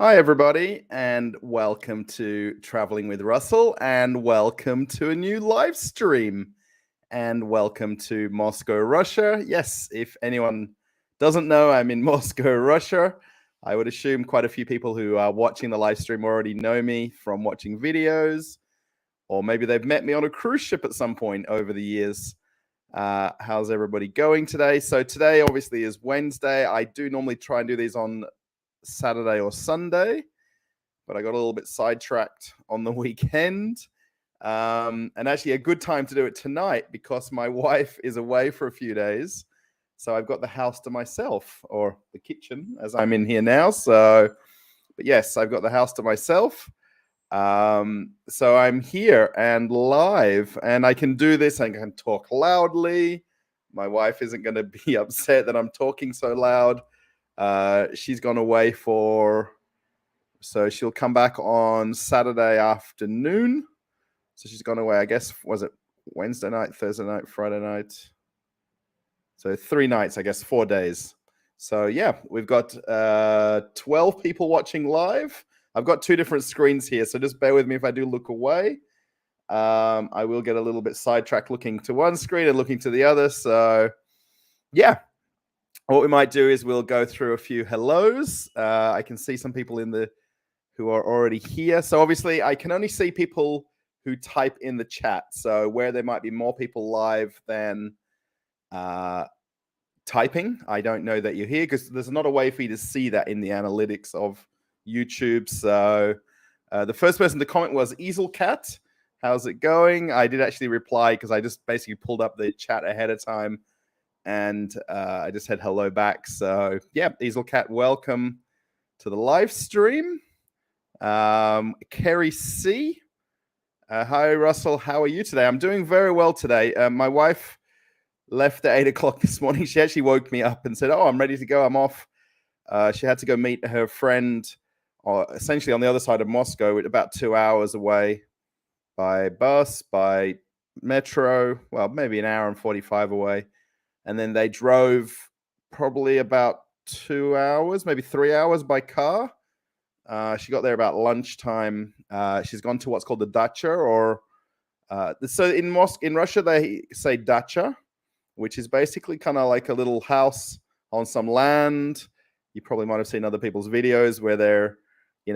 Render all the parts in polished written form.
Hi, everybody, and welcome to Traveling with Russell, and welcome to a new live stream, and welcome to Moscow, Russia. Yes, if anyone doesn't know, I'm in Moscow, Russia. I would assume quite a few people who are watching the live stream already know me from watching videos, or maybe they've met me on a cruise ship at some point over the years. How's everybody going today? So today obviously is Wednesday. I do normally try and do these on Saturday or Sunday, but I got a little bit sidetracked on the weekend. And actually a good time to do it tonight because my wife is away for a few days. So I've got the house to myself, or the kitchen as I'm in here now. So, but yes, I've got the house to myself. So I'm here and live, and I can do this. I can talk loudly. My wife isn't going to be upset that I'm talking so loud. She's gone away so she'll come back on Saturday afternoon. So she's gone away, I guess, was it Wednesday night, Thursday night, Friday night? So 3 nights, I guess, 4 days. So yeah, we've got 12 people watching live. I've got 2 different screens here, so just bear with me if I do look away. I will get a little bit sidetracked looking to one screen and looking to the other. So yeah, what we might do is we'll go through a few hellos. I can see some people who are already here. So obviously I can only see people who type in the chat. So where there might be more people live than typing, I don't know that you're here because there's not a way for you to see that in the analytics of YouTube. So the first person to comment was Easel Cat. How's it going? I did actually reply because I just basically pulled up the chat ahead of time and I just said hello back. So yeah, Easel Cat, welcome to the live stream. Kerry C. Hi, Russell. How are you today? I'm doing very well today. My wife left at 8 o'clock this morning. She actually woke me up and said, "Oh, I'm ready to go. I'm off." She had to go meet her friend, essentially on the other side of Moscow, about 2 hours away by bus, by metro. Well, maybe an hour and 45 away. And then they drove probably about 2 hours, maybe 3 hours by car. She got there about lunchtime. She's gone to what's called the dacha, or so in Russia they say dacha, which is basically kind of like a little house on some land. You probably might have seen other people's videos where they're,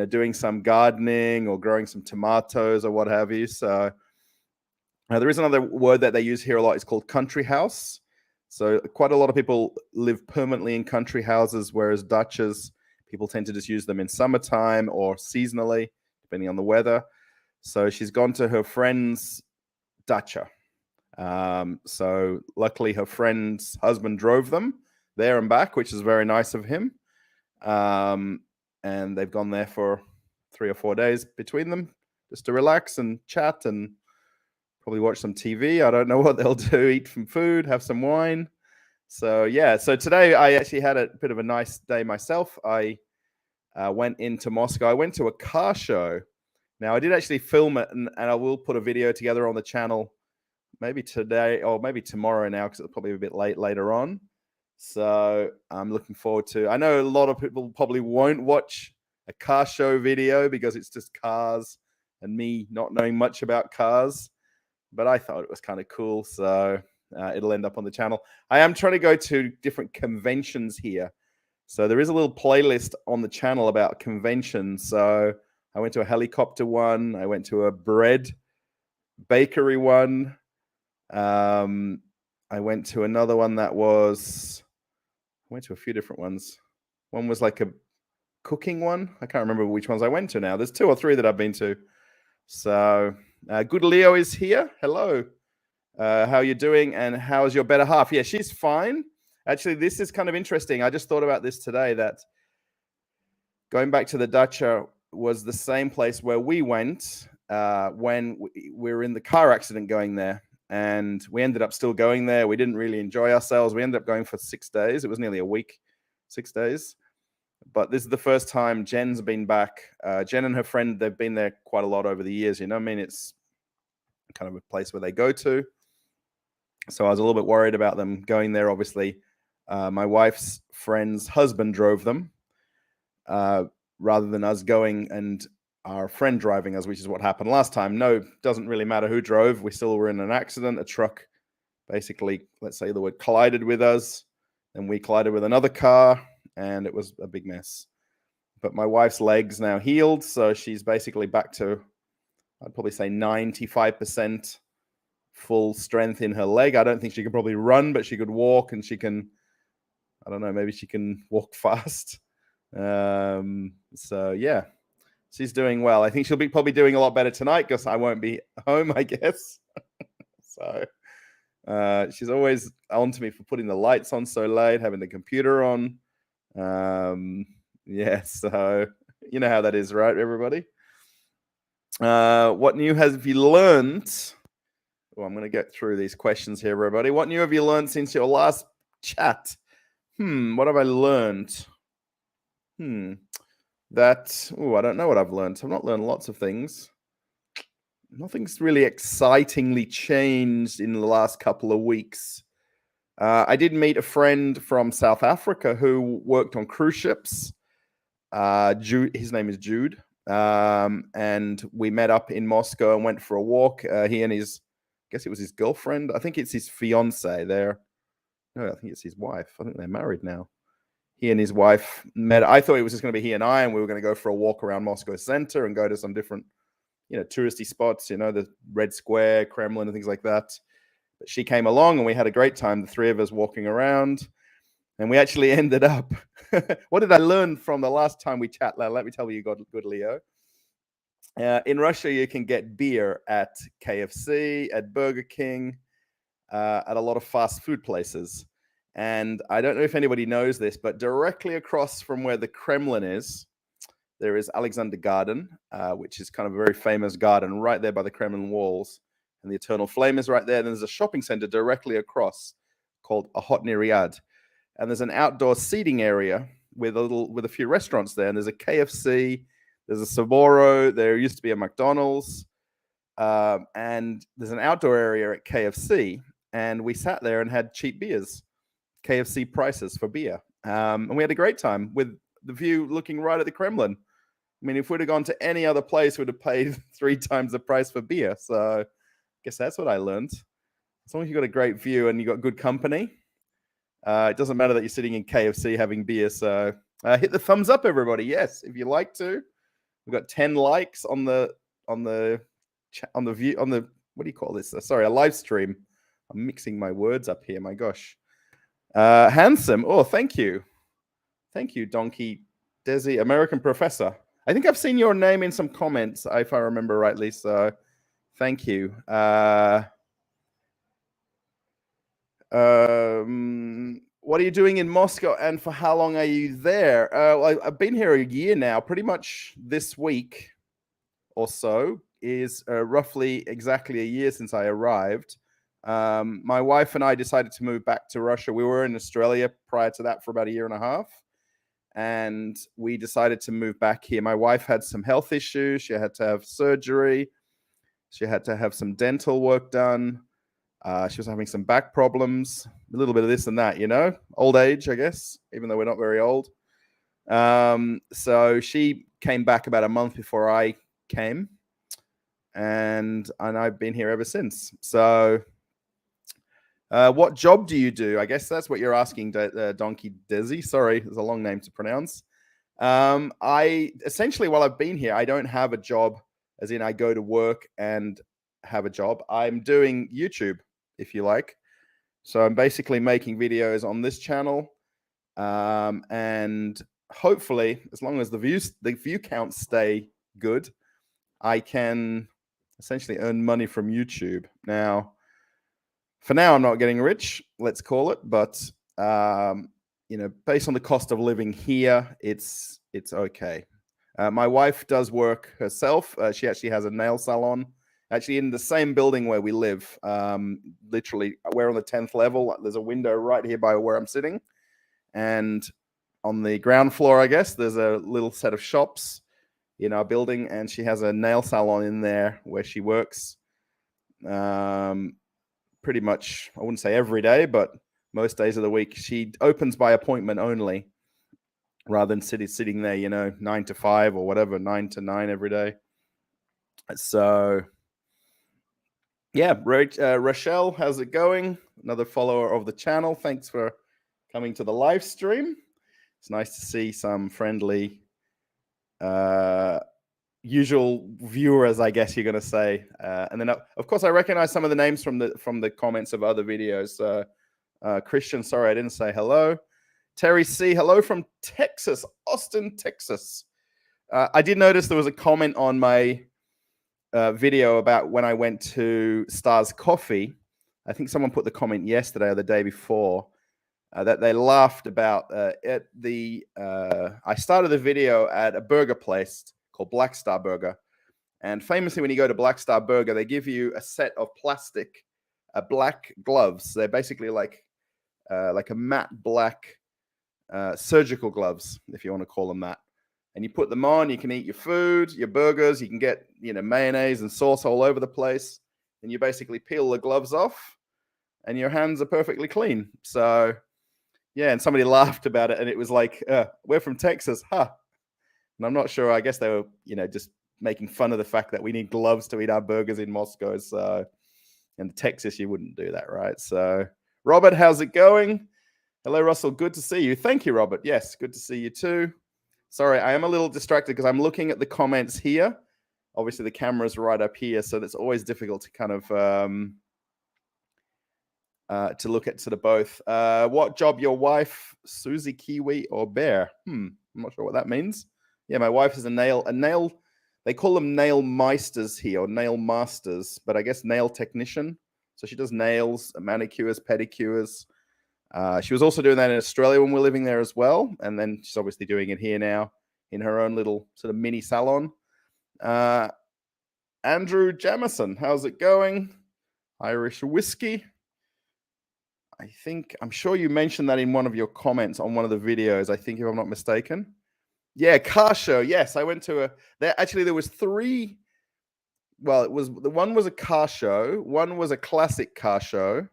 doing some gardening or growing some tomatoes or what have you. So there is another word that they use here a lot. It's called country house. So quite a lot of people live permanently in country houses, whereas dachas, people tend to just use them in summertime or seasonally, depending on the weather. So she's gone to her friend's dacha. So luckily her friend's husband drove them there and back, which is very nice of him. And they've gone there for 3 or 4 days between them just to relax and chat and probably watch some TV. I don't know what they'll do, eat some food, have some wine. So yeah, so today I actually had a bit of a nice day myself. I went into Moscow. I went to a car show. Now I did actually film it, and I will put a video together on the channel maybe today or maybe tomorrow now because it's probably a bit late later on. So I'm looking forward to. I know a lot of people probably won't watch a car show video because it's just cars and me not knowing much about cars, but I thought it was kind of cool. So it'll end up on the channel. I am trying to go to different conventions here. So there is a little playlist on the channel about conventions. So I went to a helicopter one. I went to a bread bakery one. I went to another one I went to a few different ones. One was like a cooking one. I can't remember which ones I went to now. There's 2 or 3 that I've been to. So good Leo is here. Hello. How are you doing? And how's your better half? Yeah, she's fine. Actually, this is kind of interesting. I just thought about this today, that going back to the dacha was the same place where we went when we were in the car accident going there. And we ended up still going there. We didn't really enjoy ourselves. We ended up going for 6 days. It was nearly a week, 6 days. But this is the first time Jen's been back. Jen and her friend, they've been there quite a lot over the years. I mean, it's kind of a place where they go to. So I was a little bit worried about them going there. Obviously, my wife's friend's husband drove them. rather than us going and our friend driving us, which is what happened last time. No, doesn't really matter who drove. We still were in an accident. A truck basically, let's say the word, collided with us, and we collided with another car, and it was a big mess. But my wife's leg's now healed, so she's basically back to, I'd probably say 95% full strength in her leg. I don't think she could probably run, but she could walk, and she can, I don't know, maybe she can walk fast. So yeah, she's doing well. I think she'll be probably doing a lot better tonight because I won't be home, I guess. So she's always on to me for putting the lights on so late, having the computer on. Yeah, so you know how that is, right, everybody? What new have you learned? Oh, I'm going to get through these questions here, everybody. What new have you learned since your last chat? What have I learned? I don't know what I've learned. I've not learned lots of things. Nothing's really excitingly changed in the last couple of weeks. I did meet a friend from South Africa who worked on cruise ships. Jude, his name is Jude. And we met up in Moscow and went for a walk. He and his, I guess it was his girlfriend. I think it's his fiance there. No, I think it's his wife. I think they're married now. He and his wife met. I thought it was just going to be he and I, and we were going to go for a walk around Moscow center and go to some different, touristy spots, the Red Square, Kremlin, and things like that. But she came along and we had a great time, the three of us walking around. And we actually ended up, what did I learn from the last time we chat? Let me tell you, good Leo. In Russia, you can get beer at KFC, at Burger King, at a lot of fast food places. And I don't know if anybody knows this, but directly across from where the Kremlin is, there is Alexander Garden, which is kind of a very famous garden right there by the Kremlin walls. And the Eternal Flame is right there. And there's a shopping center directly across called Ahotny Riyad. And there's an outdoor seating area with a few restaurants there. And there's a KFC, there's a Saboro, there used to be a McDonald's, and there's an outdoor area at KFC. And we sat there and had cheap beers, KFC prices for beer. And we had a great time with the view looking right at the Kremlin. I mean, if we'd have gone to any other place, we'd have paid 3 times the price for beer. So I guess that's what I learned. As long as you've got a great view and you've got good company, it doesn't matter that you're sitting in KFC having beer. So hit the thumbs up, everybody. Yes, if you like to. We've got 10 likes on the view, on the, what do you call this? Sorry, a live stream. I'm mixing my words up here. My gosh. Handsome. Oh, thank you. Thank you, Donkey Desi, American Professor. I think I've seen your name in some comments, if I remember rightly. So thank you. What are you doing in Moscow, and for how long are you there? I've been here a year now. Pretty much this week or so is roughly exactly a year since I arrived. My wife and I decided to move back to Russia. We were in Australia prior to that for about a year and a half. And we decided to move back here. My wife had some health issues. She had to have surgery. She had to have some dental work done. She was having some back problems, a little bit of this and that, old age, I guess, even though we're not very old. So she came back about a month before I came, and I've been here ever since. So what job do you do? I guess that's what you're asking, Donkey Desi. Sorry, it's a long name to pronounce. I essentially, while I've been here, I don't have a job, as in I go to work and have a job. I'm doing YouTube, if you like. So I'm basically making videos on this channel, and hopefully, as long as the view counts stay good, I can essentially earn money from YouTube. Now, for now, I'm not getting rich, let's call it, but based on the cost of living here, it's okay. My wife does work herself. She actually has a nail salon, actually in the same building where we live. Literally, we're on the 10th level. There's a window right here by where I'm sitting, and on the ground floor, I guess, there's a little set of shops in our building, and she has a nail salon in there where she works. Pretty much, I wouldn't say every day, but most days of the week. She opens by appointment only. rather than sitting there, 9 to 5 or whatever, 9 to 9 every day. So, yeah, Rochelle, how's it going? Another follower of the channel. Thanks for coming to the live stream. It's nice to see some friendly, usual viewers, I guess you're going to say. And then, of course, I recognize some of the names from the comments of other videos. Christian, sorry, I didn't say hello. Terry C, hello from Texas, Austin, Texas. I did notice there was a comment on my video about when I went to Stars Coffee. I think someone put the comment yesterday or the day before that they laughed about I started the video at a burger place called Black Star Burger. And famously, when you go to Black Star Burger, they give you a set of plastic black gloves. They're basically like a matte black surgical gloves, if you want to call them that. And you put them on, you can eat your food, your burgers, you can get, mayonnaise and sauce all over the place. And you basically peel the gloves off and your hands are perfectly clean. So, yeah, and somebody laughed about it and it was like, we're from Texas, huh? And I'm not sure, I guess they were, just making fun of the fact that we need gloves to eat our burgers in Moscow. So, in Texas, you wouldn't do that, right? So, Robert, how's it going? Hello, Russell. Good to see you. Thank you, Robert. Yes, good to see you too. Sorry, I am a little distracted because I'm looking at the comments here. Obviously, the camera's right up here, so it's always difficult to kind of to look at sort of both. What job your wife, Susie, Kiwi, or Bear? I'm not sure what that means. Yeah, my wife is a nail. They call them nail meisters here, or nail masters, but I guess nail technician. So she does nails, manicures, pedicures. She was also doing that in Australia when we were living there as well. And then she's obviously doing it here now in her own little sort of mini salon. Andrew Jamison, how's it going? Irish whiskey. I'm sure you mentioned that in one of your comments on one of the videos, I think, if I'm not mistaken. Yeah, car show. Yes, I went to there was 3. Well, one was a car show, one was a classic car show,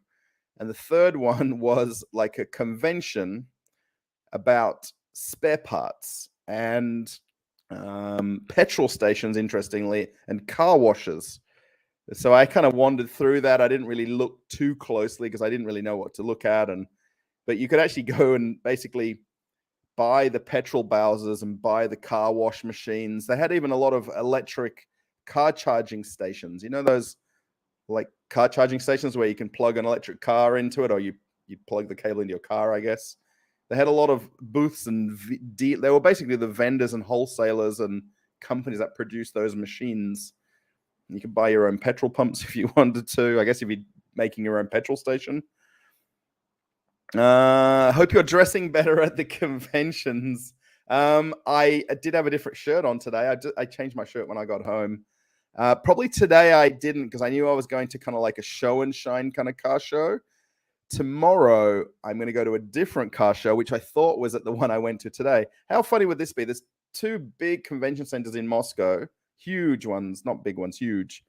and the third one was like a convention about spare parts and petrol stations, interestingly, and car washes. So I kind of wandered through that. I didn't really look too closely because I didn't really know what to look at. But you could actually go and basically buy the petrol Bowsers and buy the car wash machines. They had even a lot of electric car charging stations. You know those like car charging stations where you can plug an electric car into it, or you plug the cable into your car, I guess. They had a lot of booths and they were basically the vendors and wholesalers and companies that produce those machines. You could buy your own petrol pumps if you wanted to. I guess if you're making your own petrol station. Hope you're dressing better at the conventions. I did have a different shirt on today. I changed my shirt when I got home. Probably today I didn't because I knew I was going to kind of like a show and shine kind of car show. Tomorrow, I'm going to go to a different car show, which I thought was at the one I went to today. How funny would this be? There's 2 big convention centers in Moscow, huge ones, not big ones, huge.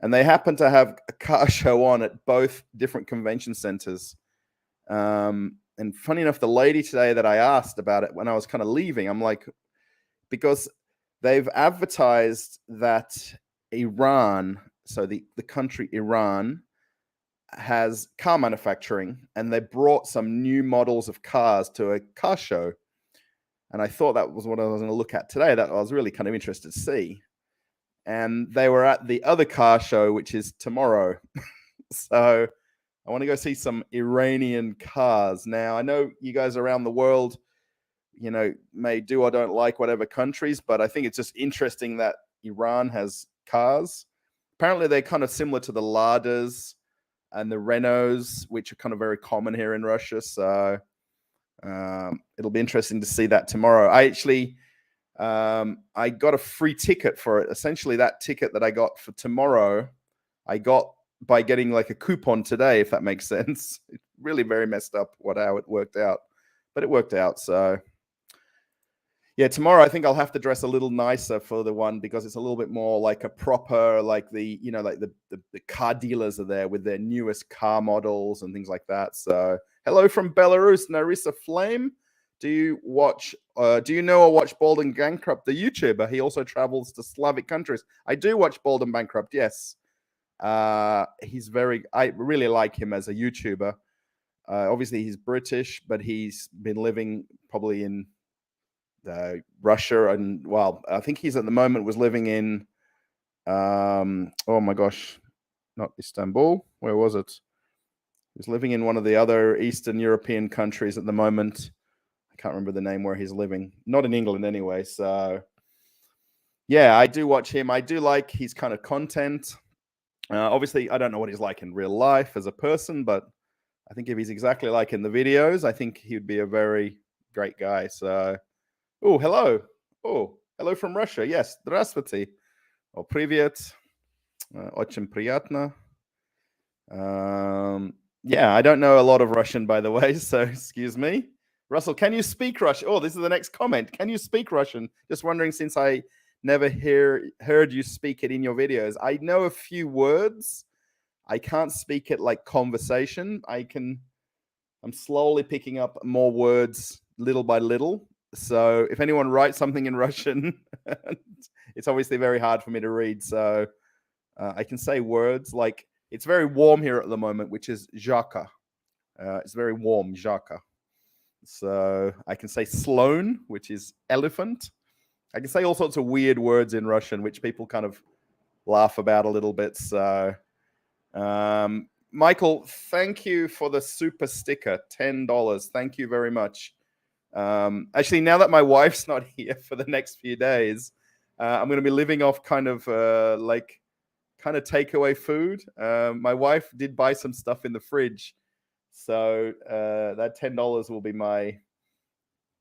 And they happen to have a car show on at both different convention centers. And funny enough, the lady today that I asked about it when I was kind of leaving, I'm like, because they've advertised that Iran, so the country Iran, has car manufacturing, and they brought some new models of cars to a car show. And I thought that was what I was going to look at today. That I was really kind of interested to see. And they were at the other car show, which is tomorrow. So I want to go see some Iranian cars. Now, I know you guys around the world, may do or don't like whatever countries, but I think it's just interesting that Iran has cars. Apparently, they're kind of similar to the Ladas and the Renaults, which are kind of very common here in Russia. So it'll be interesting to see that tomorrow. I actually, I got a free ticket for it. Essentially, that ticket that I got for tomorrow, I got by getting like a coupon today, if that makes sense. It's really very messed up how it worked out, but it worked out. So yeah, tomorrow I think I'll have to dress a little nicer for the one because it's a little bit more like a proper, like the car dealers are there with their newest car models and things like that. So hello from Belarus, Narissa Flame. Do you watch? Do you know or watch Bald and Bankrupt, the YouTuber? He also travels to Slavic countries. I do watch Bald and Bankrupt. Yes, he's very. I really like him as a YouTuber. Obviously, he's British, but he's been living probably in Russia, and well, I think he's at the moment was living in. Oh my gosh, not Istanbul. Where was it? He's living in one of the other Eastern European countries at the moment. I can't remember the name where he's living. Not in England anyway. So yeah, I do watch him. I do like his kind of content. Obviously, I don't know what he's like in real life as a person, but I think if he's exactly like in the videos, I think he would be a very great guy. So, oh, hello. Oh, hello from Russia. Yes, здравствуйте. Oh, привет. Очень приятно. Yeah, I don't know a lot of Russian, by the way, so excuse me. Russell, can you speak Russian? Oh, this is the next comment. Can you speak Russian? Just wondering, since I never heard you speak it in your videos. I know a few words. I can't speak it like conversation. I'm slowly picking up more words little by little. So if anyone writes something in Russian, it's obviously very hard for me to read. So I can say words like, it's very warm here at the moment, which is zhaka. It's very warm, zhaka. So I can say Sloan, which is elephant. I can say all sorts of weird words in Russian, which people kind of laugh about a little bit. So, Michael, thank you for the super sticker, $10. Thank you very much. Actually, now that my wife's not here for the next few days, I'm going to be living off kind of takeaway food. My wife did buy some stuff in the fridge, so that $10 will be my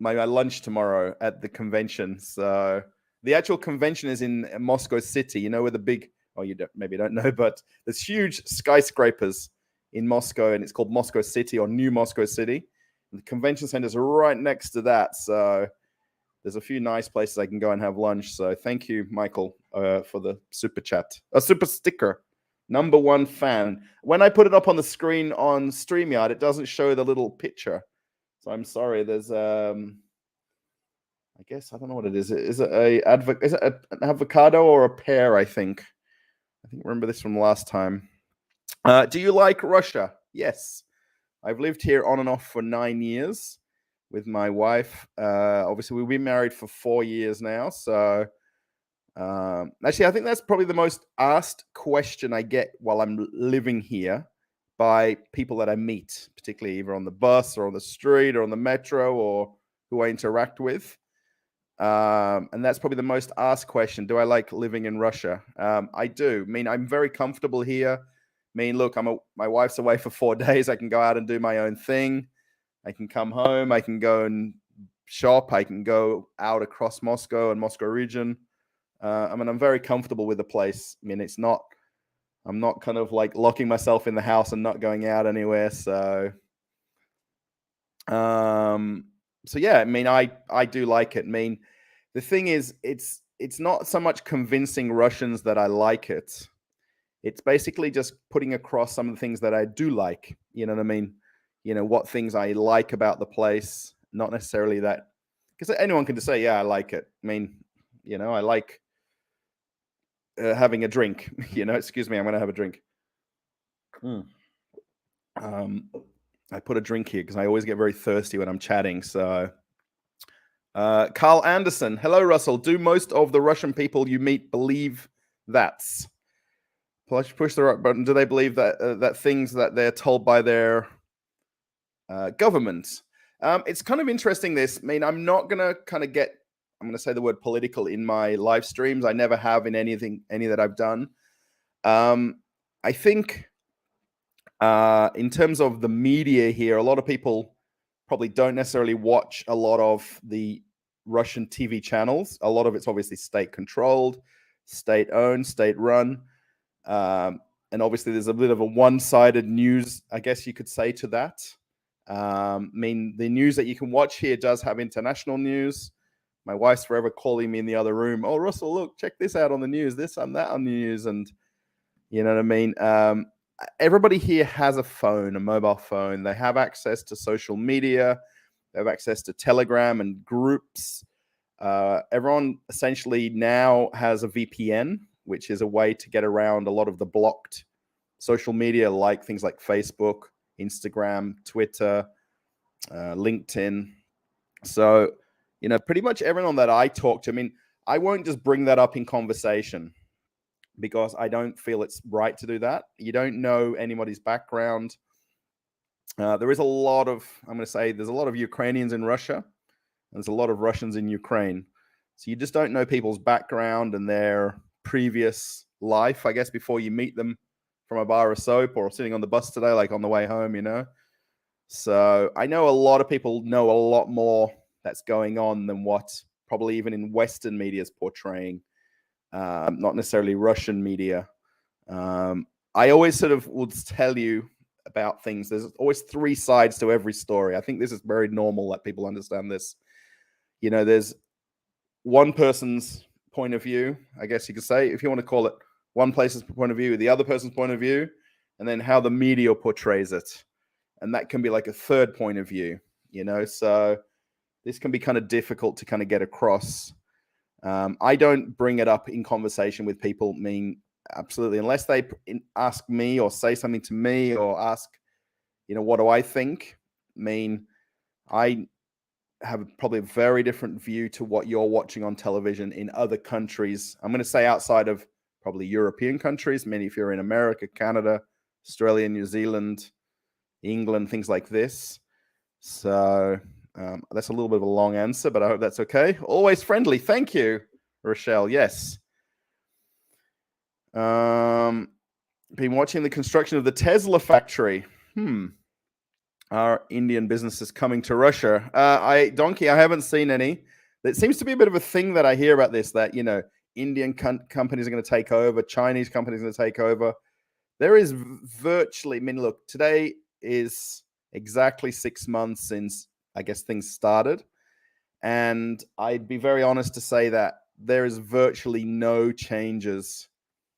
lunch tomorrow at the convention. So the actual convention is in Moscow City. You know where the big you don't know, but there's huge skyscrapers in Moscow, and it's called Moscow City or New Moscow City. And the convention center is right next to that. So there's a few nice places I can go and have lunch. So thank you, Michael, for the super chat. A super sticker. Number one fan. When I put it up on the screen on StreamYard, it doesn't show the little picture. So I'm sorry. There's I guess I don't know what it is. Is it an avocado or a pear? I think remember this from last time. Do you like Russia? Yes. I've lived here on and off for 9 years with my wife. Obviously, we've been married for 4 years now. So actually, I think that's probably the most asked question I get while I'm living here by people that I meet, particularly either on the bus or on the street or on the metro or who I interact with. And that's probably the most asked question. Do I like living in Russia? I do. I mean, I'm very comfortable here. I mean, look, my wife's away for 4 days. I can go out and do my own thing. I can come home. I can go and shop. I can go out across Moscow and Moscow region. I mean, I'm very comfortable with the place. I mean, I'm not kind of like locking myself in the house and not going out anywhere. So yeah, I mean, I do like it. I mean, the thing is, it's not so much convincing Russians that I like it. It's basically just putting across some of the things that I do like. You know what I mean? You know, what things I like about the place, not necessarily that, because anyone can just say, yeah, I like it. I mean, you know, I like having a drink. You know, excuse me, I'm going to have a drink. I put a drink here because I always get very thirsty when I'm chatting. So, Carl Anderson, hello, Russell. Do most of the Russian people you meet believe that's? Push the right button. Do they believe that things that they're told by their government? It's kind of interesting. This, I mean, I'm not gonna I'm gonna say the word political in my live streams. I never have in any that I've done. I think in terms of the media here, a lot of people probably don't necessarily watch a lot of the Russian TV channels. A lot of it's obviously state controlled, state owned, state run. And obviously there's a bit of a one-sided news, I guess you could say, to that. I mean, the news that you can watch here does have international news. My wife's forever calling me in the other room. Oh, Russell, look, check this out on the news, this and that on the news. And you know what I mean? Everybody here has a phone, a mobile phone. They have access to social media. They have access to Telegram and groups. Everyone essentially now has a VPN, which is a way to get around a lot of the blocked social media, like things like Facebook, Instagram, Twitter, LinkedIn. So, pretty much everyone that I talk to, I mean, I won't just bring that up in conversation because I don't feel it's right to do that. You don't know anybody's background. There is a lot of, I'm going to say, there's a lot of Ukrainians in Russia. There's a lot of Russians in Ukraine. So you just don't know people's background and their previous life, I guess, before you meet them from a bar of soap or sitting on the bus today, like on the way home, So I know a lot of people know a lot more that's going on than what probably even in Western media is portraying, not necessarily Russian media. I always sort of would tell you about things. There's always three sides to every story. I think this is very normal that people understand this. There's one person's point of view, I guess you could say, if you want to call it one person's point of view, the other person's point of view, and then how the media portrays it. And that can be like a third point of view, so this can be kind of difficult to kind of get across. I don't bring it up in conversation with people, absolutely, unless they ask me or say something to me or ask, what do I think? I have probably a very different view to what you're watching on television in other countries. I'm going to say outside of probably European countries. Maybe if you're in America, Canada, Australia, New Zealand, England, things like this. So that's a little bit of a long answer, but I hope that's okay. Always friendly. Thank you, Rochelle. Yes. Been watching the construction of the Tesla factory. Are Indian businesses coming to Russia? Donkey, I haven't seen any. It seems to be a bit of a thing that I hear about this, that, Indian companies are going to take over, Chinese companies are going to take over. There is virtually, look, today is exactly 6 months since, I guess, things started. And I'd be very honest to say that there is virtually no changes,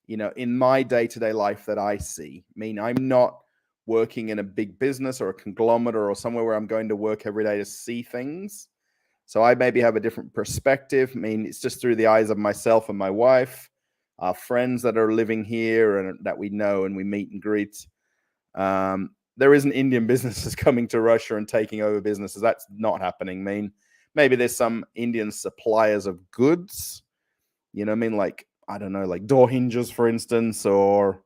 in my day-to-day life that I see. I'm not working in a big business or a conglomerate or somewhere where I'm going to work every day to see things. So I maybe have a different perspective. It's just through the eyes of myself and my wife, our friends that are living here and that we know and we meet and greet. There isn't Indian businesses coming to Russia and taking over businesses. That's not happening. Maybe there's some Indian suppliers of goods, like, I don't know, like door hinges, for instance, or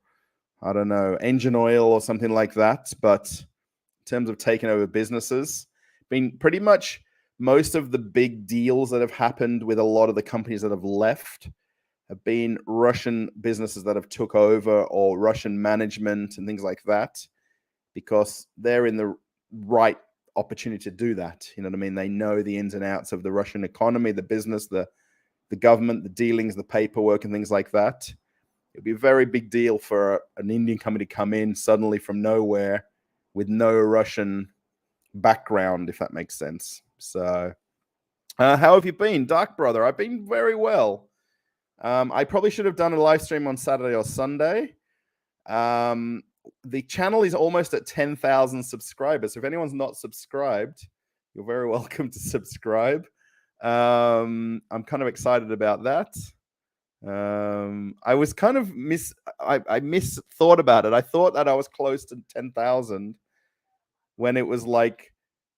I don't know, engine oil or something like that. But in terms of taking over businesses, pretty much most of the big deals that have happened with a lot of the companies that have left have been Russian businesses that have took over, or Russian management and things like that, because they're in the right opportunity to do that. You know what I mean? They know the ins and outs of the Russian economy, the business, the government, the dealings, the paperwork and things like that. It'd be a very big deal for an Indian company to come in suddenly from nowhere with no Russian background, if that makes sense. So how have you been, Dark Brother? I've been very well. I probably should have done a live stream on Saturday or Sunday. The channel is almost at 10,000 subscribers. So if anyone's not subscribed, you're very welcome to subscribe. I'm kind of excited about that. I was kind of I misthought about it. I thought that I was close to 10,000 when it was like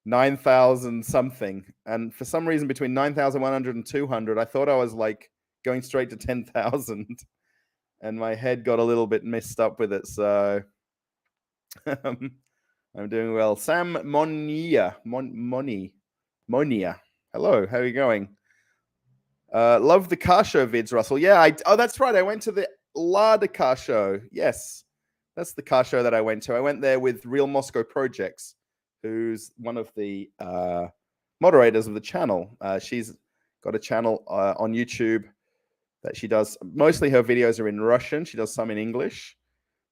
9,000 something. And for some reason, between 9,100 and 200, I thought I was like going straight to 10,000. And my head got a little bit messed up with it. So I'm doing well. Sam Monia. Hello, how are you going? Love the car show vids, Russell. Yeah, that's right. I went to the Lada car show. Yes, that's the car show that I went to. I went there with Real Moscow Projects, who's one of the moderators of the channel. She's got a channel on YouTube that she does. Mostly her videos are in Russian. She does some in English.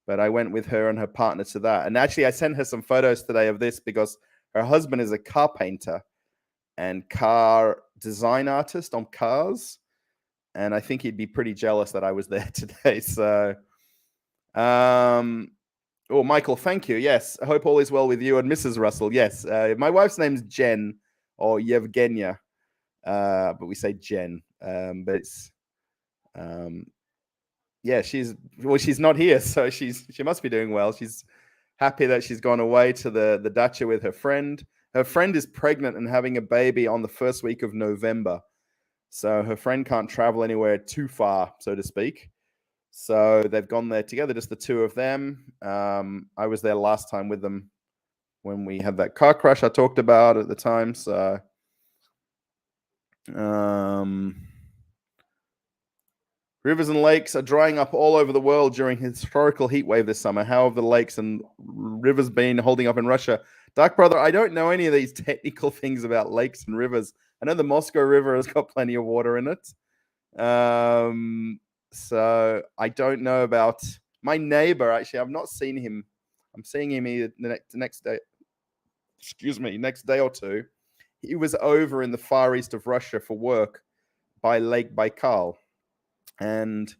But I went with her and her partner to that. And actually, I sent her some photos today of this because her husband is a car painter and car design artist on cars. And I think he'd be pretty jealous that I was there today. So, Michael, thank you. Yes, I hope all is well with you and Mrs. Russell. Yes, my wife's name's Jen. or Yevgenia, but we say Jen. But it's yeah, she's not here, so she must be doing well. She's happy that she's gone away to the dacha with her friend. Her friend is pregnant and having a baby on the first week of November. So her friend can't travel anywhere too far, so to speak. So they've gone there together, just the two of them. I was there last time with them when we had that car crash I talked about at the time. So rivers and lakes are drying up all over the world during historical heat wave this summer. How have the lakes and rivers been holding up in Russia? Dark Brother, I don't know any of these technical things about lakes and rivers. I know the Moscow River has got plenty of water in it. So I don't know about my neighbor. Actually, I've not seen him. I'm seeing him either the next day. Excuse me, next day or two. He was over in the far east of Russia for work by Lake Baikal. And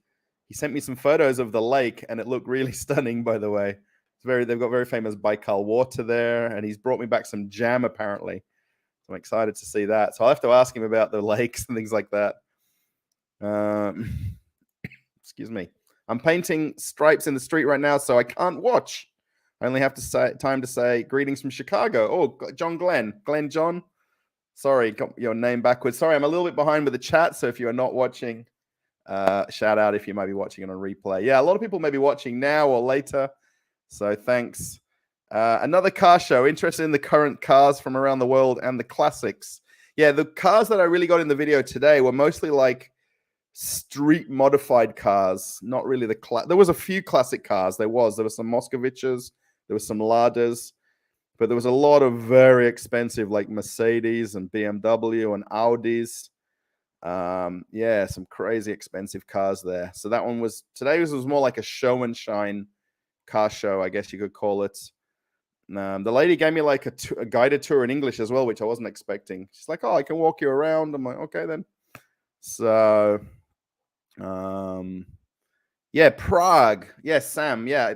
he sent me some photos of the lake, and it looked really stunning, by the way. They've got very famous Baikal water there, and he's brought me back some jam, apparently. So I'm excited to see that. So I'll have to ask him about the lakes and things like that. Excuse me. I'm painting stripes in the street right now, so I can't watch. I only have time to say greetings from Chicago. Oh, Glenn John. Sorry, got your name backwards. Sorry, I'm a little bit behind with the chat, so if you are not watching, shout out if you might be watching it on replay. Yeah, a lot of people may be watching now or later, so thanks. Another car show. Interested in the current cars from around the world and the classics. Yeah, the cars that I really got in the video today were mostly like street modified cars, not really there was a few classic cars. There were some Moskoviches, there were some Ladas, but there was a lot of very expensive like Mercedes and BMW and Audis. Yeah, some crazy expensive cars there. So that one was today's was more like a show and shine car show, I guess you could call it. The lady gave me like a guided tour in English as well, which I wasn't expecting. She's like, "Oh, I can walk you around." I'm like, "Okay then." So yeah, Prague. Yes, Sam. Yeah,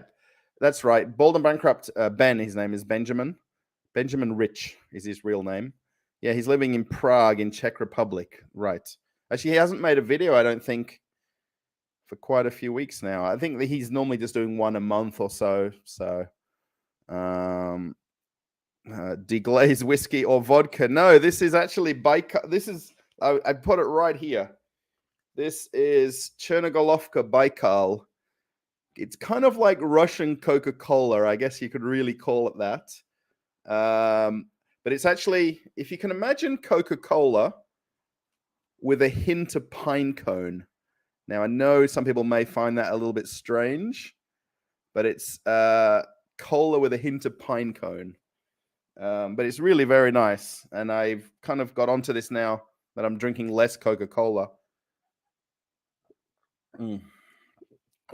that's right. Bald and Bankrupt Ben, his name is Benjamin Rich is his real name. Yeah, he's living in Prague in Czech Republic. Right. Actually, he hasn't made a video, I don't think, for quite a few weeks now. I think that he's normally just doing one a month or so. So deglazed whiskey or vodka. No, this is actually Baikal. This is I put it right here. This is Chernogolovka Baikal. It's kind of like Russian Coca-Cola. I guess you could really call it that. But it's actually, if you can imagine Coca-Cola with a hint of pine cone. Now, I know some people may find that a little bit strange, but it's cola with a hint of pine cone. But it's really very nice. And I've kind of got onto this now that I'm drinking less Coca-Cola.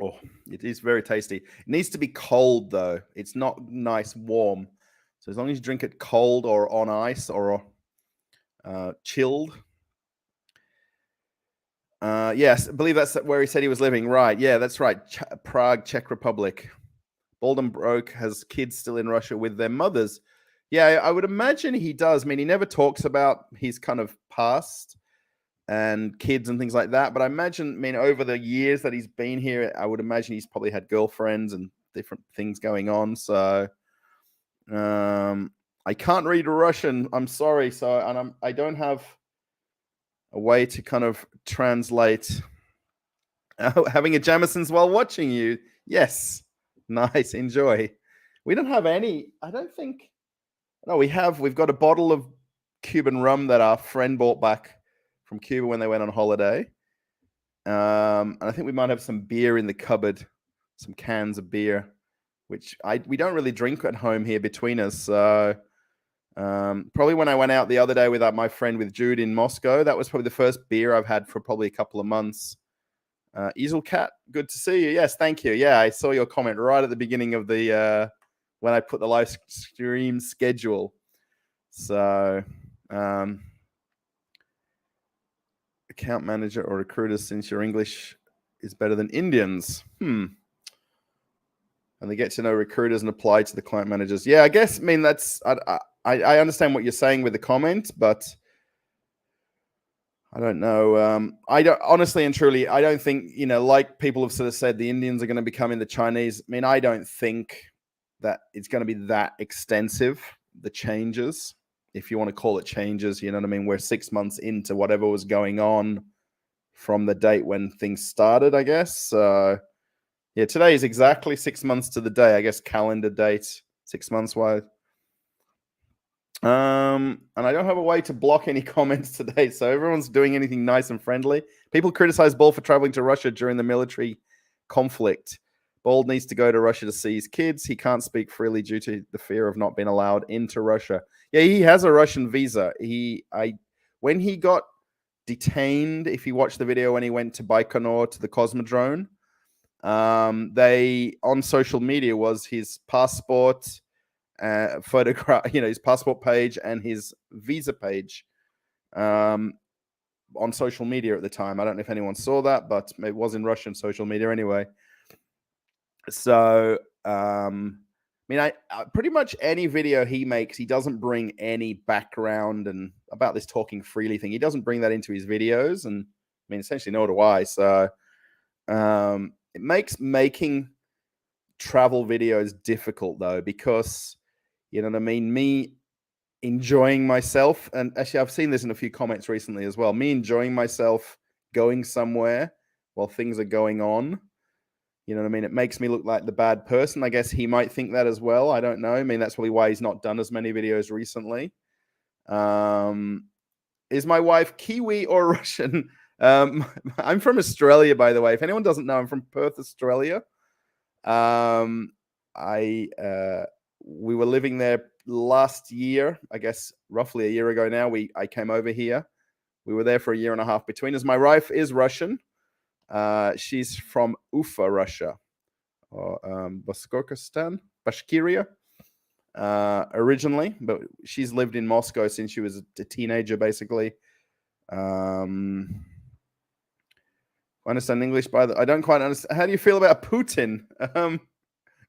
Oh, it is very tasty. It needs to be cold, though. It's not nice warm. So as long as you drink it cold or on ice or chilled. Yes, I believe that's where he said he was living. Right. Yeah, that's right. Prague, Czech Republic. Boldenbroke has kids still in Russia with their mothers. Yeah, I would imagine he does. I mean, he never talks about his kind of past and kids and things like that. But I imagine, over the years that he's been here, I would imagine he's probably had girlfriends and different things going on. So I can't read Russian. I'm sorry. So, and I don't have a way to kind of translate. Having a Jameson's while watching you. Yes. Nice. Enjoy. We don't have any. I don't think. No, we've got a bottle of Cuban rum that our friend brought back from Cuba when they went on holiday. And I think we might have some beer in the cupboard, some cans of beer, which we don't really drink at home here between us. So probably when I went out the other day with my friend with Jude in Moscow, that was probably the first beer I've had for probably a couple of months. Easel Cat, good to see you. Yes, thank you. Yeah, I saw your comment right at the beginning of the when I put the live stream schedule. So account manager or recruiter, since your English is better than Indians. And they get to know recruiters and apply to the client managers. Yeah, I guess, that's I understand what you're saying with the comment, but I don't know. I don't honestly and truly. I don't think, like people have sort of said, the Indians are going to be becoming the Chinese. I mean, I don't think that it's going to be that extensive. The changes, if you want to call it changes, you know what I mean. We're 6 months into whatever was going on from the date when things started, I guess. Yeah, today is exactly 6 months to the day. I guess calendar date, 6 months wise. And I don't have a way to block any comments today, so everyone's doing anything nice and friendly. People criticize Ball for traveling to Russia during the military conflict. Ball needs to go to Russia to see his kids. He can't speak freely due to the fear of not being allowed into Russia. Yeah, he has a Russian visa. When he got detained, if you watch the video when he went to Baikonur to the Cosmodrome, they on social media was his passport, photograph, his passport page and his visa page on social media at the time. I don't know if anyone saw that, but it was in Russian social media anyway. So, I pretty much any video he makes, he doesn't bring any background and about this talking freely thing. He doesn't bring that into his videos, and I mean, essentially, nor do I. So, it makes making travel videos difficult though, because you know what I mean? Me enjoying myself, and actually I've seen this in a few comments recently as well. Me enjoying myself going somewhere while things are going on. You know what I mean? It makes me look like the bad person. I guess he might think that as well. I don't know. I mean, that's probably why he's not done as many videos recently. Is my wife Kiwi or Russian? I'm from Australia, by the way. If anyone doesn't know, I'm from Perth, Australia. We were living there last year, I guess roughly a year ago now. I came over here. We were there for a year and a half between us. My wife is Russian. She's from Ufa, Russia, or Bashkiria, originally, but she's lived in Moscow since she was a teenager, basically. I understand English, I don't quite understand. How do you feel about Putin?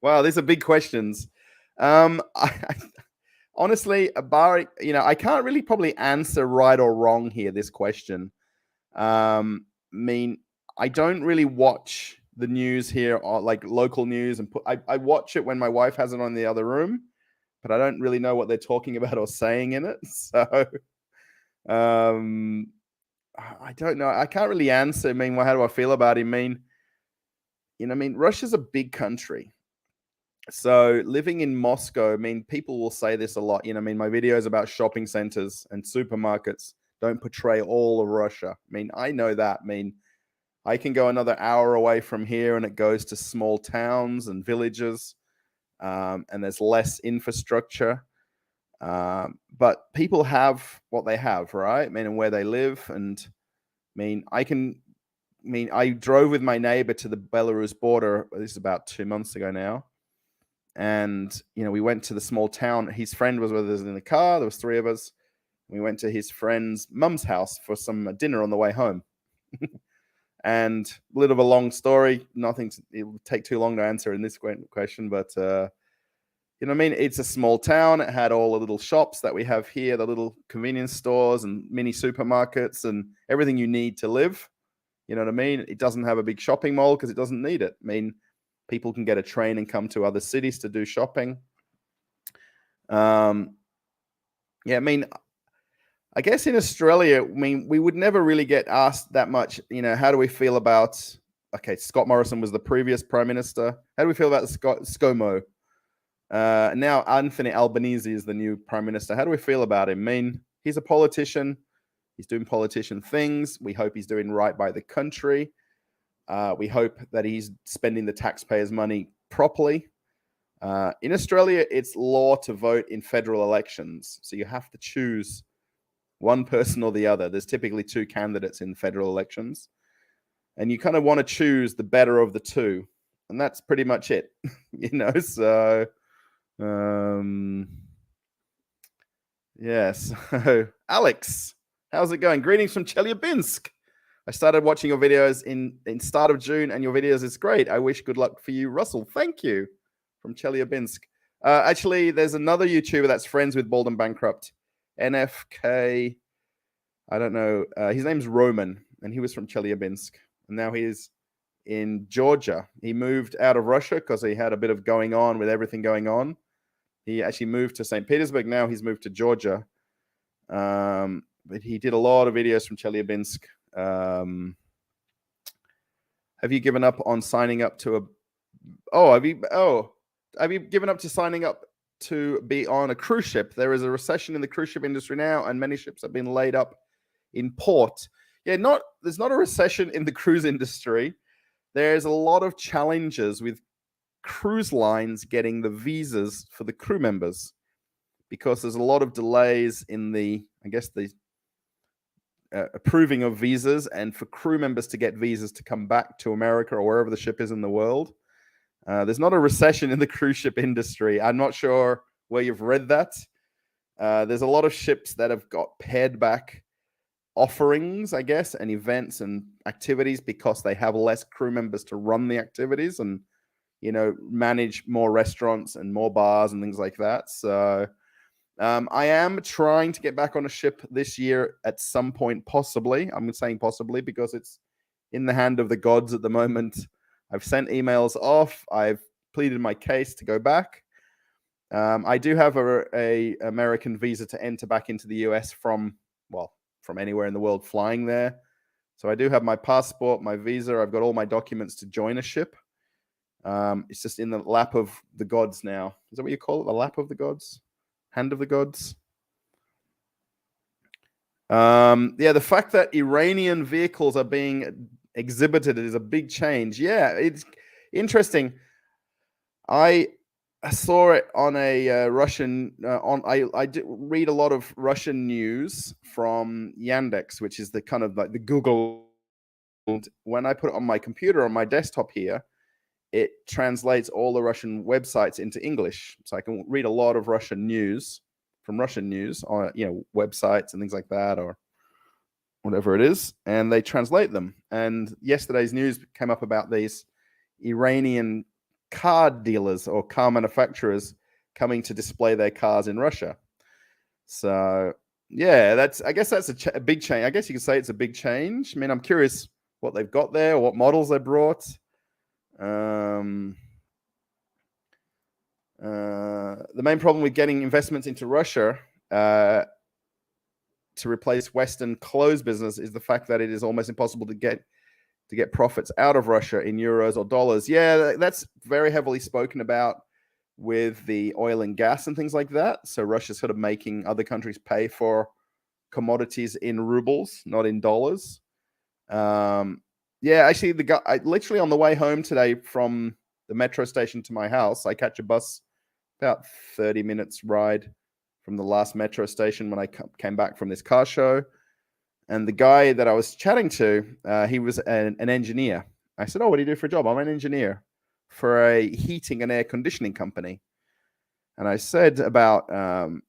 Wow, these are big questions. Honestly, I can't really probably answer right or wrong here, this question. I don't really watch the news here, or like local news, and I watch it when my wife has it on in the other room, but I don't really know what they're talking about or saying in it. So, I don't know. I can't really answer. How do I feel about him? Russia's a big country. So living in Moscow, people will say this a lot. My videos about shopping centers and supermarkets don't portray all of Russia. I know that. I can go another hour away from here and it goes to small towns and villages, and there's less infrastructure. But people have what they have, right? And where they live. And I drove with my neighbor to the Belarus border. This is about 2 months ago now. And, we went to the small town. His friend was with us in the car. There was 3 of us. We went to his friend's mum's house for some dinner on the way home. And a little of a long story. It would take too long to answer in this question, but, it's a small town. It had all the little shops that we have here, the little convenience stores and mini supermarkets and everything you need to live. You know what I mean? It doesn't have a big shopping mall because it doesn't need it. People can get a train and come to other cities to do shopping. I guess in Australia, we would never really get asked that much, how do we feel about, Scott Morrison was the previous Prime Minister. How do we feel about ScoMo? Now Anthony Albanese is the new Prime Minister. How do we feel about him? He's a politician. He's doing politician things. We hope he's doing right by the country. We hope that he's spending the taxpayers' money properly. In Australia, it's law to vote in federal elections. So you have to choose one person or the other. There's typically 2 candidates in federal elections. And you kind of want to choose the better of the 2. And that's pretty much it. So... yes. Alex, how's it going? Greetings from Chelyabinsk. I started watching your videos in start of June, and your videos is great. I wish good luck for you, Russell. Thank you. From Chelyabinsk. Actually, there's another YouTuber that's friends with Bald and Bankrupt, NFK. I don't know. His name's Roman, and he was from Chelyabinsk, and now he's in Georgia. He moved out of Russia because he had a bit of going on with everything going on. He actually moved to St. Petersburg. Now he's moved to Georgia. But he did a lot of videos from Chelyabinsk. Have you given up on signing up to have you given up to signing up to be on a cruise ship? There is a recession in the cruise ship industry now, and many ships have been laid up in port. Yeah, there's not a recession in the cruise industry. There's a lot of challenges with cruise lines getting the visas for the crew members, because there's a lot of delays in the approving of visas, and for crew members to get visas to come back to America or wherever the ship is in the world. There's not a recession in the cruise ship industry. I'm not sure where you've read that. There's a lot of ships that have got pared back offerings, I guess, and events and activities because they have less crew members to run the activities and, manage more restaurants and more bars and things like that. So I am trying to get back on a ship this year at some point, possibly. I'm saying possibly because it's in the hand of the gods at the moment. I've sent emails off. I've pleaded my case to go back. I do have a American visa to enter back into the US from anywhere in the world flying there. So I do have my passport, my visa. I've got all my documents to join a ship. It's just in the lap of the gods now. Is that what you call it? The lap of the gods? Hand of the gods? The fact that Iranian vehicles are being exhibited is a big change. Yeah, it's interesting. I saw it on a Russian. I read a lot of Russian news from Yandex, which is the kind of like the Google. When I put it on my computer on my desktop here, it translates all the Russian websites into English, so I can read a lot of Russian news from Russian news on websites and things like that, or whatever it is, and they translate them. And yesterday's news came up about these Iranian car dealers or car manufacturers coming to display their cars in Russia. So yeah, I guess that's a big change. I guess you could say it's a big change. I mean, I'm curious what they've got there, what models they brought. The main problem with getting investments into Russia to replace Western clothes business is the fact that it is almost impossible to get profits out of Russia in euros or dollars. Yeah, that's very heavily spoken about with the oil and gas and things like that. So Russia's sort of making other countries pay for commodities in rubles, not in dollars. Actually, literally on the way home today from the metro station to my house, I catch a bus about 30 minutes ride from the last metro station when I came back from this car show. And the guy that I was chatting to, he was an engineer. I said, "Oh, what do you do for a job?" "I'm an engineer for a heating and air conditioning company." And I said about,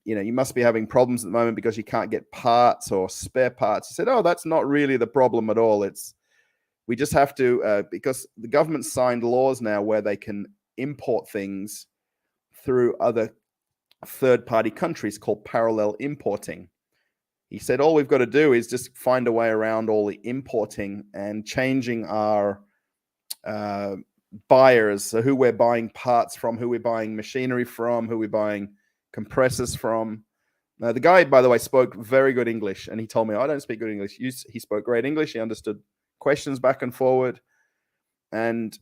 you must be having problems at the moment because you can't get parts or spare parts. He said, "Oh, that's not really the problem at all. We just have to, because the government signed laws now where they can import things through other third-party countries called parallel importing." He said, "All we've got to do is just find a way around all the importing and changing our buyers, so who we're buying parts from, who we're buying machinery from, who we're buying compressors from." The guy, by the way, spoke very good English, and he told me, "I don't speak good English." He spoke great English. He understood questions back and forward. And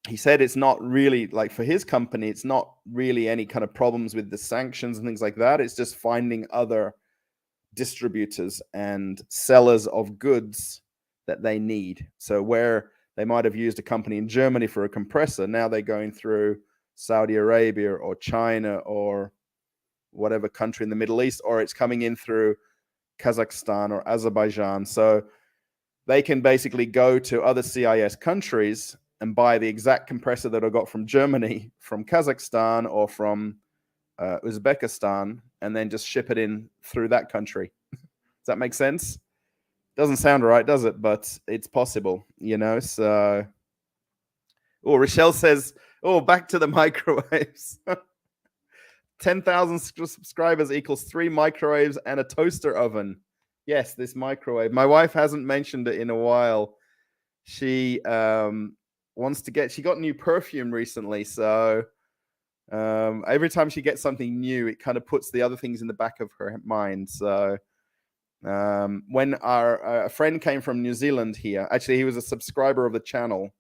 he said it's not really, like, for his company, it's not really any kind of problems with the sanctions and things like that. It's just finding other distributors and sellers of goods that they need. So where they might have used a company in Germany for a compressor, now they're going through Saudi Arabia or China or whatever country in the Middle East, or it's coming in through Kazakhstan or Azerbaijan. So they can basically go to other CIS countries and buy the exact compressor that I got from Germany, from Kazakhstan, or from Uzbekistan, and then just ship it in through that country. Does that make sense? Doesn't sound right, does it? But it's possible, So, Rochelle says, "Oh, back to the microwaves." 10,000 subscribers equals 3 microwaves and a toaster oven. Yes, this microwave. My wife hasn't mentioned it in a while. She wants to get. She got new perfume recently, so every time she gets something new, it kind of puts the other things in the back of her mind. So when our friend came from New Zealand here, actually he was a subscriber of the channel.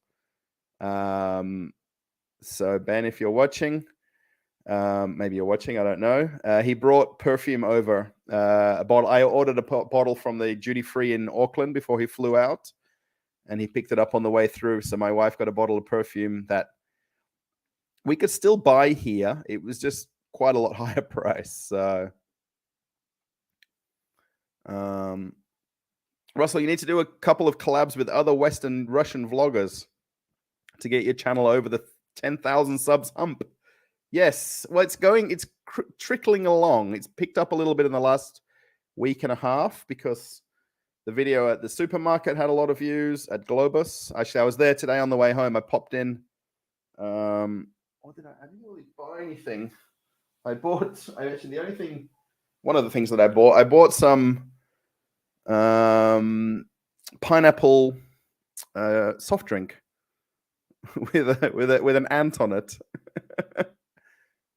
So Ben, if you're watching, maybe you're watching, I don't know. He brought perfume over, a bottle. I ordered a bottle from the duty free in Auckland before he flew out, and he picked it up on the way through. So my wife got a bottle of perfume that we could still buy here. It was just quite a lot higher price. So, Russell, you need to do a couple of collabs with other Western Russian vloggers to get your channel over the 10,000 subs hump. Yes, well, it's trickling along. It's picked up a little bit in the last week and a half because the video at the supermarket had a lot of views. At Globus, actually, I was there today on the way home. I popped in. What did I didn't really buy anything. One of the things that I bought some pineapple soft drink with an ant on it.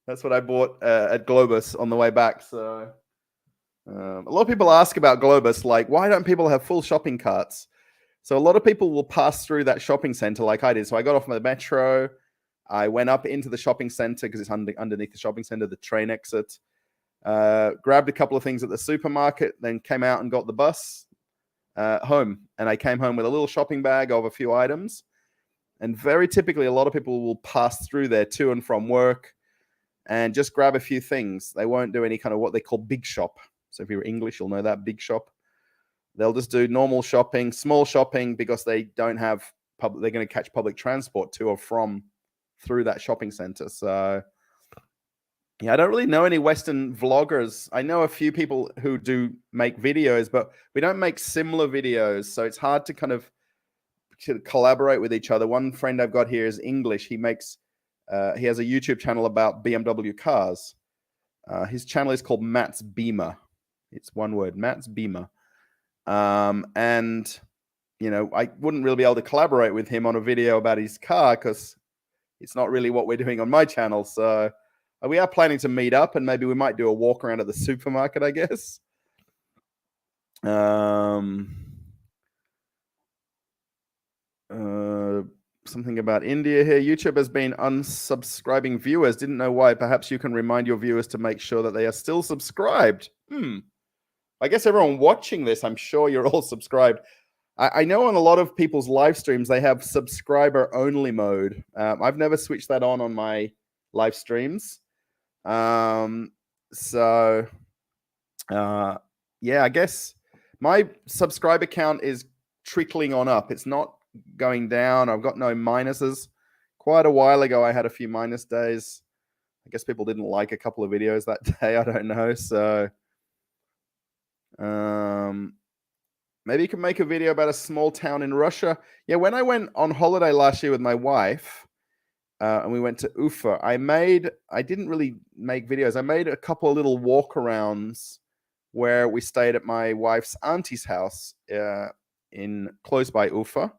That's what I bought at Globus on the way back. So a lot of people ask about Globus, like, why don't people have full shopping carts? So a lot of people will pass through that shopping center like I did. So I got off my metro. I went up into the shopping center because it's underneath the shopping center, the train exit. Grabbed a couple of things at the supermarket, then came out and got the bus home. And I came home with a little shopping bag of a few items. And very typically, a lot of people will pass through there to and from work and just grab a few things. They won't do any kind of what they call big shop. So if you're English, you'll know that, big shop. They'll just do normal shopping, small shopping, because they don't have they're going to catch public transport to or from through that shopping center. So yeah, I don't really know any Western vloggers. I know a few people who do make videos, but we don't make similar videos. So it's hard to kind of collaborate with each other. One friend I've got here is English. He has a YouTube channel about BMW cars. His channel is called Matt's Beamer. It's one word, Matt's Beamer. And you know, I wouldn't really be able to collaborate with him on a video about his car because it's not really what we're doing on my channel. So we are planning to meet up, and maybe we might do a walk around at the supermarket, I guess. Something about India here. YouTube has been unsubscribing viewers. Didn't know why. Perhaps you can remind your viewers to make sure that they are still subscribed. I guess everyone watching this, I'm sure you're all subscribed. I know on a lot of people's live streams, they have subscriber only mode. I've never switched that on my live streams. Yeah, I guess my subscriber count is trickling on up. It's not going down. I've got no minuses. Quite a while ago, I had a few minus days. I guess people didn't like a couple of videos that day. I don't know. So maybe you can make a video about a small town in Russia. Yeah, when I went on holiday last year with my wife, and we went to Ufa, I didn't really make videos. I made a couple of little walkarounds where we stayed at my wife's auntie's house in close by Ufa.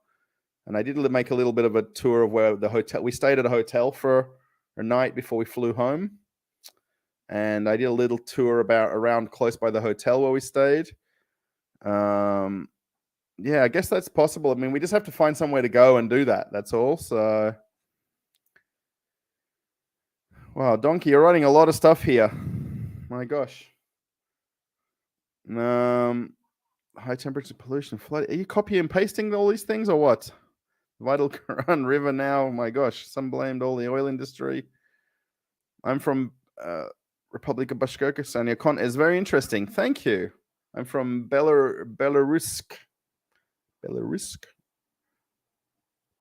And I did make a little bit of a tour of where the hotel, we stayed at a hotel for a night before we flew home. And I did a little tour around close by the hotel where we stayed. Yeah, I guess that's possible. I mean, we just have to find somewhere to go and do that. That's all. So, wow, Donkey, you're writing a lot of stuff here. My gosh. High temperature pollution, flood. Are you copying and pasting all these things or what? Vital Quran River now. Oh my gosh, some blamed all the oil industry. I'm from Republic of Bashkortostan. Your content is very interesting. Thank you. I'm from Belarus.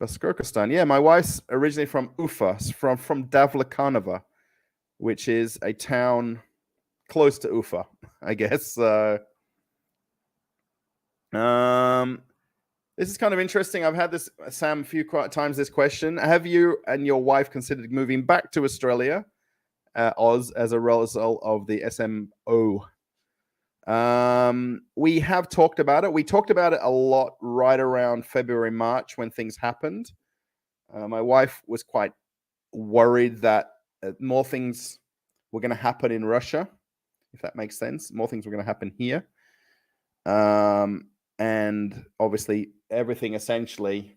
Bashkortostan. Yeah, my wife's originally from Ufa, from Davlekanova, which is a town close to Ufa, I guess. This is kind of interesting. I've had this, Sam, a few times this question. Have you and your wife considered moving back to Australia? Oz as a result of the SMO. We have talked about it. We talked about it a lot right around February, March when things happened. My wife was quite worried that more things were going to happen in Russia, if that makes sense. More things were going to happen here. And obviously everything essentially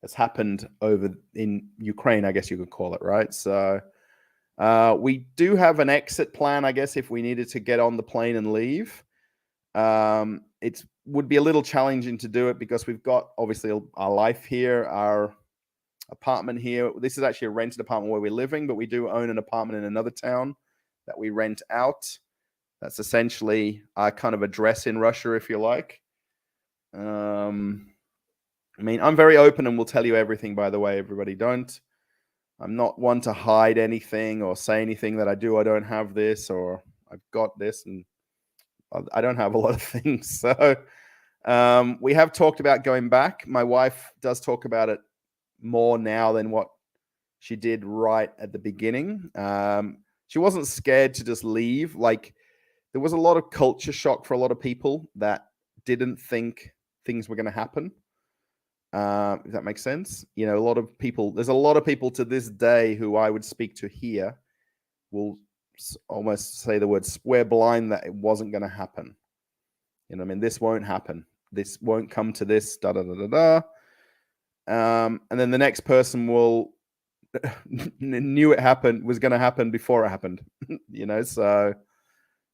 has happened over in Ukraine, I guess you could call it, right? So we do have an exit plan, I guess, if we needed to get on the plane and leave. It would be a little challenging to do it because we've got obviously our life here, our apartment here. This is actually a rented apartment where we're living, but we do own an apartment in another town that we rent out. That's essentially our kind of address in Russia, if you like. I mean, I'm very open and will tell you everything, by the way, everybody. I'm not one to hide anything or say anything that I do. I don't have this or I've got this, and I don't have a lot of things. So we have talked about going back. My wife does talk about it more now than what she did right at the beginning. She wasn't scared to just leave. Like, there was a lot of culture shock for a lot of people that didn't think things were going to happen. If that makes sense. You know, there's a lot of people to this day who I would speak to here will almost say the word swear blind that it wasn't going to happen. You know, I mean, this won't happen. This won't come to this, da da da da da. And then the next person will knew it was going to happen before it happened. You know, so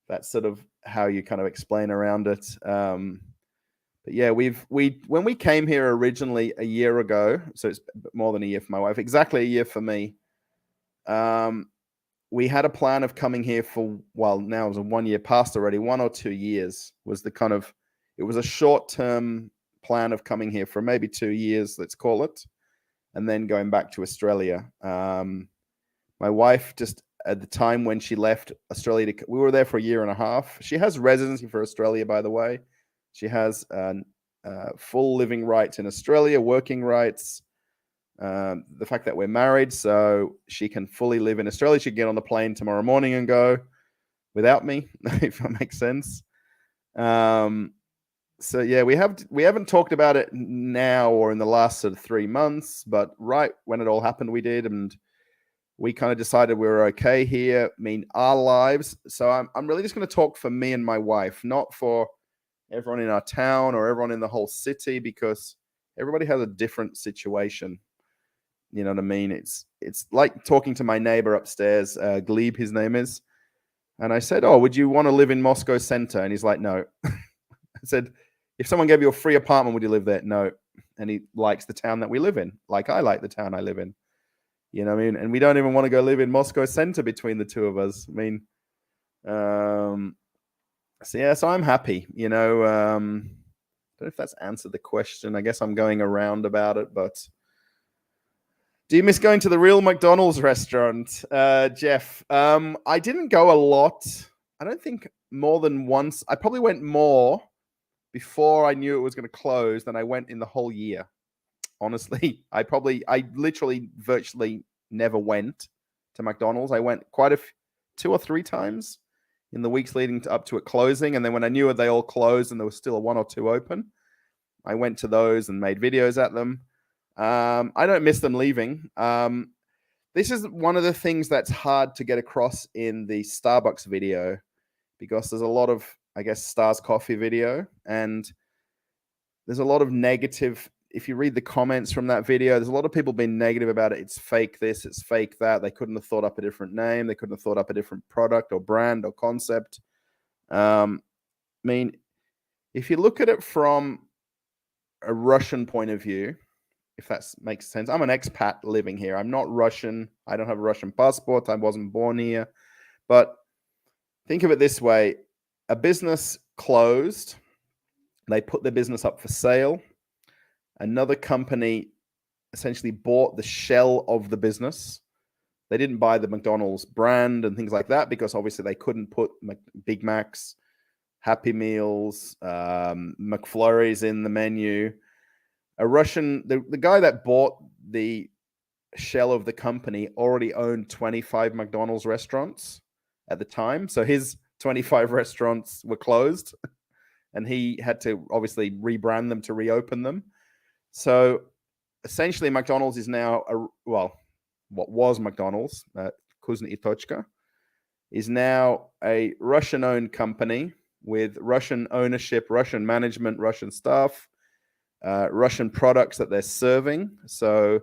that's sort of how you kind of explain around it. But yeah, when we came here originally a year ago, so it's more than a year for my wife, exactly a year for me. We had a plan of coming here for, well, now it was a 1 year past already. 1 or 2 years was it was a short-term plan of coming here for maybe 2 years, let's call it, and then going back to Australia. My wife just, at the time when she left Australia, we were there for a year and a half. She has residency for Australia, by the way. She has full living rights in Australia, working rights, the fact that we're married, so she can fully live in Australia. She can get on the plane tomorrow morning and go without me, if that makes sense. So yeah, we haven't talked about it now or in the last sort of 3 months, but right when it all happened, we did, and we kind of decided we were okay here. I mean, our lives. So I'm really just going to talk for me and my wife, not for everyone in our town or everyone in the whole city, because everybody has a different situation. You know what I mean? It's like talking to my neighbor upstairs, Gleb, his name is. And I said, "Oh, would you want to live in Moscow Center?" And he's like, "No." I said, "If someone gave you a free apartment, would you live there?" "No." And he likes the town that we live in, like I like the town I live in. You know what I mean? And we don't even want to go live in Moscow Center between the two of us. I mean, so yeah, so I'm happy, you know. I don't know if that's answered the question. I guess I'm going around about it, but do you miss going to the real McDonald's restaurant, Jeff? I didn't go a lot. I don't think more than once. I probably went more before I knew it was going to close than I went in the whole year. Honestly, I literally virtually never went to McDonald's. I went quite 2 or 3 times in the weeks leading up to it closing. And then when I knew they all closed and there was still a 1 or 2 open, I went to those and made videos at them. I don't miss them leaving. This is one of the things that's hard to get across in the Starbucks video, because there's a lot of, I guess, Stars Coffee video, and there's a lot of negative. If you read the comments from that video, there's a lot of people being negative about it. It's fake this, it's fake that. They couldn't have thought up a different name. They couldn't have thought up a different product or brand or concept. I mean, if you look at it from a Russian point of view, if that makes sense, I'm an expat living here. I'm not Russian. I don't have a Russian passport. I wasn't born here. But think of it this way. A business closed. They put their business up for sale. Another company essentially bought the shell of the business. They didn't buy the McDonald's brand and things like that, because obviously they couldn't put Big Macs, Happy Meals, McFlurries in the menu. A Russian, the guy that bought the shell of the company already owned 25 McDonald's restaurants at the time. So his 25 restaurants were closed, and he had to obviously rebrand them to reopen them. So essentially, McDonald's is now what was McDonald's, Kuznetsovka, is now a Russian-owned company with Russian ownership, Russian management, Russian staff, Russian products that they're serving. So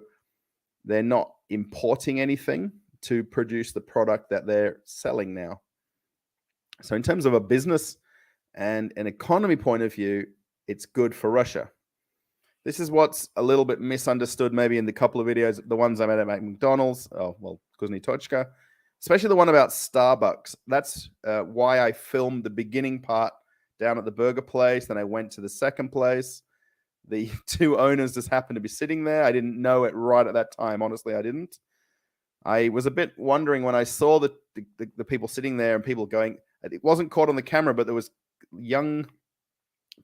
they're not importing anything to produce the product that they're selling now. So in terms of a business and an economy point of view, it's good for Russia. This is what's a little bit misunderstood maybe in the couple of videos, the ones I made about McDonald's, Kuznetsovka, especially the one about Starbucks. That's why I filmed the beginning part down at the burger place. Then I went to the second place. The two owners just happened to be sitting there. I didn't know it right at that time. Honestly, I didn't. I was a bit wondering when I saw the people sitting there and people going, it wasn't caught on the camera, but there was young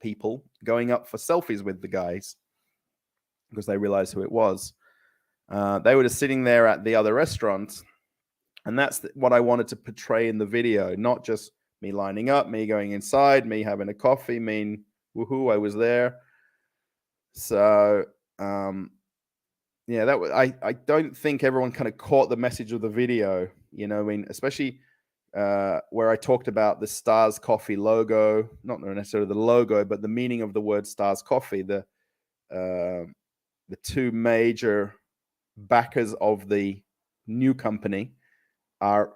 people going up for selfies with the guys because they realized who it was. They were just sitting there at the other restaurant. And that's what I wanted to portray in the video, not just me lining up, me going inside, me having a coffee, me, woohoo, I was there. So, that was, I don't think everyone kind of caught the message of the video, especially where I talked about the Stars Coffee logo, not necessarily the logo, but the meaning of the word Stars Coffee, the two major backers of the new company are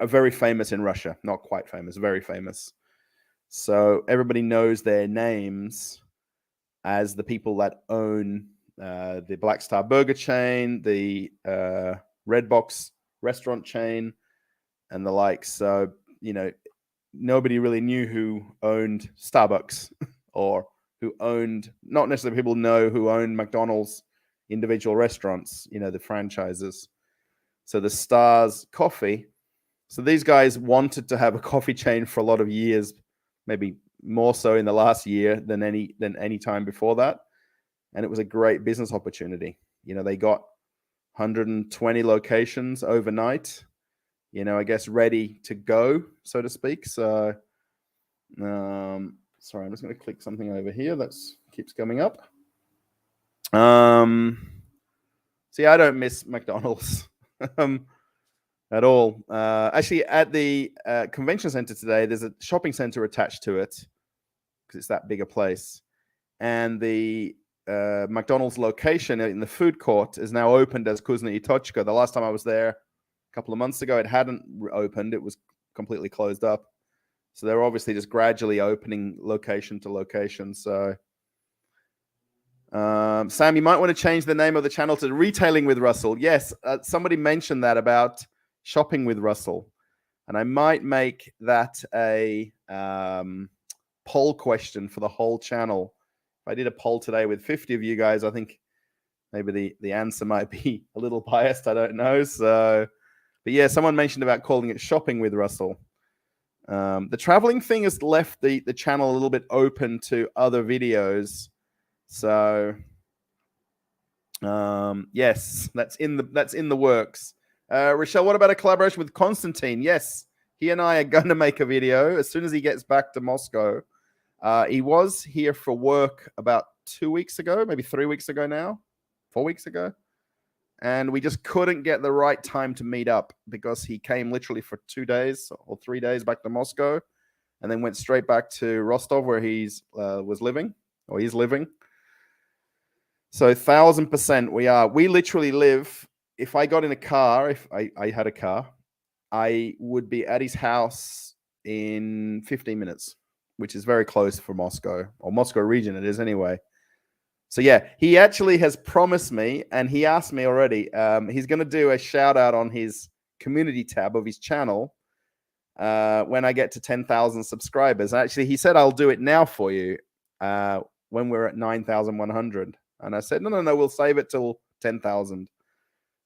very famous in Russia. Not quite famous, very famous. So everybody knows their names as the people that own the Black Star Burger chain, the Red Box restaurant chain, and the like. So, nobody really knew who owned Starbucks or who owned, not necessarily people know who owned McDonald's individual restaurants, the franchises. So the Stars Coffee. So these guys wanted to have a coffee chain for a lot of years, maybe more so in the last year than any time before that. And it was a great business opportunity. They got 120 locations overnight, I guess ready to go, so to speak. So, sorry, I'm just going to click something over here that keeps coming up. See, I don't miss McDonald's at all. Actually, at the convention center today, there's a shopping center attached to it because it's that big a place. And the McDonald's location in the food court is now opened as Kuznetsovka. The last time I was there a couple of months ago, it hadn't opened. It was completely closed up. So they're obviously just gradually opening location to location. So, Sam, you might want to change the name of the channel to Retailing with Russell. Yes, somebody mentioned that about shopping with Russell. And I might make that a poll question for the whole channel. If I did a poll today with 50 of you guys, I think maybe the answer might be a little biased. I don't know. So, but yeah, someone mentioned about calling it Shopping with Russell. The traveling thing has left the channel a little bit open to other videos. So, yes, that's in the works. Rochelle, what about a collaboration with Constantine? Yes, he and I are going to make a video as soon as he gets back to Moscow. He was here for work about 2 weeks ago, maybe 3 weeks ago now, 4 weeks ago. And we just couldn't get the right time to meet up because he came literally for 2 days or 3 days back to Moscow and then went straight back to Rostov where he's living. So 1,000% we literally live. If I got in a car, if I had a car, I would be at his house in 15 minutes, which is very close for Moscow, or Moscow region it is anyway. So yeah, he actually has promised me, and he asked me already, he's going to do a shout out on his community tab of his channel when I get to 10,000 subscribers. Actually, he said, I'll do it now for you when we're at 9,100. And I said, no, we'll save it till 10,000.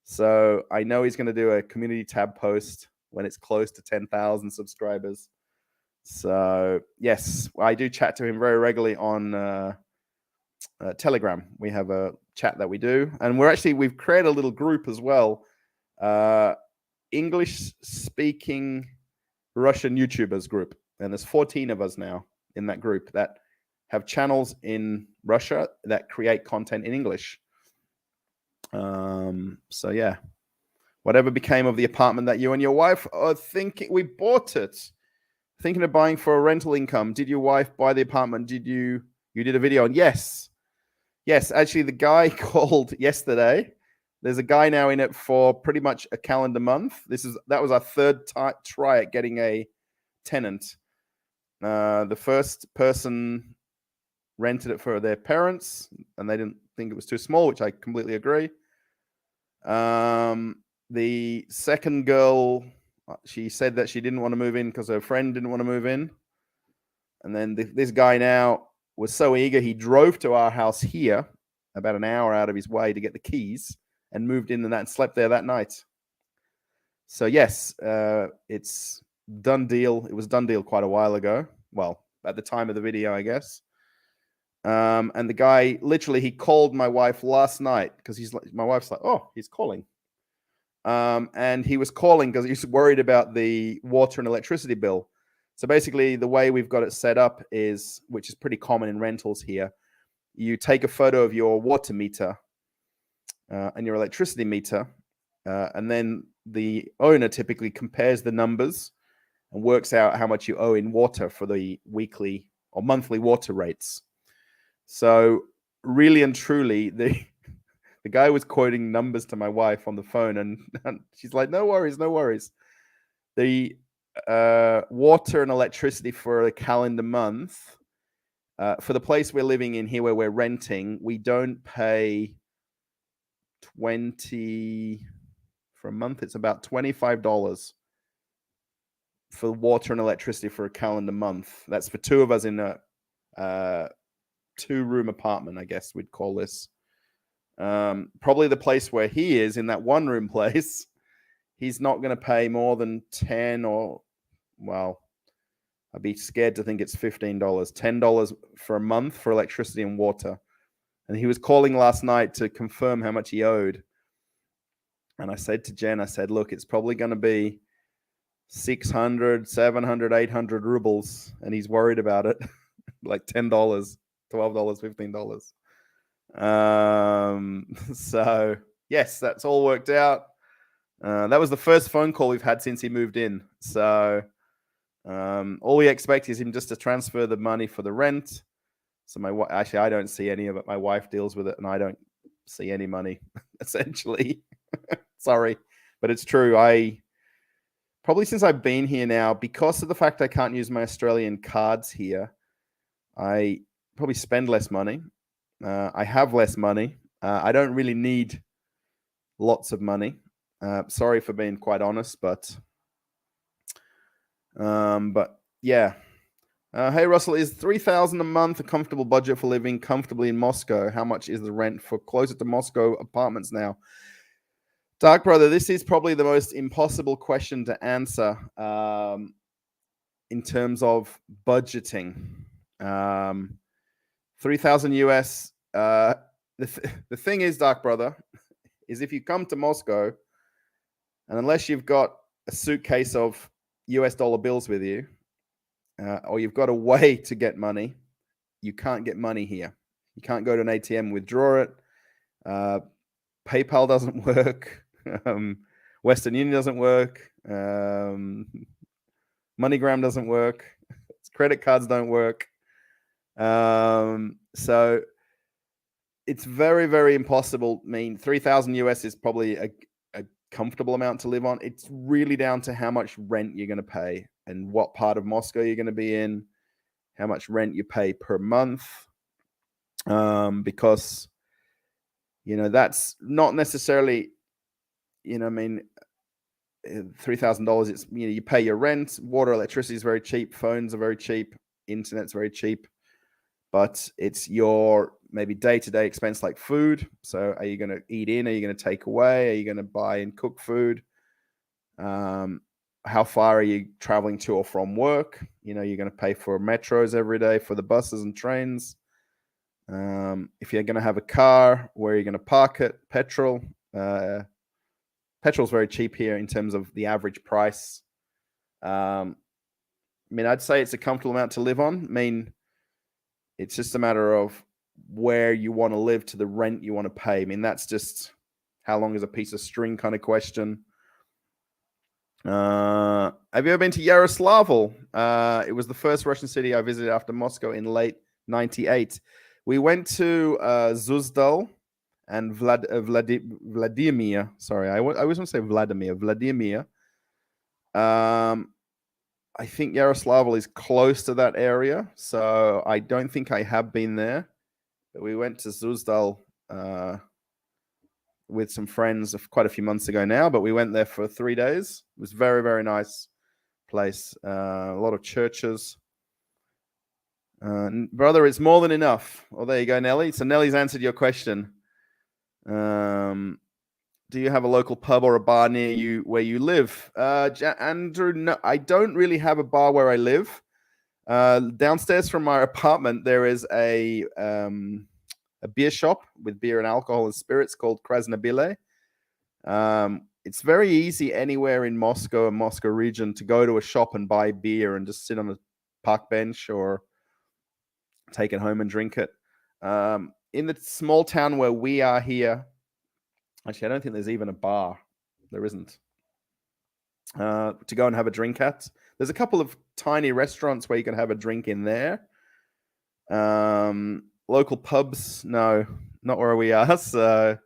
So I know he's going to do a community tab post when it's close to 10,000 subscribers. So yes, I do chat to him very regularly on Telegram. We have a chat that we do, and we've created a little group as well, English speaking Russian YouTubers group, and there's 14 of us now in that group that have channels in Russia that create content in English. So yeah, whatever became of the apartment that you and your wife are thinking? We bought it, thinking of buying for a rental income. Did your wife buy the apartment? You did a video on? Yes. Actually, the guy called yesterday. There's a guy now in it for pretty much a calendar month. That was our third try at getting a tenant. The first person rented it for their parents, and they didn't think it was too small, which I completely agree. The second girl, she said that she didn't want to move in because her friend didn't want to move in. And then this guy now was so eager, he drove to our house here, about an hour out of his way to get the keys, and moved in and slept there that night. So yes, it's done deal. It was done deal quite a while ago. Well, at the time of the video, I guess. And the guy, literally, he called my wife last night because my wife's like, oh, he's calling. And he was calling because he's worried about the water and electricity bill. So basically, the way we've got it set up is, which is pretty common in rentals here, you take a photo of your water meter and your electricity meter, and then the owner typically compares the numbers and works out how much you owe in water for the weekly or monthly water rates. So really and truly, the guy was quoting numbers to my wife on the phone, and she's like, no worries. The water and electricity for a calendar month, for the place we're living in here where we're renting, we don't pay 20 for a month. It's about $25 for water and electricity for a calendar month. That's for two of us in a two-room apartment, I guess we'd call this. Probably the place where he is, in that one-room place, he's not going to pay more than 10 or, well, I'd be scared to think it's $15, $10 for a month for electricity and water. And he was calling last night to confirm how much he owed. And I said to Jen, look, it's probably going to be 600, 700, 800 rubles. And he's worried about it. Like $10, $12, $15. So yes, that's all worked out. That was the first phone call we've had since he moved in. So all we expect is him just to transfer the money for the rent. So actually, I don't see any of it. My wife deals with it, and I don't see any money, essentially. Sorry, but it's true. Probably since I've been here now, because of the fact I can't use my Australian cards here, I probably spend less money. I have less money. I don't really need lots of money. Sorry for being quite honest, but yeah. Hey Russell, is $3,000 a month a comfortable budget for living comfortably in Moscow? How much is the rent for closer to Moscow apartments now? Dark Brother, this is probably the most impossible question to answer in terms of budgeting. 3,000 US. The thing is, Dark Brother, is if you come to Moscow, and unless you've got a suitcase of US dollar bills with you, or you've got a way to get money, you can't get money here. You can't go to an ATM and withdraw it. PayPal doesn't work. Western Union doesn't work. MoneyGram doesn't work. Credit cards don't work. So it's very, very impossible. I mean, 3,000 US is probably a comfortable amount to live on. It's really down to how much rent you're going to pay and what part of Moscow you're going to be in, how much rent you pay per month. Because, that's not necessarily, I mean, $3,000, it's, you pay your rent, water, electricity is very cheap, phones are very cheap, internet's very cheap, but it's your maybe day-to-day expense like food. So are you going to eat in? Are you going to take away? Are you going to buy and cook food? How far are you traveling to or from work? You're going to pay for metros every day, for the buses and trains. If you're going to have a car, where are you going to park it? Petrol. Petrol's very cheap here in terms of the average price. I mean, I'd say it's a comfortable amount to live on. I mean, it's just a matter of where you want to live to the rent you want to pay. I mean, that's just how long is a piece of string kind of question. Have you ever been to Yaroslavl? It was the first Russian city I visited after Moscow in late 98. We went to Zuzdal and Vladimir. Sorry, I always want to say Vladimir. I think Yaroslavl is close to that area, so I don't think I have been there. But we went to Zuzdal with some friends quite a few months ago now, but we went there for 3 days. It was very, very nice place. A lot of churches. Brother, it's more than enough. Well, there you go, Nelly. So Nelly's answered your question. Do you have a local pub or a bar near you where you live? Andrew, no, I don't really have a bar where I live. Downstairs from my apartment, there is a beer shop with beer and alcohol and spirits called Krasnobyle. It's very easy anywhere in Moscow and Moscow region to go to a shop and buy beer and just sit on a park bench or take it home and drink it. In the small town where we are here, actually, I don't think there's even a bar. There isn't. To go and have a drink at. There's a couple of tiny restaurants where you can have a drink in there. Local pubs, no, not where we are. So,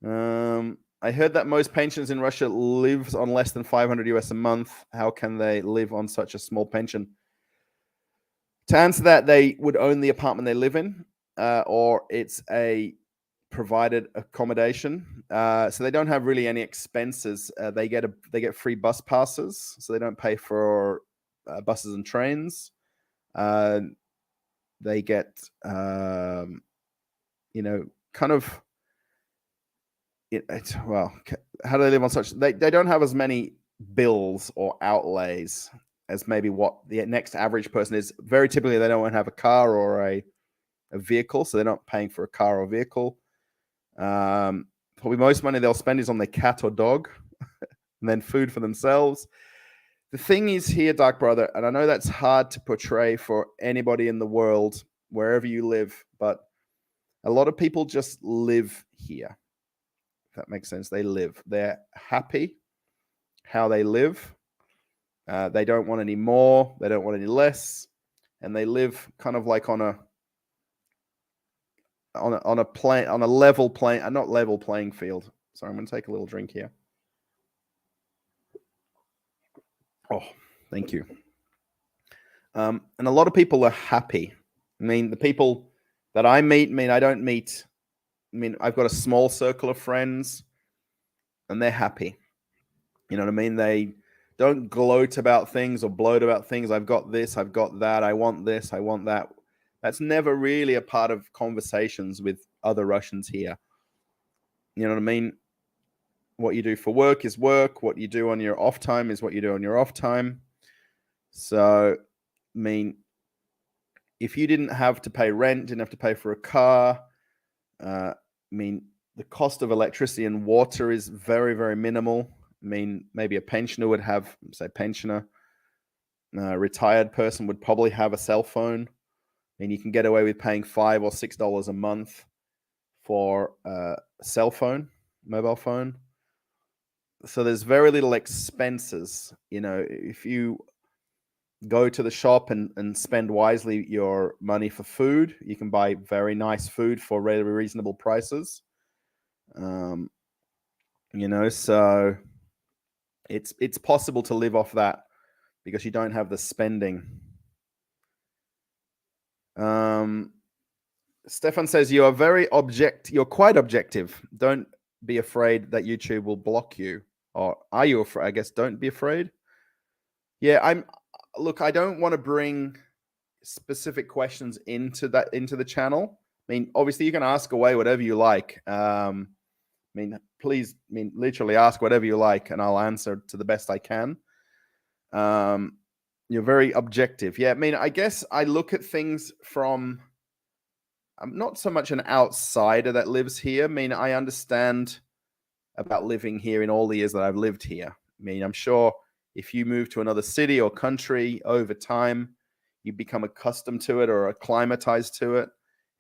I heard that most pensions in Russia lives on less than 500 US a month. How can they live on such a small pension? To answer that, they would own the apartment they live in, or it's a provided accommodation. So they don't have really any expenses. They get free bus passes, so they don't pay for buses and trains. They get, kind of, well, how do they live on such? They don't have as many bills or outlays as maybe what the next average person is. Very typically, they don't have a car or a vehicle, so they're not paying for a car or vehicle. Probably most money they'll spend is on their cat or dog, and then food for themselves. The thing is here, Dark Brother, and I know that's hard to portray for anybody in the world, wherever you live, but a lot of people just live here. If that makes sense, they live. They're happy how they live. They don't want any more. They don't want any less, and they live kind of like on a level playing field. Sorry, I'm going to take a little drink here. Oh, thank you. And a lot of people are happy. I mean, the people that I meet, I've got a small circle of friends, and they're happy. You know what I mean? They don't gloat about things or bloat about things. I've got this, I've got that, I want this, I want that. That's never really a part of conversations with other Russians here. You know what I mean? What you do for work is work. What you do on your off time is what you do on your off time. So, I mean, if you didn't have to pay rent, didn't have to pay for a car, the cost of electricity and water is very, very minimal. I mean, maybe a pensioner would have, say, a retired person would probably have a cell phone. I mean, you can get away with paying $5 or $6 a month for a cell phone, mobile phone. So there's very little expenses. You know, if you go to the shop and spend wisely your money for food, you can buy very nice food for really reasonable prices. So it's possible to live off that because you don't have the spending. Stefan says you are you're quite objective. Don't be afraid that YouTube will block you. Or are you afraid? I guess don't be afraid. Yeah, look, I don't want to bring specific questions into the channel. I mean, obviously you can ask away whatever you like. Please, literally ask whatever you like and I'll answer to the best I can. You're very objective. Yeah, I guess I look at things from I'm not so much an outsider that lives here. I mean, I understand about living here in all the years that I've lived here. I mean, I'm sure if you move to another city or country over time, you become accustomed to it or acclimatized to it,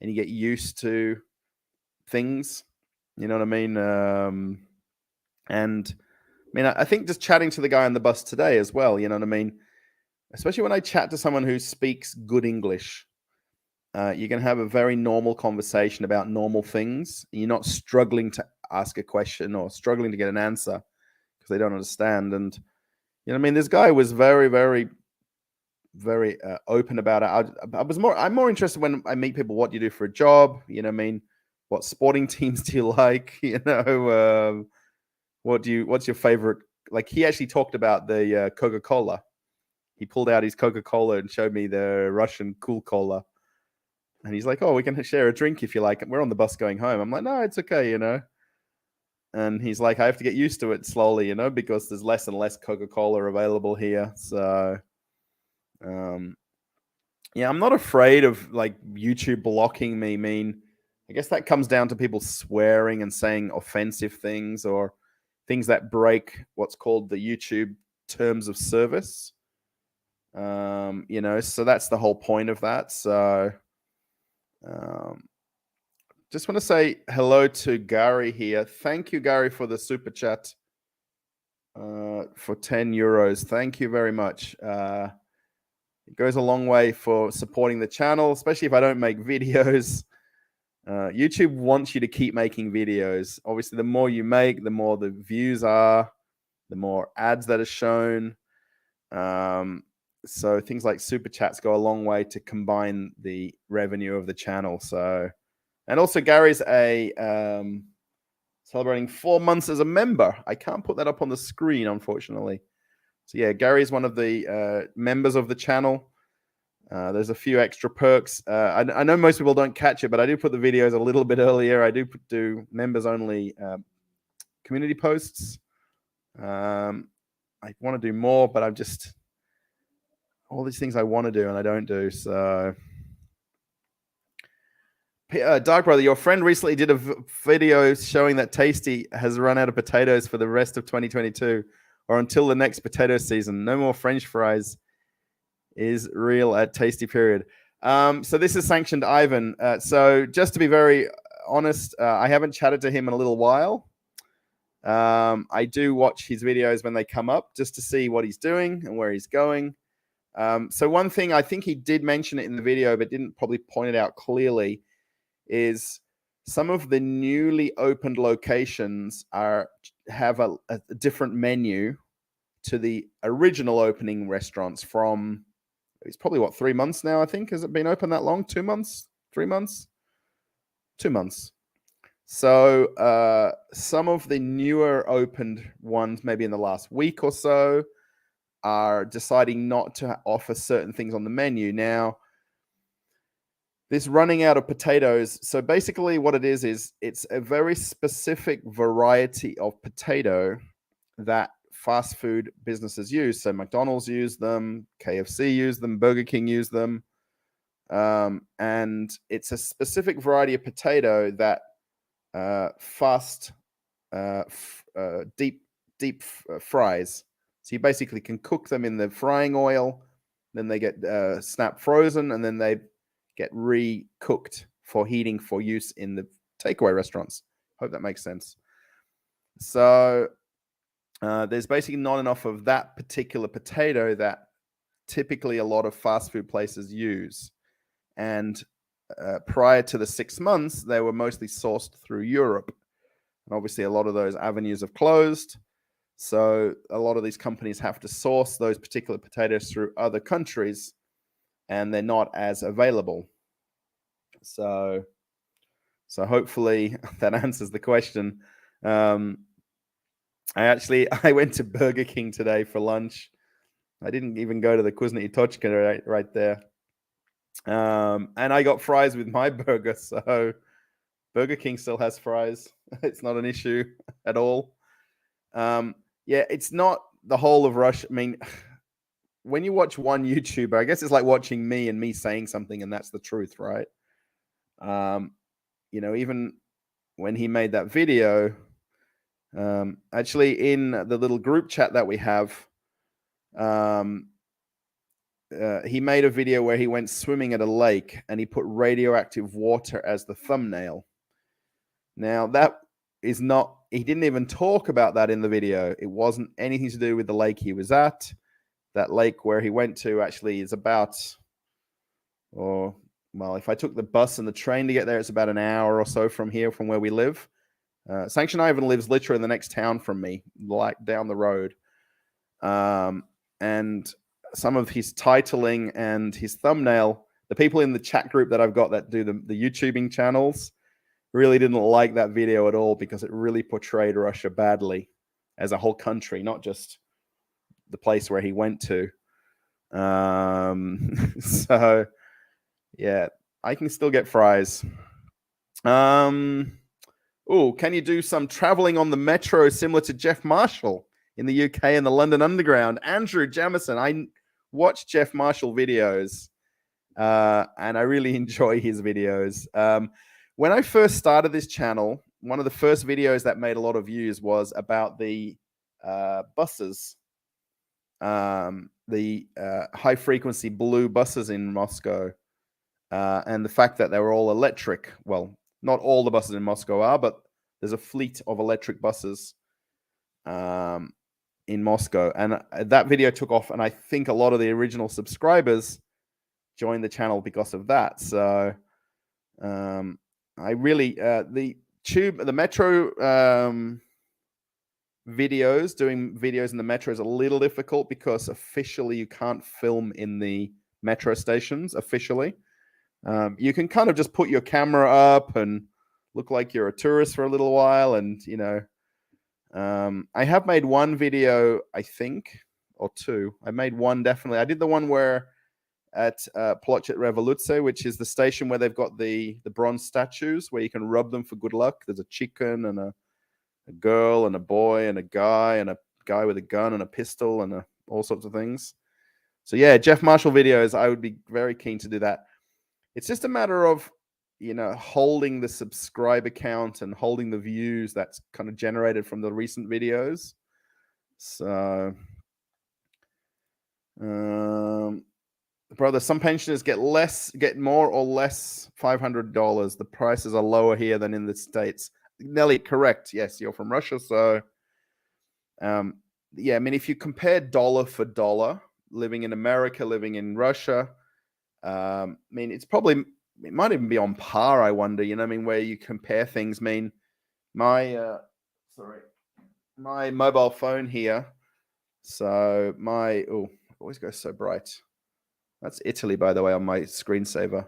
and you get used to things. You know what I mean? And I mean, I think just chatting to the guy on the bus today as well, you know what I mean? Especially when I chat to someone who speaks good English, you can have a very normal conversation about normal things. You're not struggling to ask a question or struggling to get an answer because they don't understand. And you know what I mean? This guy was very, very, very open about it. I'm more interested when I meet people. What do you do for a job? You know what I mean? What sporting teams do you like? You know, what's your favorite? Like he actually talked about the Coca-Cola. He pulled out his Coca-Cola and showed me the Russian Cool Cola. And he's like, oh, we can share a drink if you like. We're on the bus going home. I'm like, no, it's okay, you know. And he's like, I have to get used to it slowly, you know, because there's less and less Coca-Cola available here. So, yeah, I'm not afraid of like YouTube blocking me. I mean, I guess that comes down to people swearing and saying offensive things or things that break what's called the YouTube terms of service. You know, so that's the whole point of that. So, just want to say hello to Gary here. Thank you, Gary, for the super chat for 10 euros. Thank you very much. It goes a long way for supporting the channel, especially if I don't make videos. YouTube wants you to keep making videos. Obviously, the more you make, the more the views are, the more ads that are shown. So things like super chats go a long way to combine the revenue of the channel. So. And also, Gary's celebrating 4 months as a member. I can't put that up on the screen, unfortunately. So yeah, Gary's one of the members of the channel. There's a few extra perks. I know most people don't catch it, but I do put the videos a little bit earlier. I do members-only community posts. I want to do more, but I'm just... all these things I want to do and I don't do, so... Dark Brother, your friend recently did a video showing that Tasty has run out of potatoes for the rest of 2022 or until the next potato season. No more French fries is real at Tasty, period. So this is sanctioned Ivan. So just to be very honest, I haven't chatted to him in a little while. I do watch his videos when they come up just to see what he's doing and where he's going. So one thing, I think he did mention it in the video, but didn't probably point it out clearly, is some of the newly opened locations have a different menu to the original opening restaurants from, it's probably 3 months now, I think. Has it been open that long? 2 months? 3 months? 2 months. So some of the newer opened ones, maybe in the last week or so, are deciding not to offer certain things on the menu. Now, this running out of potatoes. So basically what it is it's a very specific variety of potato that fast food businesses use. So McDonald's use them, KFC use them, Burger King use them. And it's a specific variety of potato that deep fries. So you basically can cook them in the frying oil, then they get snap frozen, and then they get re-cooked for heating for use in the takeaway restaurants. Hope that makes sense. So there's basically not enough of that particular potato that typically a lot of fast food places use. And prior to the 6 months, they were mostly sourced through Europe. And obviously a lot of those avenues have closed. So a lot of these companies have to source those particular potatoes through other countries, and they're not as available. So hopefully that answers the question. I went to Burger King today for lunch. I didn't even go to the Kuznetsy Tochka right there. And I got fries with my burger. So Burger King still has fries. It's not an issue at all. Yeah, it's not the whole of Russia. I mean, when you watch one YouTuber, I guess it's like watching me and me saying something, and that's the truth, right? Even when he made that video, actually in the little group chat that we have, he made a video where he went swimming at a lake and he put radioactive water as the thumbnail. Now, that is not, he didn't even talk about that in the video. It wasn't anything to do with the lake he was at. That lake where he went to actually is about, if I took the bus and the train to get there, it's about an hour or so from here, from where we live. Sanction Ivan lives literally in the next town from me, like down the road. And some of his titling and his thumbnail, the people in the chat group that I've got that do the YouTubing channels really didn't like that video at all, because it really portrayed Russia badly as a whole country, not just the place where he went to. So yeah, I can still get fries. Can you do some traveling on the metro similar to Jeff Marshall in the UK and the London Underground? Andrew Jamison, I watch Jeff Marshall videos, and I really enjoy his videos. When I first started this channel, one of the first videos that made a lot of views was about the buses, the high-frequency blue buses in Moscow, and the fact that they were all electric. Well, not all the buses in Moscow are, but there's a fleet of electric buses in Moscow. And that video took off, and I think a lot of the original subscribers joined the channel because of that. So I really, the metro videos, doing videos in the metro is a little difficult, because officially you can't film in the metro stations officially. You can kind of just put your camera up and look like you're a tourist for a little while. And, I have made one video, I think, or two. I made one, definitely. I did the one where at Plochet Revoluce, which is the station where they've got the bronze statues where you can rub them for good luck. There's a chicken and a girl and a boy and a guy with a gun and a pistol and all sorts of things. So yeah, Jeff Marshall videos, I would be very keen to do that. It's just a matter of, holding the subscriber count and holding the views that's kind of generated from the recent videos. So, brother, some pensioners get more or less $500. The prices are lower here than in the States. Nelly, correct. Yes, you're from Russia. So, yeah, I mean, if you compare dollar for dollar, living in America, living in Russia, I mean, it might even be on par, I wonder, where you compare things. I mean, my mobile phone here. So it always goes so bright. That's Italy, by the way, on my screensaver.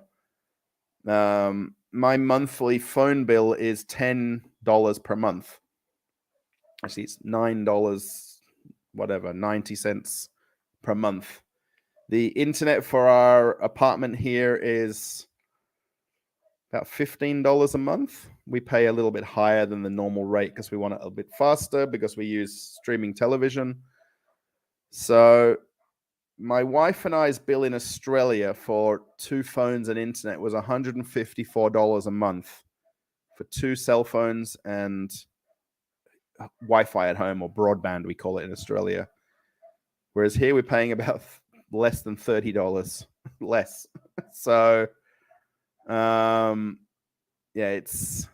My monthly phone bill is $10 per month. Actually, it's $9, 90 cents per month. The internet for our apartment here is about $15 a month. We pay a little bit higher than the normal rate because we want it a bit faster, because we use streaming television. So my wife and I's bill in Australia for 2 phones and internet was $154 a month for 2 cell phones and Wi-Fi at home, or broadband, we call it in Australia. Whereas here we're paying about less than $30 less. So, yeah, it's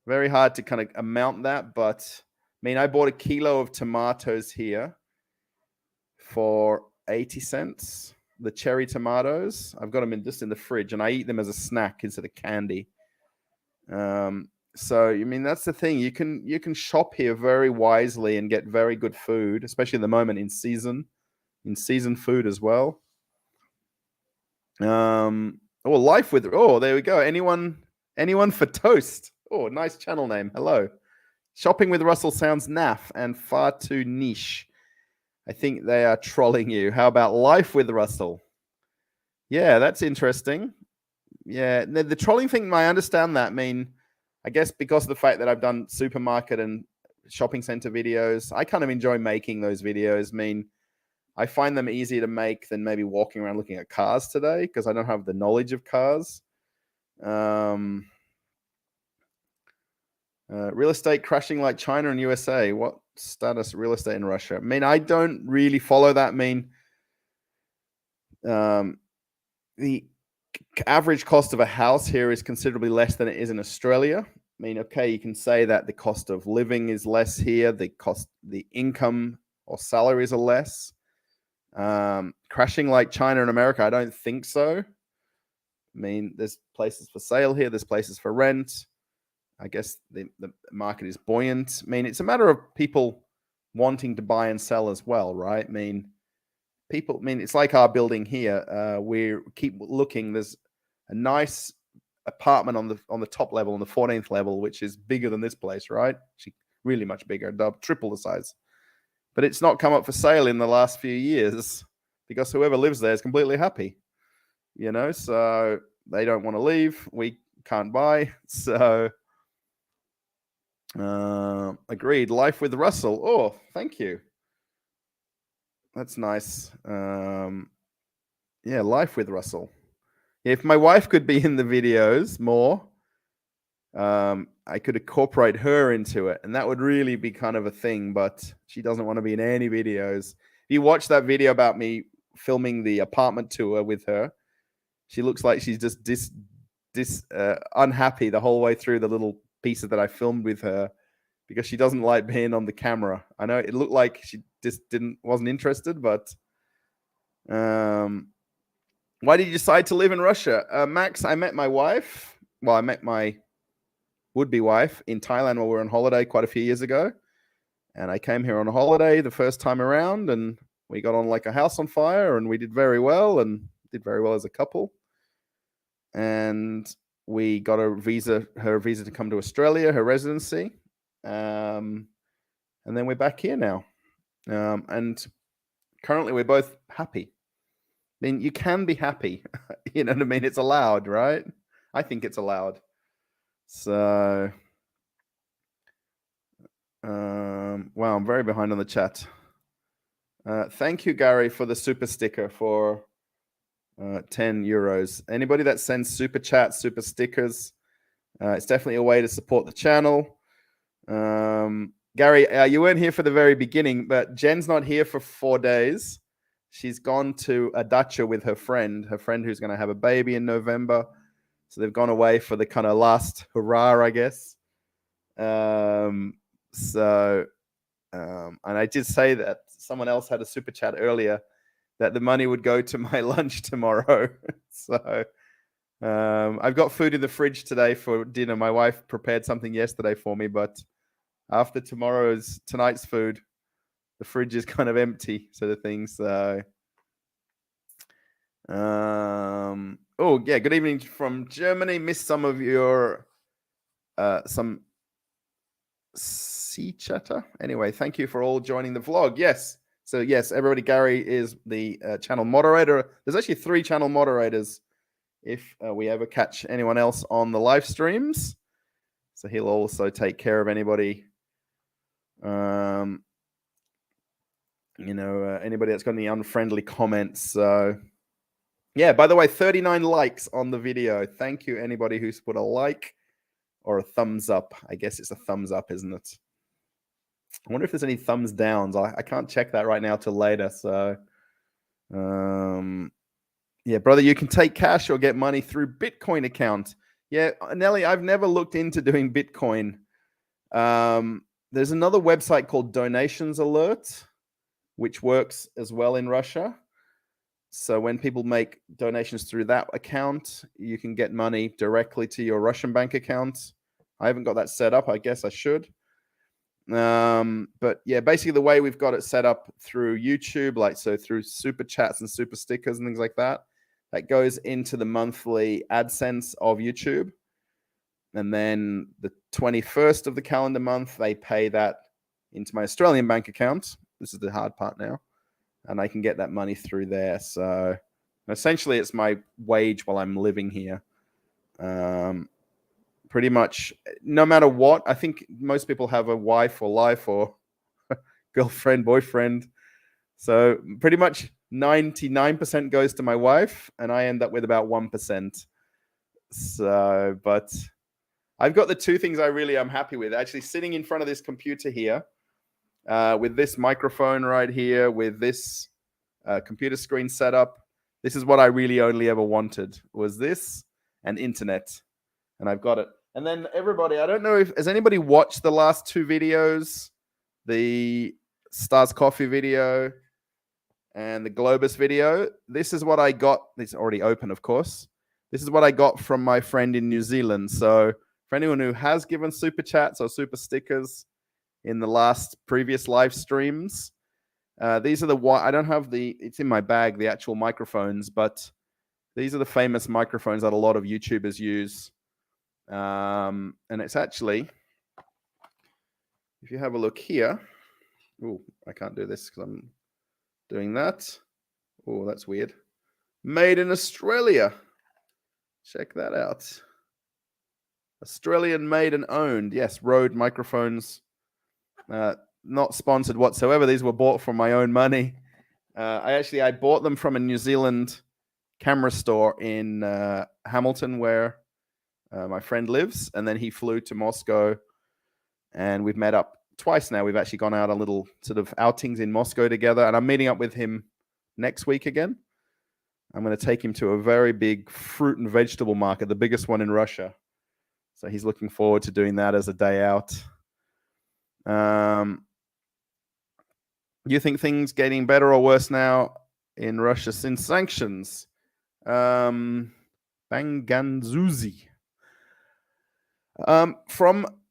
very hard to kind of amount that. But I mean, I bought a kilo of tomatoes here for 80 cents. The cherry tomatoes, I've got them in the fridge, and I eat them as a snack instead of candy. So, I mean, that's the thing. You can shop here very wisely and get very good food, especially at the moment in season food as well. Life with, there we go. Anyone for toast? Oh, nice channel name. Hello. Shopping with Russell sounds naff and far too niche. I think they are trolling you. How about Life with Russell? Yeah, that's interesting. Yeah, the trolling thing, I understand that. I mean, I guess because of the fact that I've done supermarket and shopping center videos, I kind of enjoy making those videos. I mean, I find them easier to make than maybe walking around looking at cars today, because I don't have the knowledge of cars. Real estate crashing like China and USA. What status real estate in Russia? I mean, I don't really follow that. I mean, the average cost of a house here is considerably less than it is in Australia. I mean, okay, you can say that the cost of living is less here. The income or salaries are less. Crashing like China and America, I don't think so. I mean, there's places for sale here. There's places for rent. I guess the market is buoyant. I mean, it's a matter of people wanting to buy and sell as well, right? I mean, it's like our building here. We keep looking. There's a nice apartment on the top level, on the 14th level, which is bigger than this place, right? Actually, really much bigger, triple the size. But it's not come up for sale in the last few years because whoever lives there is completely happy, so they don't want to leave. We can't buy. So agreed. Life with Russell. Oh, thank you. That's nice. Yeah, life with Russell. If my wife could be in the videos more, I could incorporate her into it, and that would really be kind of a thing, but she doesn't want to be in any videos. If you watch that video about me filming the apartment tour with her, she looks like she's just unhappy the whole way through the little pieces that I filmed with her because she doesn't like being on the camera. I know it looked like she just wasn't interested, but why did you decide to live in Russia? Max, I met my wife. Well, I met my would-be wife in Thailand while we were on holiday quite a few years ago. And I came here on a holiday the first time around, and we got on like a house on fire, and we did very well, and did very well as a couple. And we got her visa to come to Australia, her residency. And then we're back here now. And currently we're both happy. I mean, you can be happy. You know what I mean? It's allowed, right? I think it's allowed. So, wow, I'm very behind on the chat. Thank you, Gary, for the super sticker for 10 euros. Anybody that sends super chats, super stickers, it's definitely a way to support the channel. Gary, you weren't here for the very beginning, but Jen's not here for 4 days. She's gone to a dacha with her friend who's going to have a baby in November. So they've gone away for the kind of last hurrah, I guess. And I did say that someone else had a super chat earlier that the money would go to my lunch tomorrow. So I've got food in the fridge today for dinner. My wife prepared something yesterday for me, but after tonight's food, the fridge is kind of empty, sort of thing. So, oh yeah, good evening from Germany. Missed some of your some sea chatter. Anyway, thank you for all joining the vlog. Yes. So yes, everybody, Gary is the channel moderator. There's actually 3 channel moderators if we ever catch anyone else on the live streams. So he'll also take care of anybody, anybody that's got any unfriendly comments. So yeah, by the way, 39 likes on the video. Thank you, anybody who's put a like or a thumbs up. I guess it's a thumbs up, isn't it? I wonder if there's any thumbs downs. I can't check that right now till later. So, yeah, brother, you can take cash or get money through Bitcoin account. Yeah, Nelly, I've never looked into doing Bitcoin. There's another website called Donations Alert, which works as well in Russia. So when people make donations through that account, you can get money directly to your Russian bank account. I haven't got that set up. I guess I should. But yeah, basically the way we've got it set up through YouTube, so through super chats and super stickers and things like that, that goes into the monthly AdSense of YouTube. And then the 21st of the calendar month, they pay that into my Australian bank account. This is the hard part now. And I can get that money through there. So essentially it's my wage while I'm living here. Pretty much no matter what. I think most people have a wife or life or girlfriend, boyfriend. So pretty much 99% goes to my wife, and I end up with about 1%. So, but I've got the two things I really am happy with. Actually, sitting in front of this computer here, with this microphone right here, with this computer screen setup. This is what I really only ever wanted, was this and internet. And I've got it. And then everybody, I don't know if, has anybody watched the last two videos? The Stars Coffee video and the Globus video. This is what I got. It's already open, of course. This is what I got from my friend in New Zealand. So for anyone who has given super chats or super stickers in the last previous live streams, these are the I don't have it's in my bag, the actual microphones, but these are the famous microphones that a lot of YouTubers use. And it's actually, if you have a look here, oh, I can't do this because I'm doing that. Oh, that's weird. Made in Australia. Check that out. Australian made and owned. Yes, Rode microphones. Not sponsored whatsoever. These were bought from my own money. I bought them from a New Zealand camera store in Hamilton, where my friend lives, and then he flew to Moscow, and we've met up twice now. We've actually gone out a little sort of outings in Moscow together, and I'm meeting up with him next week again. I'm going to take him to a very big fruit and vegetable market, the biggest one in Russia. So he's looking forward to doing that as a day out. You think things getting better or worse now in Russia since sanctions? Banganzuzi. I'm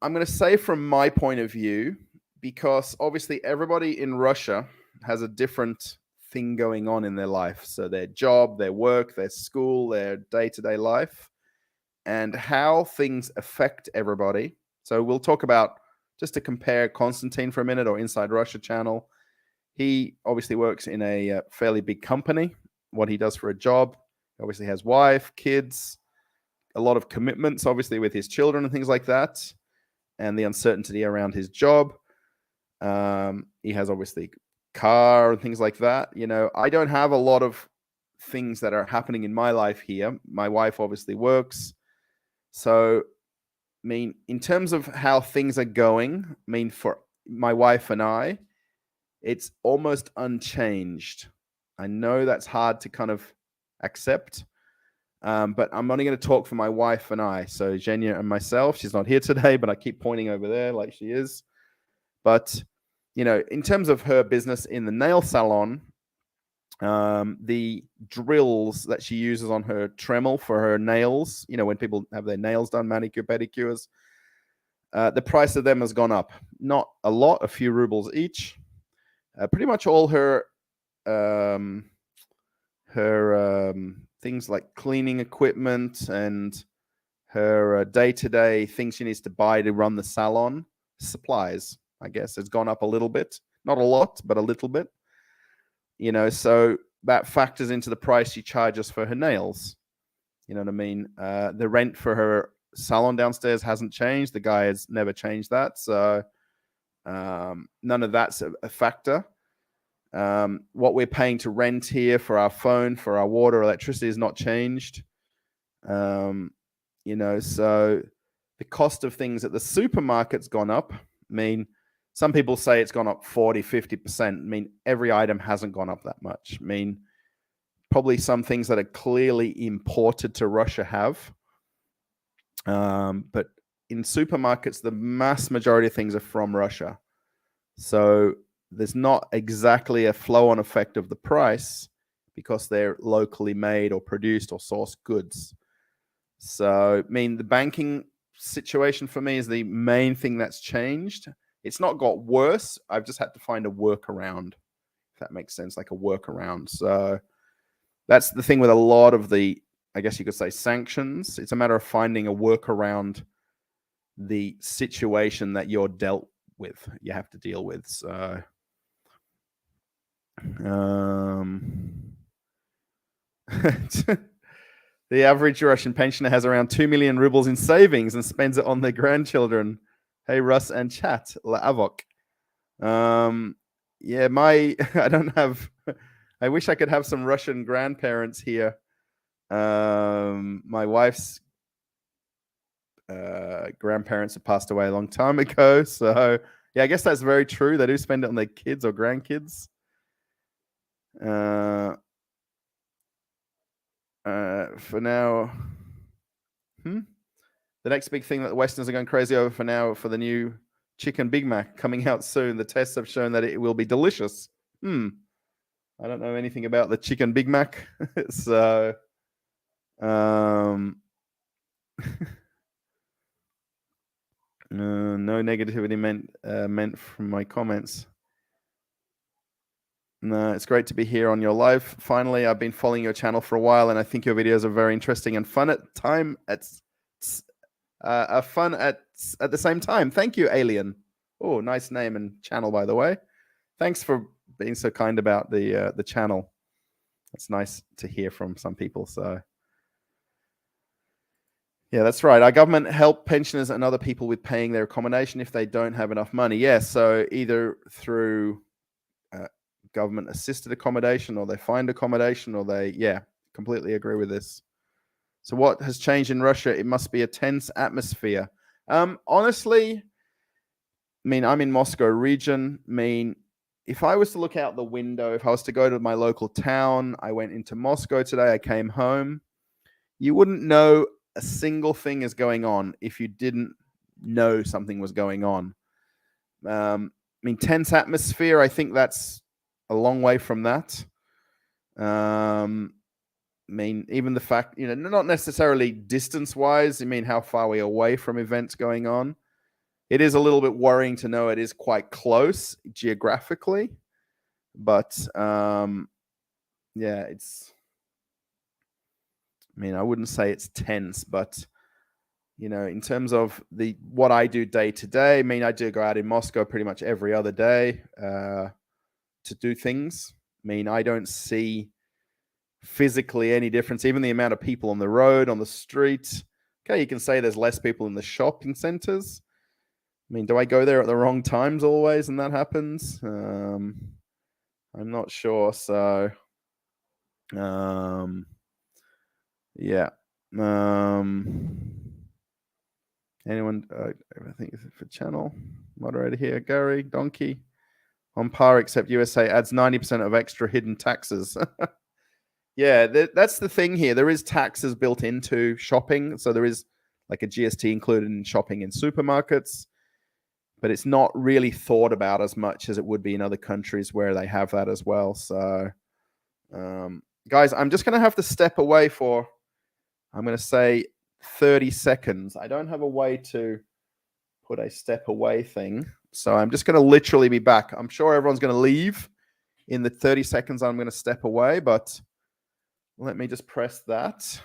going to say from my point of view, because obviously everybody in Russia has a different thing going on in their life. So their job, their work, their school, their day-to-day life, and how things affect everybody. So we'll talk about, just to compare Constantine for a minute, or Inside Russia channel. He obviously works in a fairly big company. What he does for a job, he obviously has wife, kids, a lot of commitments, obviously, with his children and things like that, and the uncertainty around his job. He has obviously car and things like that. You know, I don't have a lot of things that are happening in my life here. My wife obviously works. So, I mean, in terms of how things are going, I mean, for my wife and I, it's almost unchanged. I know that's hard to kind of accept, but I'm only going to talk for my wife and I. So Zhenya and myself, she's not here today, but I keep pointing over there like she is. But, you know, in terms of her business in the nail salon, the drills that she uses on her Dremel for her nails, you know, when people have their nails done, manicure, pedicures, the price of them has gone up. Not a lot, a few rubles each. Pretty much all her things like cleaning equipment and her day-to-day things she needs to buy to run the salon, supplies, I guess, has gone up a little bit. Not a lot, but a little bit. You know, so that factors into the price she charges for her nails. You know what I mean? The rent for her salon downstairs hasn't changed. The guy has never changed that. So none of that's a factor. What we're paying to rent here for our phone, for our water, electricity has not changed. You know, so the cost of things at the supermarket's gone up. I mean, some people say it's gone up 40, 50%. I mean, every item hasn't gone up that much. I mean, probably some things that are clearly imported to Russia have. But in supermarkets, the mass majority of things are from Russia. So there's not exactly a flow-on effect of the price because they're locally made or produced or sourced goods. So, I mean, the banking situation for me is the main thing that's changed. It's not got worse. I've just had to find a workaround, if that makes sense, like a workaround. So that's the thing with a lot of the, I guess you could say, sanctions. It's a matter of finding a workaround the situation that you're dealt with, you have to deal with. So the average Russian pensioner has around 2 million rubles in savings and spends it on their grandchildren. Hey, Russ and chat, La Avok. Yeah, I don't have, I wish I could have some Russian grandparents here. My wife's grandparents have passed away a long time ago. So yeah, I guess that's very true. They do spend it on their kids or grandkids. For now, the next big thing that the Westerners are going crazy over for now, for the new chicken Big Mac coming out soon, the tests have shown that it will be delicious. I don't know anything about the chicken Big Mac, so no negativity meant from my comments. No, it's great to be here on your live. Finally, I've been following your channel for a while, and I think your videos are very interesting and fun at time. Fun at the same time. Thank you, Alien. Oh, nice name and channel, by the way. Thanks for being so kind about the channel. It's nice to hear from some people. So yeah, that's right. Our government help pensioners and other people with paying their accommodation if they don't have enough money. Yes, so either through government assisted accommodation, or they find accommodation, or they completely agree with this. So what has changed in Russia? It must be a tense atmosphere. Honestly, I mean, I'm in Moscow region. I mean, if I was to look out the window, if I was to go to my local town, I went into Moscow today, I came home, you wouldn't know a single thing is going on if you didn't know something was going on. I mean, tense atmosphere, I think that's a long way from that. I mean, even the fact, not necessarily distance-wise, I mean, how far we're away from events going on. It is a little bit worrying to know it is quite close geographically, but it's, I mean, I wouldn't say it's tense, but in terms of what I do day to day, I mean, I do go out in Moscow pretty much every other day to do things. I mean, I don't see physically any difference, even the amount of people on the road, on the street. Okay, you can say there's less people in the shopping centers. I mean, do I go there at the wrong times always and that happens? I'm not sure. So, yeah. Anyone, I think for channel moderator here, Gary, Donkey, on par, except USA adds 90% of extra hidden taxes. Yeah, that's the thing here. There is taxes built into shopping. So there is like a GST included in shopping in supermarkets, but it's not really thought about as much as it would be in other countries where they have that as well. So, guys, I'm just going to have to step away for, I'm going to say 30 seconds. I don't have a way to put a step away thing. So I'm just going to literally be back. I'm sure everyone's going to leave in the 30 seconds I'm going to step away, but let me just press that.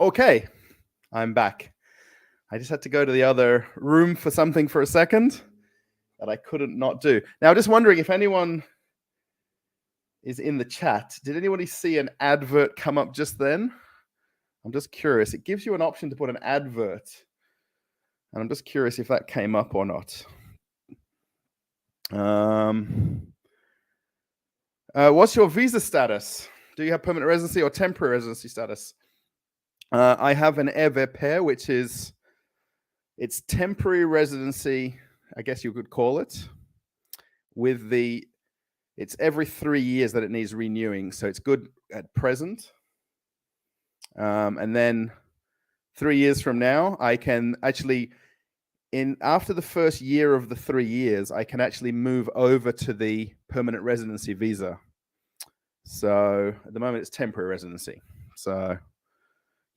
Okay, I'm back. I just had to go to the other room for something for a second that I couldn't not do. Now, just wondering if anyone is in the chat. Did anybody see an advert come up just then? I'm just curious. It gives you an option to put an advert. And I'm just curious if that came up or not. What's your visa status? Do you have permanent residency or temporary residency status? I have an pair, which is it's temporary residency, I guess you could call it, with it's every 3 years that it needs renewing. So it's good at present. And then 3 years from now, I can actually, after the first year of the 3 years, I can actually move over to the permanent residency visa. So at the moment, it's temporary residency. So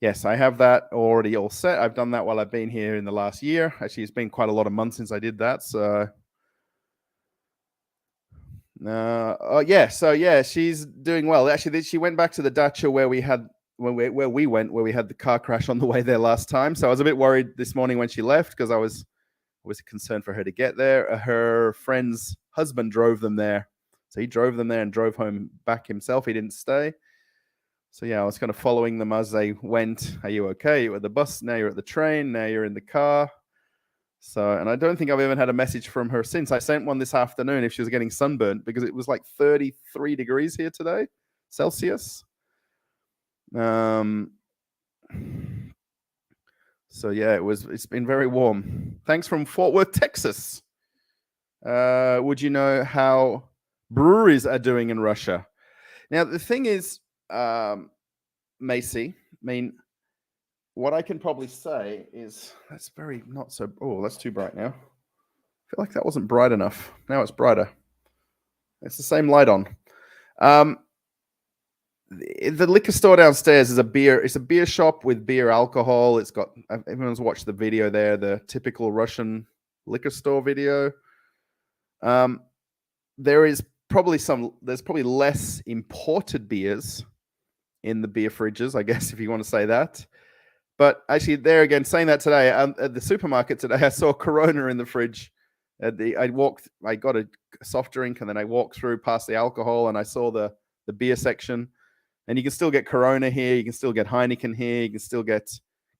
yes, I have that already all set. I've done that while I've been here in the last year. Actually, it's been quite a lot of months since I did that. So she's doing well. Actually, she went back to the dacha where we had where we had the car crash on the way there last time. So I was a bit worried this morning when she left because I was concerned for her to get there. Her friend's husband drove them there. So he drove them there and drove home back himself. He didn't stay. So yeah, I was kind of following them as they went. Are you okay? You were at the bus, now you're at the train, now you're in the car. So, and I don't think I've even had a message from her since. I sent one this afternoon if she was getting sunburnt because it was like 33 degrees here today, Celsius. So yeah, it's been very warm. Thanks from Fort Worth, Texas. Would you know how breweries are doing in Russia? Now, the thing is, Macy, I mean, what I can probably say is that's very not so. Oh, that's too bright now. I feel like that wasn't bright enough. Now it's brighter. It's the same light on. The liquor store downstairs is it's a beer shop with beer alcohol. It's got, everyone's watched the video there, the typical Russian liquor store video. There's probably less imported beers in the beer fridges, I guess, if you want to say that. But actually, there again, saying that today, at the supermarket today, I saw Corona in the fridge. I got a soft drink, and then I walked through past the alcohol, and I saw the beer section. And you can still get Corona here. You can still get Heineken here. You can still get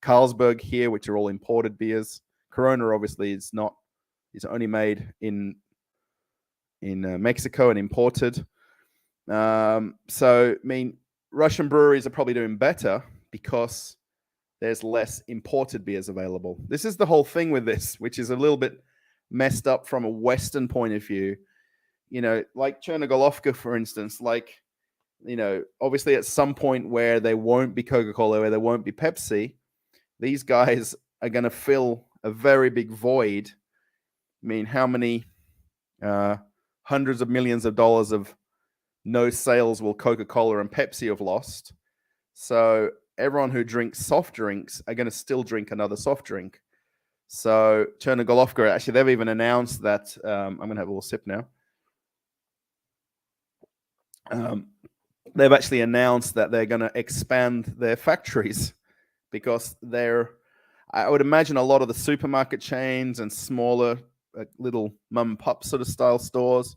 Carlsberg here, which are all imported beers. Corona, obviously, is not. It's only made in Mexico and imported. So, I mean, Russian breweries are probably doing better because there's less imported beers available. This is the whole thing with this, which is a little bit messed up from a Western point of view. You know, like Chernogolovka, for instance, like, you know, obviously at some point where there won't be Coca-Cola, where there won't be Pepsi, these guys are going to fill a very big void. I mean, how many hundreds of millions of dollars of no sales will Coca-Cola and Pepsi have lost? So everyone who drinks soft drinks are going to still drink another soft drink. So Chernogolovka, actually, they've even announced that, I'm going to have a little sip now. They've actually announced that they're going to expand their factories because I would imagine a lot of the supermarket chains and smaller little mum and pop sort of style stores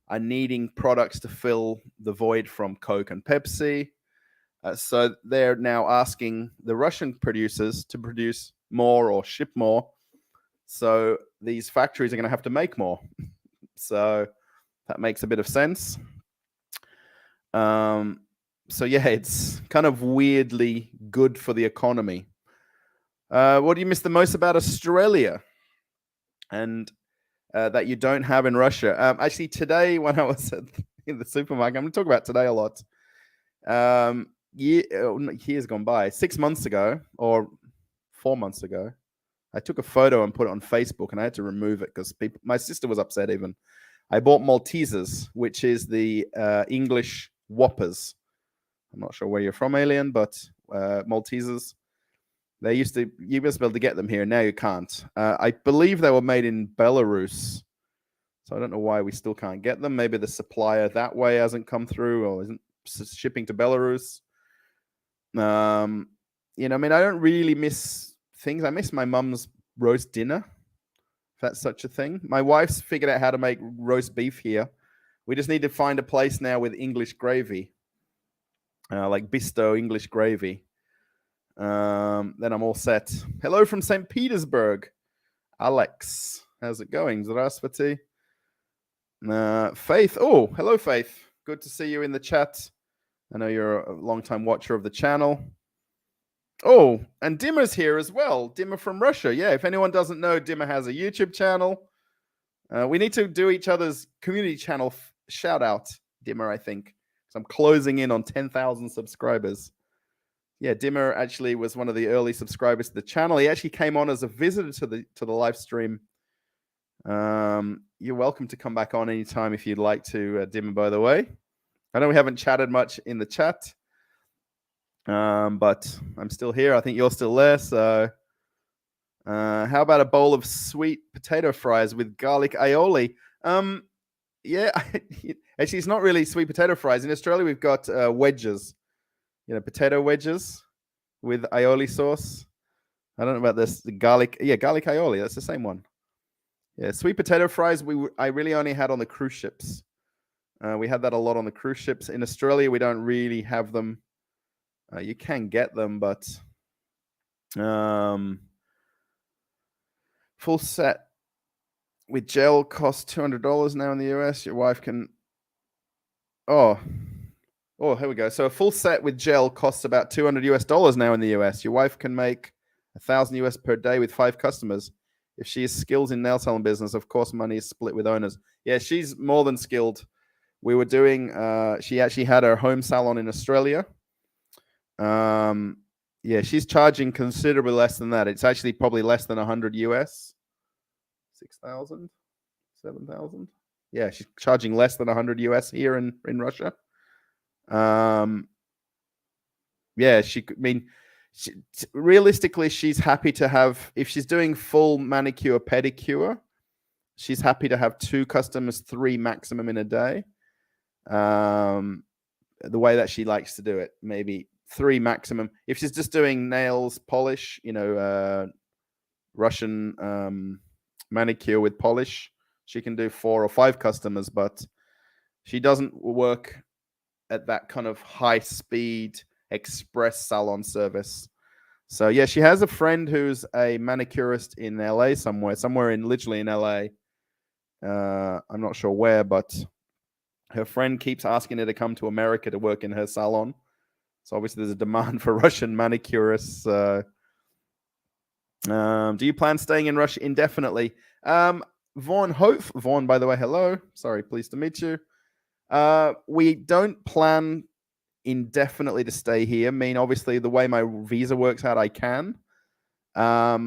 are needing products to fill the void from Coke and Pepsi. So they're now asking the Russian producers to produce more or ship more. So these factories are going to have to make more. So that makes a bit of sense. So yeah, it's kind of weirdly good for the economy. What do you miss the most about Australia and that you don't have in Russia? Actually, today when I was in the supermarket, I'm going to talk about today a lot. Years gone by, 6 months ago or 4 months ago, I took a photo and put it on Facebook, and I had to remove it because my sister was upset even. I bought Maltesers, which is the English Whoppers. I'm not sure where you're from, Alien, but Maltesers. You used to be able to get them here. Now you can't. I believe they were made in Belarus. So I don't know why we still can't get them. Maybe the supplier that way hasn't come through or isn't shipping to Belarus. I mean, I don't really miss things. I miss my mum's roast dinner, if that's such a thing. My wife's figured out how to make roast beef here. We just need to find a place now with English gravy, like Bisto English gravy. Then I'm all set. Hello from St. Petersburg, Alex. How's it going? Zdravstvuyte. Faith. Oh, hello, Faith. Good to see you in the chat I know you're a long-time watcher of the channel. Oh, and Dimmer's here as well. Dimmer from Russia. Yeah, if anyone doesn't know, Dimmer has a YouTube channel. We need to do each other's community channel shout out, Dimmer, I think. So I'm closing in on 10,000 subscribers. Yeah, Dimmer actually was one of the early subscribers to the channel. He actually came on as a visitor to the live stream. You're welcome to come back on anytime if you'd like to, Dimmer, by the way. I know we haven't chatted much in the chat, but I'm still here. I think you're still there. So how about a bowl of sweet potato fries with garlic aioli? Yeah, actually, it's not really sweet potato fries. In Australia, we've got wedges, potato wedges with aioli sauce. I don't know about this. The garlic aioli. That's the same one. Yeah, sweet potato fries. I really only had on the cruise ships. We had that a lot on the cruise ships. In Australia, we don't really have them. You can get them, but full set with gel costs $200 now in the US. Your wife can. Oh, here we go. So a full set with gel costs about $200 now in the US. Your wife can make $1,000 per day with 5 customers. If she has skills in nail salon business, of course, money is split with owners. Yeah, she's more than skilled. We were doing. She actually had her home salon in Australia. Yeah, she's charging considerably less than that. It's actually probably less than $100 US. 6,000, 7,000. Yeah, she's charging less than $100 US here in Russia. Yeah, realistically, she's happy to have, if she's doing full manicure, pedicure, she's happy to have 2 customers, 3 maximum in a day. The way that she likes to do it, maybe 3 maximum. If she's just doing nails, polish, Russian manicure with polish, she can do 4 or 5 customers, but she doesn't work at that kind of high speed express salon service. So yeah, she has a friend who's a manicurist in LA somewhere literally in LA. I'm not sure where, but her friend keeps asking her to come to America to work in her salon. So obviously there's a demand for Russian manicurists. Do you plan staying in Russia indefinitely? Vaughn, by the way, hello. Sorry, pleased to meet you. We don't plan indefinitely to stay here. I mean, obviously, the way my visa works out, I can. I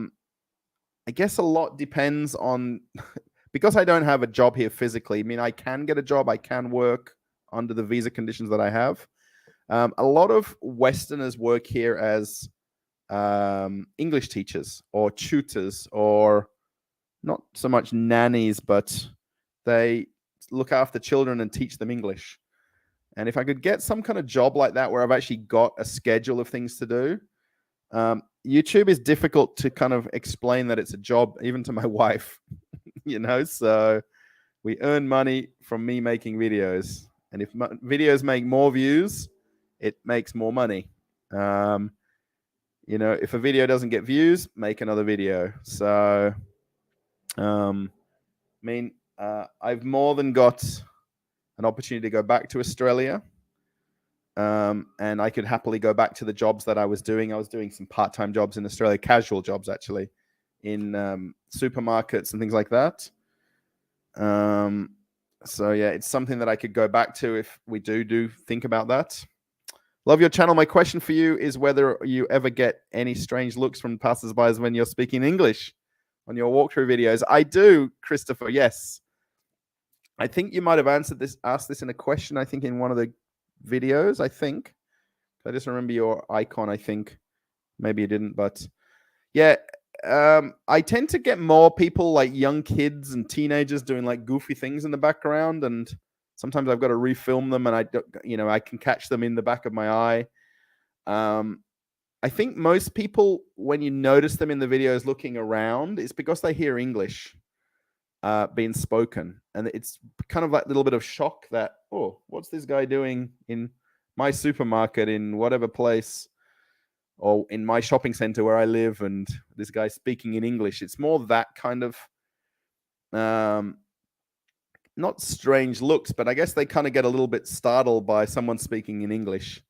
guess a lot depends on because I don't have a job here physically. I mean, I can get a job. I can work under the visa conditions that I have. A lot of Westerners work here as English teachers or tutors, or not so much nannies, but they look after children and teach them English. And if I could get some kind of job like that where I've actually got a schedule of things to do, YouTube is difficult to kind of explain that it's a job, even to my wife, so we earn money from me making videos. And if videos make more views, it makes more money. If a video doesn't get views, make another video. So, I've more than got an opportunity to go back to Australia. And I could happily go back to the jobs that I was doing. I was doing some part-time jobs in Australia, casual jobs actually, in supermarkets and things like that. So yeah, it's something that I could go back to if we do think about that. Love your channel. My question for you is whether you ever get any strange looks from passersby when you're speaking English on your walkthrough videos. I do, Christopher. Yes. I think you might have asked this in a question, I think, in one of the videos, I think. I just remember your icon, I think. Maybe you didn't, but yeah. I tend to get more people like young kids and teenagers doing like goofy things in the background, and sometimes I've got to refilm them, and I can catch them in the back of my eye. I think most people, when you notice them in the videos looking around, it's because they hear English being spoken, and it's kind of like a little bit of shock that, oh, what's this guy doing in my supermarket in whatever place, or in my shopping center where I live, and this guy speaking in English. It's more that kind of not strange looks, but I guess they kind of get a little bit startled by someone speaking in English,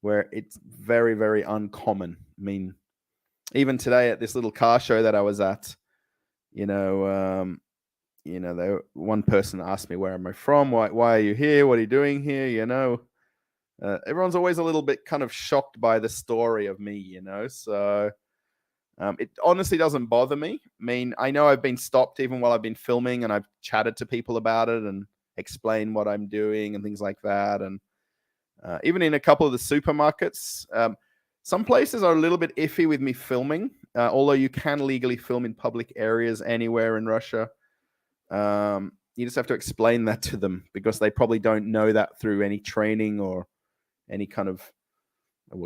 where it's very, very uncommon. I mean, even today at this little car show that I was at, one person asked me, "Where am I from? Why are you here? What are you doing here?" Everyone's always a little bit kind of shocked by the story of me. So it honestly doesn't bother me. I mean, I know I've been stopped even while I've been filming, and I've chatted to people about it and explained what I'm doing and things like that. And even in a couple of the supermarkets, some places are a little bit iffy with me filming, although you can legally film in public areas anywhere in Russia. You just have to explain that to them because they probably don't know that through any training or any kind of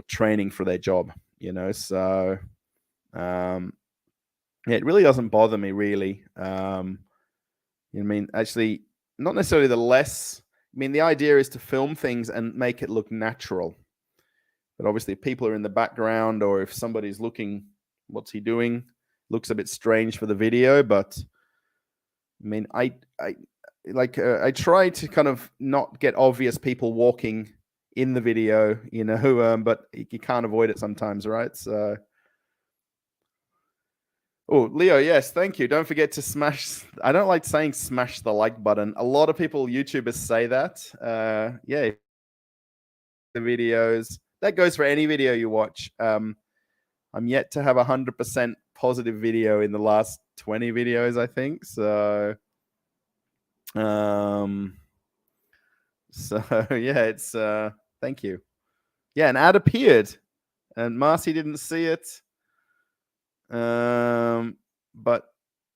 training for their job. So it really doesn't bother me, really. Actually, not necessarily the less. I mean, the idea is to film things and make it look natural. But obviously, if people are in the background or if somebody's looking, what's he doing? Looks a bit strange for the video. But I mean, I try to kind of not get obvious people walking in the video, but you can't avoid it sometimes, right? So. Oh, Leo, yes, thank you. Don't forget to smash. I don't like saying smash the like button. A lot of people, YouTubers, say that. Yeah, the videos. That goes for any video you watch. I'm yet to have 100% positive video in the last 20 videos, I think. So yeah, it's thank you. Yeah, an ad appeared, and Marcy didn't see it. But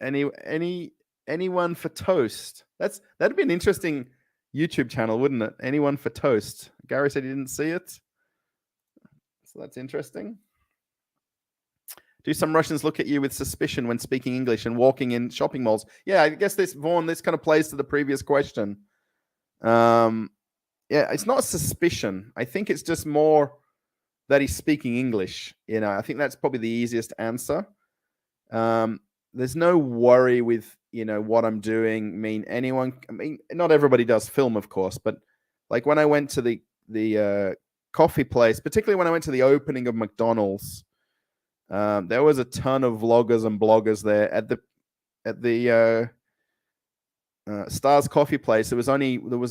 anyone for toast? That'd be an interesting YouTube channel, wouldn't it? Anyone for toast. Gary said he didn't see it, so that's interesting. Do some Russians look at you with suspicion when speaking English and walking in shopping malls? Yeah, I guess this kind of plays to the previous question. Yeah, it's not suspicion. I think it's just more that he's speaking English. I think that's probably the easiest answer. There's no worry with what I'm doing. I mean, not everybody does film, of course, but like when I went to the coffee place, particularly when I went to the opening of McDonald's, there was a ton of vloggers and bloggers there at the Stars Coffee place. There was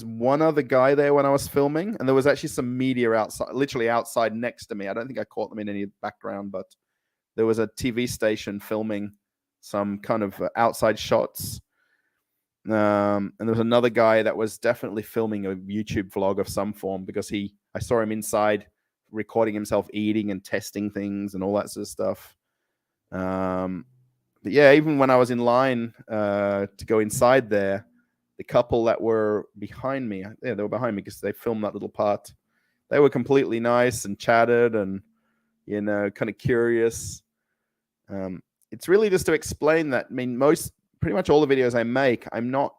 one other guy there when I was filming, and there was actually some media outside, literally outside next to me. I don't think I caught them in any background, but there was a TV station filming some kind of outside shots. And there was another guy that was definitely filming a YouTube vlog of some form because I saw him inside recording himself eating and testing things and all that sort of stuff. But yeah, even when I was in line to go inside there, the couple that were behind me, they were behind me because they filmed that little part. They were completely nice and chatted and, kind of curious. It's really just to explain that, I mean, pretty much all the videos I make, I'm not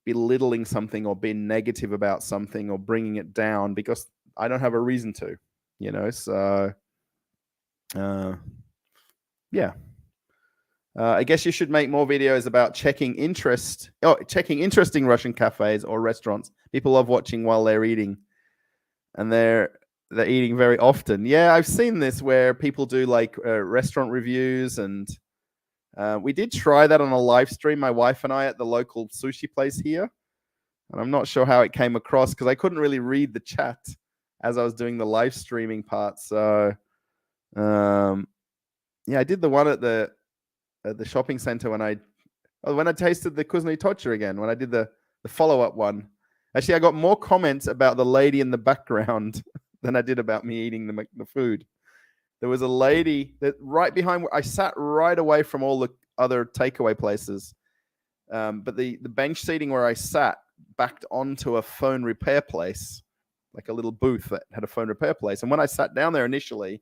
belittling something or being negative about something or bringing it down because I don't have a reason to, so yeah. I guess you should make more videos about checking interesting Russian cafes or restaurants. People love watching while they're eating, and they're eating very often. Yeah, I've seen this where people do like restaurant reviews, and we did try that on a live stream, my wife and I, at the local sushi place here. And I'm not sure how it came across because I couldn't really read the chat as I was doing the live streaming part. So, yeah, I did the one at the shopping center when I tasted the Kuznetsy Tocha again, when I did the follow-up one. Actually, I got more comments about the lady in the background than I did about me eating the food. There was a lady that right behind where I sat right away from all the other takeaway places. But the bench seating where I sat backed onto a phone repair place, like a little booth that had a phone repair place. And when I sat down there initially,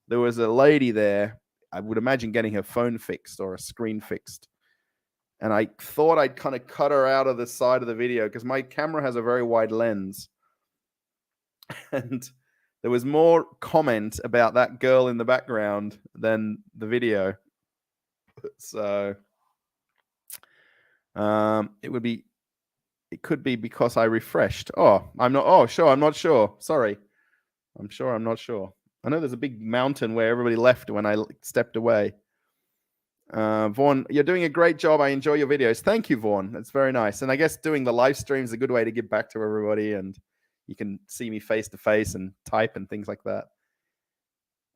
there was a lady there, I would imagine getting her phone fixed or a screen fixed. And I thought I'd kind of cut her out of the side of the video because my camera has a very wide lens. And there was more comment about that girl in the background than the video. So it would be It could be because I refreshed. Oh, I'm not. Oh, sure. I'm not sure. Sorry. I'm not sure. I know there's a big mountain where everybody left when I stepped away. Vaughn, you're doing a great job. I enjoy your videos. Thank you, Vaughn. That's very nice. And I guess doing the live stream is a good way to give back to everybody, and you can see me face to face and type and things like that.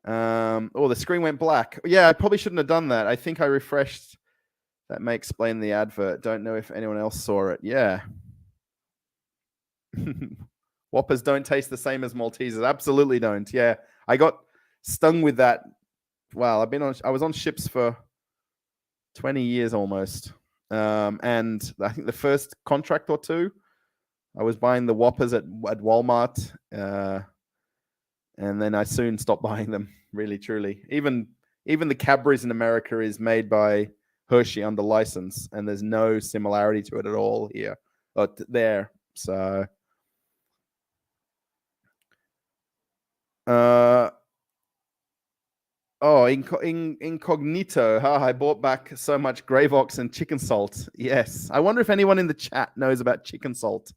Oh, the screen went black. Yeah, I probably shouldn't have done that. I think I refreshed. That may explain the advert. Don't know if anyone else saw it. Yeah. Whoppers don't taste the same as Maltesers. Absolutely don't. Yeah. I got stung with that. Wow, I was on ships for 20 years almost. And I think the first contract or two, I was buying the Whoppers at Walmart. And then I soon stopped buying them, really, truly. Even the Cadbury's in America is made by Hershey under license, and there's no similarity to it at all here or there. So, incognito. I bought back so much Gravox and chicken salt. Yes. I wonder if anyone in the chat knows about chicken salt.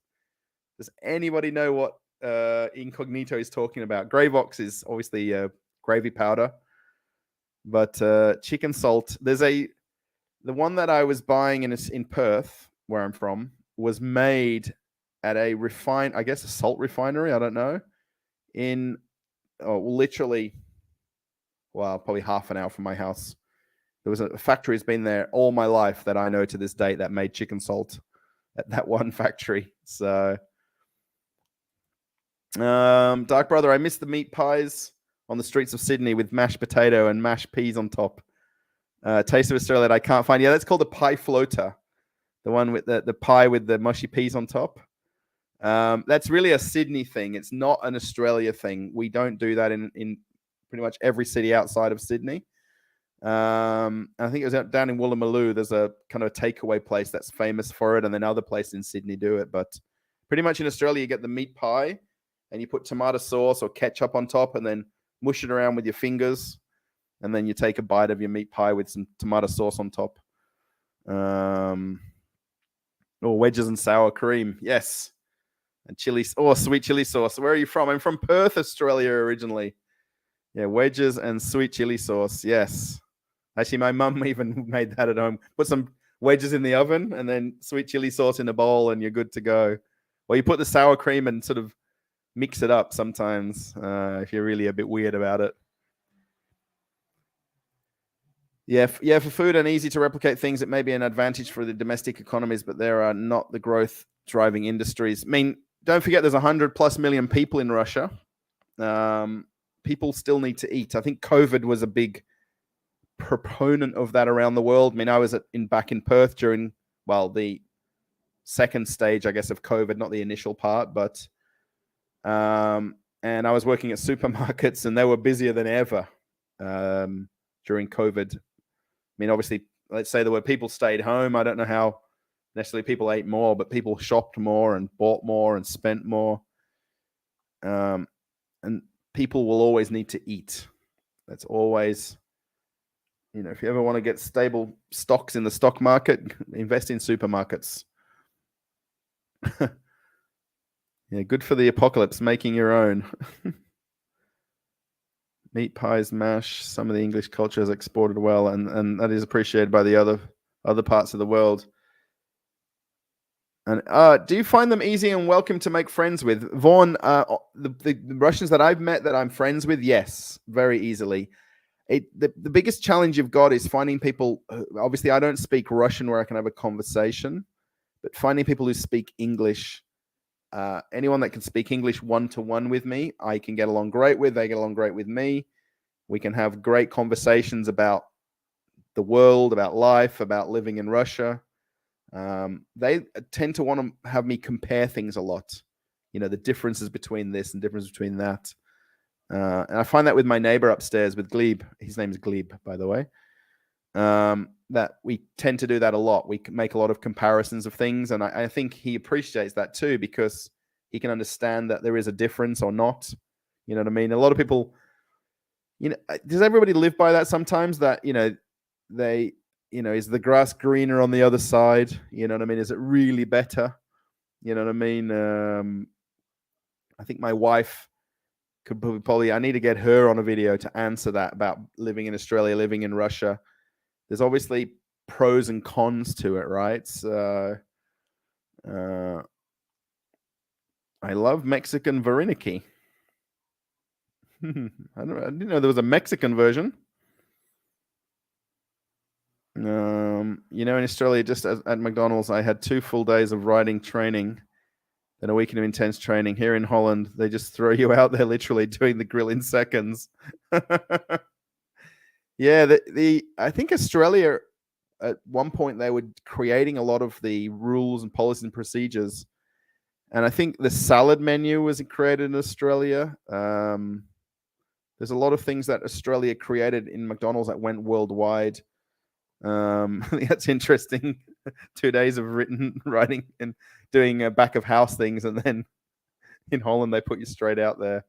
Does anybody know what incognito is talking about? Gravox is obviously gravy powder, but chicken salt. The one that I was buying in Perth, where I'm from, was made at a salt refinery. I don't know. Literally, probably half an hour from my house. There was a factory that's been there all my life that I know to this date that made chicken salt at that one factory. So, Dark Brother, I miss the meat pies on the streets of Sydney with mashed potato and mashed peas on top. Taste of Australia that I can't find. Yeah, that's called a pie floater. The one with the pie with the mushy peas on top. That's really a Sydney thing. It's not an Australia thing. We don't do that in pretty much every city outside of Sydney. I think it was down in Woolloomooloo. There's a kind of a takeaway place that's famous for it, and then other places in Sydney do it. But pretty much in Australia, you get the meat pie, and you put tomato sauce or ketchup on top, and then mush it around with your fingers, and then you take a bite of your meat pie with some tomato sauce on top. Wedges and sour cream, yes, and chili. Sweet chili sauce. Where are you from? I'm from Perth, Australia, originally. Yeah, wedges and sweet chili sauce. Yes. Actually, my mum even made that at home. Put some wedges in the oven and then sweet chili sauce in a bowl and you're good to go. Or you put the sour cream and sort of mix it up sometimes if you're really a bit weird about it. Yeah, for food and easy to replicate things, it may be an advantage for the domestic economies, but there are not the growth driving industries. I mean, don't forget there's 100+ million people in Russia. People still need to eat. I think COVID was a big proponent of that around the world. I mean, I was back in Perth during, the second stage, I guess, of COVID, not the initial part, but and I was working at supermarkets and they were busier than ever during COVID. I mean, obviously, let's say there were people stayed home. I don't know how necessarily people ate more, but people shopped more and bought more and spent more. And people will always need to eat. That's always, if you ever want to get stable stocks in the stock market, invest in supermarkets. Yeah, good for the apocalypse, making your own. Meat pies, mash, some of the English culture is exported well, and that is appreciated by the other parts of the world. And do you find them easy and welcome to make friends with? Vaughn, the Russians that I've met that I'm friends with, yes, very easily. The biggest challenge you've got is finding people. Obviously, I don't speak Russian where I can have a conversation, but finding people who speak English. Anyone that can speak English one-to-one with me, I can get along great with. They get along great with me. We can have great conversations about the world, about life, about living in Russia. They tend to want to have me compare things a lot. The differences between this and differences between that. And I find that with my neighbor upstairs, with Gleb. His name is Gleb, by the way. That we tend to do that a lot. We make a lot of comparisons of things, and I think he appreciates that too, because he can understand that there is a difference or not. You know what I mean? A lot of people, does everybody live by that sometimes? That they, is the grass greener on the other side? You know what I mean? Is it really better? You know what I mean? I think my wife could probably, I need to get her on a video to answer that about living in Australia, living in Russia. There's obviously pros and cons to it, right? So, I love Mexican Vareniki. I didn't know there was a Mexican version. In Australia, just at McDonald's, I had 2 full days of riding training, then a weekend of intense training. Here in Holland, they just throw you out there literally doing the grill in seconds. Yeah, I think Australia at one point they were creating a lot of the rules and policies and procedures, and I think the salad menu was created in Australia. There's a lot of things that Australia created in McDonald's that went worldwide. That's interesting. 2 days of writing and doing back of house things, and then in Holland they put you straight out there.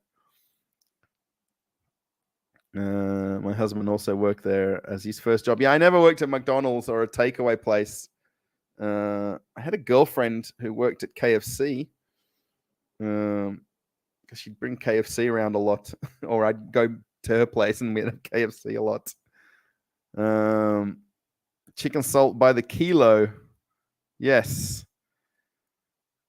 My husband also worked there as his first job. Yeah, I never worked at McDonald's or a takeaway place. I had a girlfriend who worked at KFC. Because she'd bring KFC around a lot, or I'd go to her place and we'd have KFC a lot. Chicken salt by the kilo. Yes.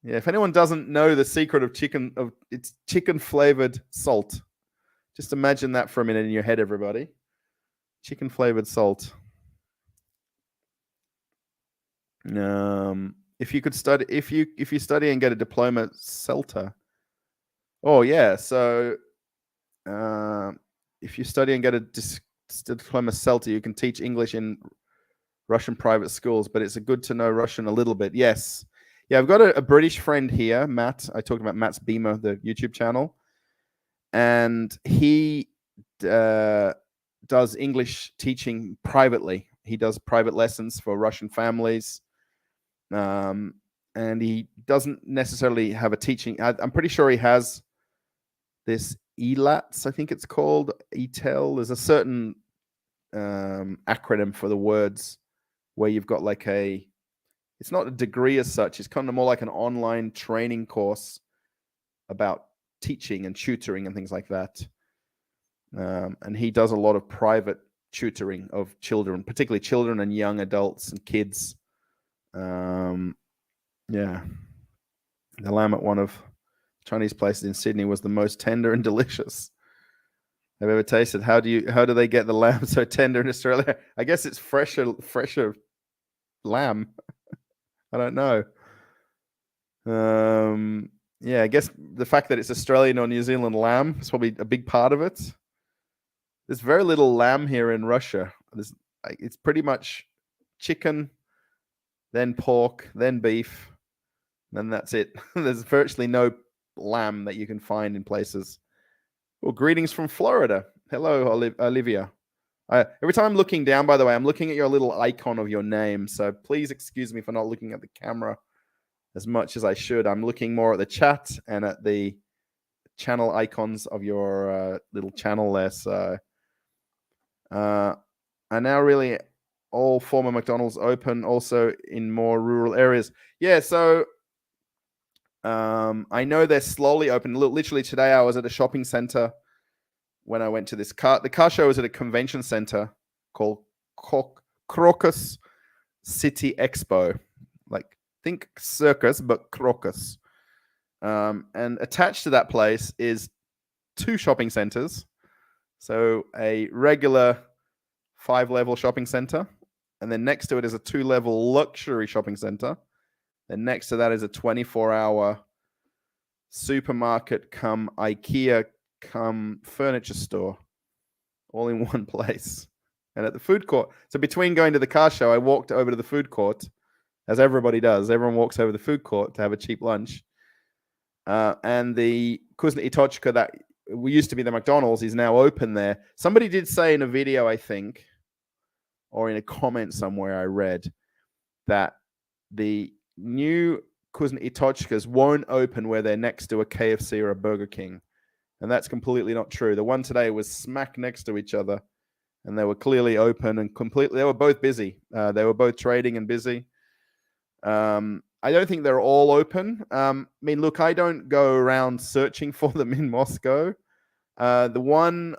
Yeah, if anyone doesn't know the secret of chicken, it's chicken flavored salt. Just imagine that for a minute in your head, everybody. Chicken flavored salt. If you could study, if you study and get a diploma, CELTA. Oh yeah, so if you study and get a diploma CELTA, you can teach English in Russian private schools, but it's good to know Russian a little bit. Yes. Yeah, I've got a British friend here, Matt. I talked about Matt's Beamer, the YouTube channel. And he does English teaching privately. He does private lessons for Russian families. And he doesn't necessarily have a teaching. I'm pretty sure he has this ELATS, I think it's called, ETEL. There's a certain acronym for the words where you've got like it's not a degree as such. It's kind of more like an online training course about teaching and tutoring and things like that. And he does a lot of private tutoring of children, particularly children and young adults and kids. Yeah. The lamb at one of Chinese places in Sydney was the most tender and delicious I've ever tasted. How do they get the lamb so tender in Australia? I guess it's fresher lamb. I don't know. Yeah, I guess the fact that it's Australian or New Zealand lamb is probably a big part of it. There's very little lamb here in Russia. It's pretty much chicken, then pork, then beef, then that's it. There's virtually no lamb that you can find in places. Well, greetings from Florida. Hello, Olivia. Every time I'm looking down, by the way, I'm looking at your little icon of your name. So please excuse me for not looking at the camera as much as I should. I'm looking more at the chat and at the channel icons of your little channel there. So are now really all former McDonald's open also in more rural areas? Yeah, so I know they're slowly open. Literally today I was at a shopping center when I went to the car show was at a convention center called Crocus City Expo. Like, think circus, but Crocus. And attached to that place is 2 shopping centers. So a regular 5-level shopping center, and then next to it is a 2-level luxury shopping center. And next to that is a 24-hour supermarket come IKEA come furniture store, all in one place. And at the food court, so between going to the car show, I walked over to the food court, as everybody does. Everyone walks over to the food court to have a cheap lunch. And the Kuzna Itochka that we used to be the McDonald's is now open there. Somebody did say in a video, I think, or in a comment somewhere I read, that the new Kuzna Itochkas won't open where they're next to a KFC or a Burger King. And that's completely not true. The one today was smack next to each other, and they were clearly open and completely, they were both busy. They were both trading and busy. I I don't think they're all open. I mean, look, I don't go around searching for them in Moscow. The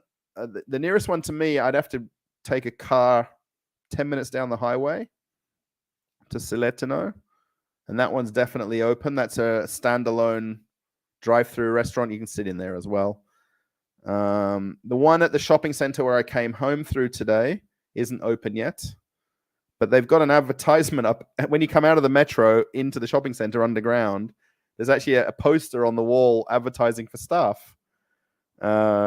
nearest one to me, I'd have to take a car 10 minutes down the highway to Siletino, and that one's definitely open. That's a standalone drive-through restaurant. You can sit in there as well. The one at the shopping center where I came home through today isn't open yet, but they've got an advertisement up when you come out of the metro into the shopping center underground. There's actually a poster on the wall advertising for stuff,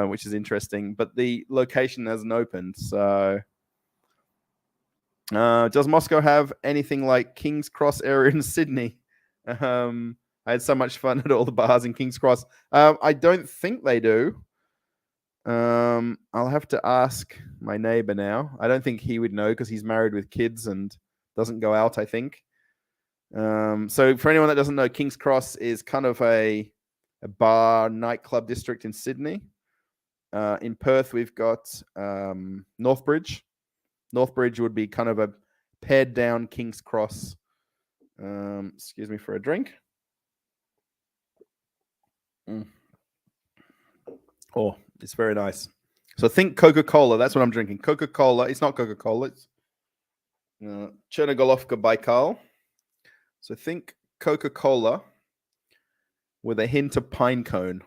which is interesting, but the location hasn't opened. So does Moscow have anything like King's Cross area in Sydney? I had so much fun at all the bars in King's Cross. I don't think they do. I'll have to ask my neighbor now. I don't think he would know because he's married with kids and doesn't go out, I think. So for anyone that doesn't know, King's Cross is kind of a bar nightclub district in Sydney. In Perth, we've got Northbridge. Northbridge would be kind of a pared down King's Cross. Excuse me for a drink. Oh, it's very nice. So think Coca-Cola. That's what I'm drinking. Coca-Cola. It's not Coca-Cola. It's Chernogolovka Baikal. So think Coca-Cola with a hint of pine cone.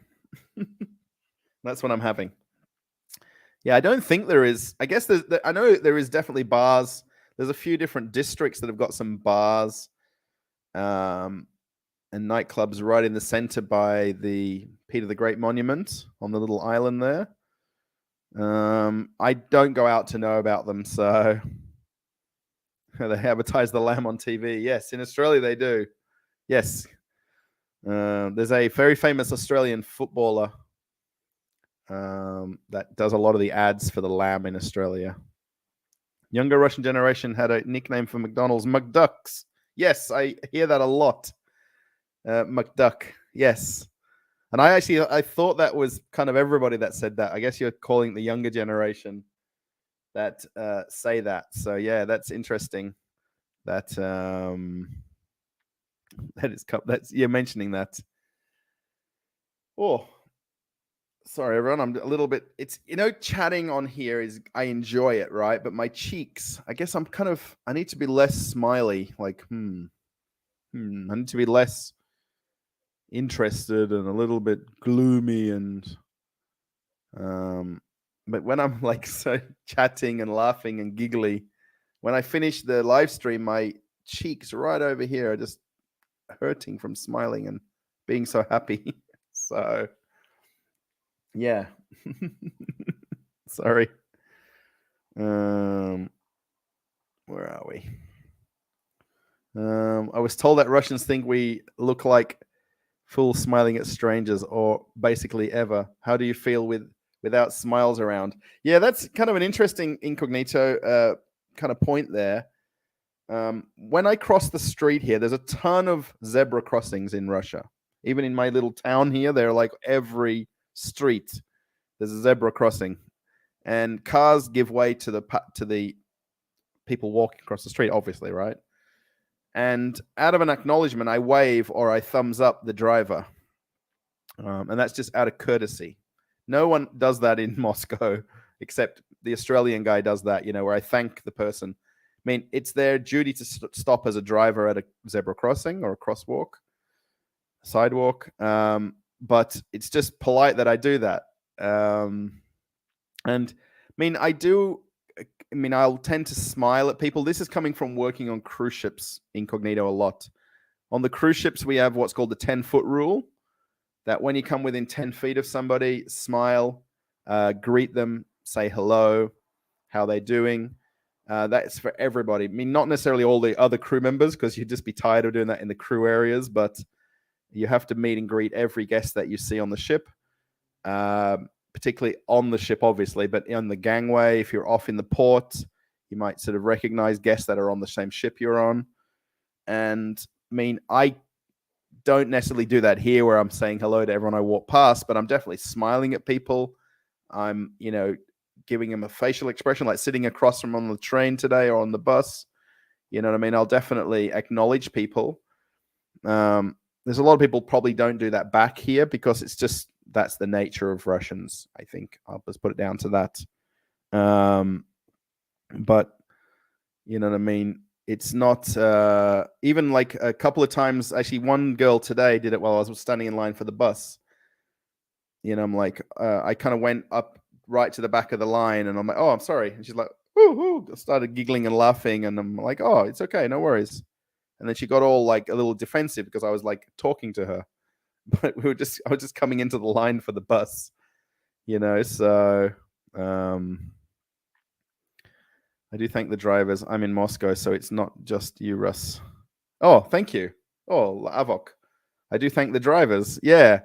That's what I'm having. Yeah, I don't think there is. I guess I know there is definitely bars. There's a few different districts that have got some bars and nightclubs right in the center by the Peter the Great Monument on the little island there. I don't go out to know about them, so they advertise the lamb on TV. Yes, in Australia they do. Yes. There's a very famous Australian footballer that does a lot of the ads for the lamb in Australia. Younger Russian generation had a nickname for McDonald's, McDucks. Yes, I hear that a lot. McDuck, yes. And I thought that was kind of everybody that said that. I guess you're calling the younger generation that say that. So yeah, that's interesting. That's you're mentioning that. Oh, sorry everyone. I'm a little bit. It's chatting on here is I enjoy it, right? But my cheeks, I guess I need to be less smiley. Like I need to be less interested and a little bit gloomy and but when I'm like so chatting and laughing and giggly, when I finish the live stream, my cheeks right over here are just hurting from smiling and being so happy. So yeah. Sorry. Where are we? I was told that Russians think we look like fools smiling at strangers, or basically ever. How do you feel without smiles around? Yeah, that's kind of an interesting incognito kind of point there. When I cross the street here, there's a ton of zebra crossings in Russia. Even in my little town here, they're like every street there's a zebra crossing, and cars give way to the people walking across the street, obviously, right? And out of an acknowledgement, I wave or I thumbs up the driver. And that's just out of courtesy. No one does that in Moscow, except the Australian guy does that, where I thank the person. I mean, it's their duty to stop as a driver at a zebra crossing or a crosswalk, sidewalk. But it's just polite that I do that. And I mean, I'll tend to smile at people. This is coming from working on cruise ships incognito a lot. On the cruise ships, we have what's called the 10-foot rule, that when you come within 10 feet of somebody, smile, greet them, say hello, how they're doing. That's for everybody. I mean, not necessarily all the other crew members, because you'd just be tired of doing that in the crew areas, but you have to meet and greet every guest that you see on the ship. Particularly on the ship, obviously, but on the gangway, if you're off in the port, you might sort of recognize guests that are on the same ship you're on. And I mean, I don't necessarily do that here where I'm saying hello to everyone I walk past, but I'm definitely smiling at people. I'm, giving them a facial expression, like sitting across from on the train today or on the bus. You know what I mean? I'll definitely acknowledge people. There's a lot of people probably don't do that back here because it's just that's the nature of Russians. I think I'll just put it down to that. But you know what I mean? It's not even like a couple of times. Actually, one girl today did it while I was standing in line for the bus. You know, I'm like, I kind of went up right to the back of the line, and I'm like, oh, I'm sorry. And she's like, ooh, started giggling and laughing, and I'm like, oh, it's okay, no worries. And then she got all like a little defensive because I was like talking to her, but I was just coming into the line for the bus, you know. So I do thank the drivers. I'm in Moscow, so it's not just you, Russ. Oh, thank you. Oh, Avok. I do thank the drivers. Yeah.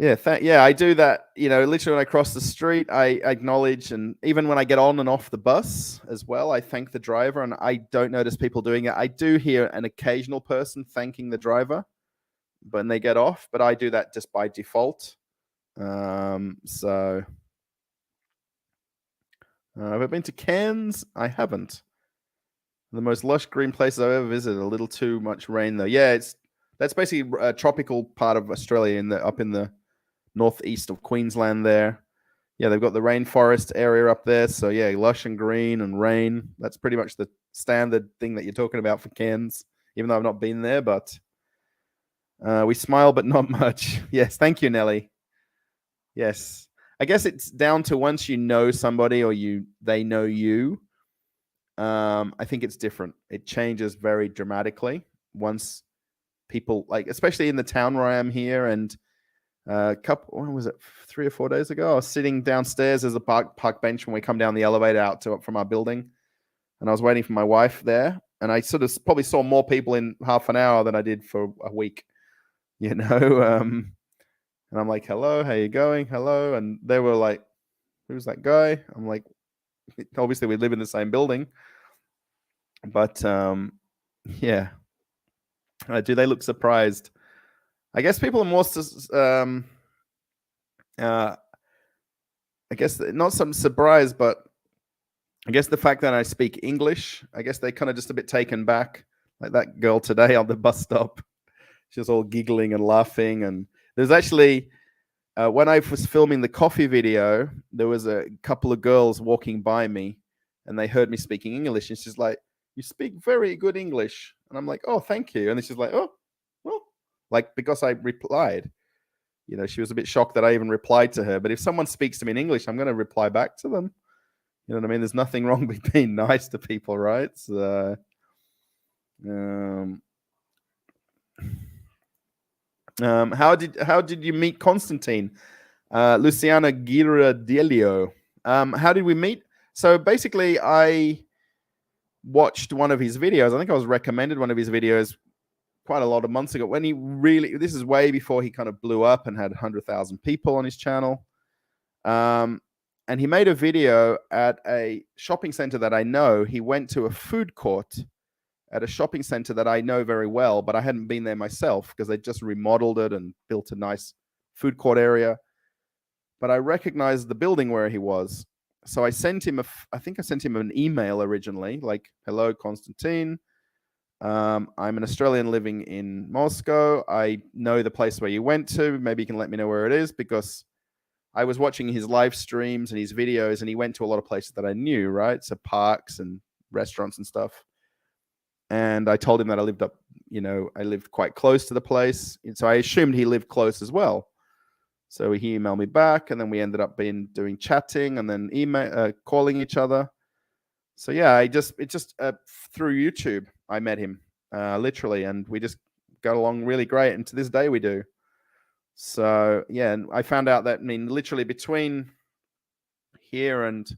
Yeah, I do that. You know, literally when I cross the street, I acknowledge, and even when I get on and off the bus as well, I thank the driver, and I don't notice people doing it. I do hear an occasional person thanking the driver when they get off, but I do that just by default. So have I been to Cairns? I haven't. The most lush green places I've ever visited. A little too much rain though. Yeah, that's basically a tropical part of Australia up in the northeast of Queensland there. Yeah, they've got the rainforest area up there. So yeah, lush and green and rain. That's pretty much the standard thing that you're talking about for Cairns, even though I've not been there, but we smile, but not much. Yes, thank you, Nelly. Yes. I guess it's down to once you know somebody or they know you. I think it's different. It changes very dramatically once people, like, especially in the town where I am here, and when was it, 3 or 4 days ago, I was sitting downstairs as a park bench when we come down the elevator out from our building, and I was waiting for my wife there, and I sort of probably saw more people in half an hour than I did for a week, you know. And I'm like, hello, how you going? Hello. And they were like, who's that guy? I'm like, obviously we live in the same building, but yeah. Do they look surprised? I guess people are more I guess not some surprise, but I guess the fact that I speak English, I guess they're kind of just a bit taken back. Like that girl today on the bus stop, she was all giggling and laughing. And there's actually, when I was filming the coffee video, there was a couple of girls walking by me, and they heard me speaking English, and she's like, "You speak very good English," and I'm like, "Oh, thank you." And then she's like, "Oh, well," like because I replied. You know, she was a bit shocked that I even replied to her. But if someone speaks to me in English, I'm going to reply back to them. You know what I mean? There's nothing wrong with being nice to people, right? So, how did you meet Constantine? Luciana Giradelio. How did we meet? So basically, I watched one of his videos. I think I was recommended one of his videos quite a lot of months ago when this is way before he kind of blew up and had 100,000 people on his channel. And he made a video at a shopping center that I know. He went to a food court at a shopping center that I know very well, but I hadn't been there myself because they just remodeled it and built a nice food court area. But I recognized the building where he was. So I sent him I think I sent him an email originally, like, hello, Constantine. I'm an Australian living in Moscow. I know the place where you went to. Maybe you can let me know where it is, because I was watching his live streams and his videos, and he went to a lot of places that I knew, right? So parks and restaurants and stuff. And I told him that I lived quite close to the place. And so I assumed he lived close as well. So he emailed me back, and then we ended up doing chatting and then calling each other. So yeah, it's just through YouTube I met him, literally, and we just got along really great, and to this day we do. So yeah, and I found out that, literally between here and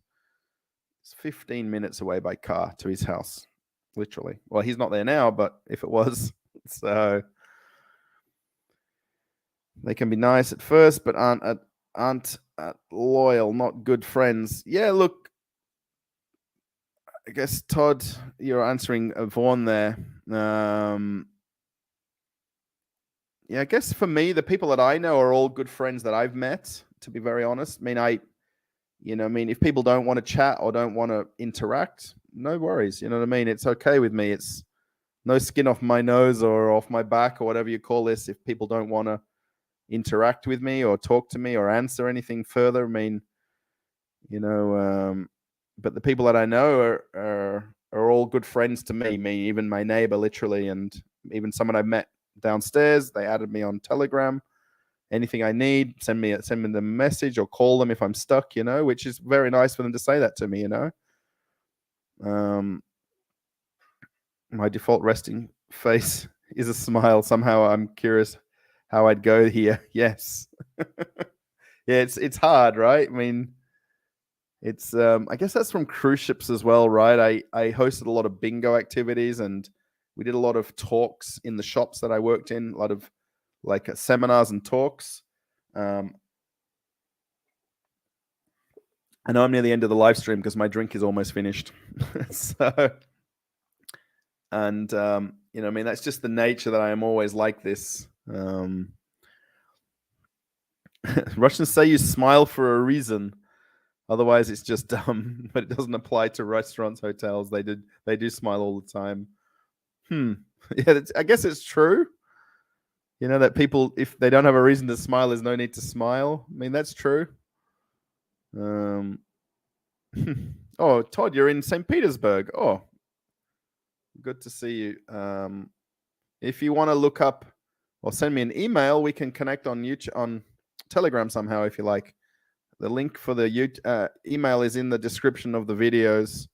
it's 15 minutes away by car to his house, literally. Well, he's not there now, but if it was, so they can be nice at first, but aren't loyal, not good friends. Yeah, look, I guess, Todd, you're answering Vaughn there. Yeah, I guess for me, the people that I know are all good friends that I've met, to be very honest. If people don't want to chat or don't want to interact, no worries. You know what I mean? It's okay with me. no skin off my nose or off my back or whatever you call this. If people don't want to interact with me or talk to me or answer anything further, I mean, but the people that I know are all good friends to me. Even my neighbor, literally, and even someone I met downstairs. They added me on Telegram. Anything I need, send me them a message or call them if I'm stuck. Which is very nice for them to say that to me. My default resting face is a smile. Somehow I'm curious how I'd go here. Yes. Yeah, it's hard, right? I mean, it's I guess that's from cruise ships as well, right? I hosted a lot of bingo activities, and we did a lot of talks in the shops that I worked in, a lot of like seminars and talks. I know I'm near the end of the live stream because my drink is almost finished. So, and I mean, that's just the nature that I am always like this. Russians say you smile for a reason. Otherwise, it's just dumb. But it doesn't apply to restaurants, hotels. They do smile all the time. Yeah, I guess it's true. That people, if they don't have a reason to smile, there's no need to smile. I mean, that's true. Oh, Todd, you're in St. Petersburg. Oh, good to see you. If you want to look up or send me an email, we can connect on YouTube, on Telegram somehow if you like. The link for the email is in the description of the videos.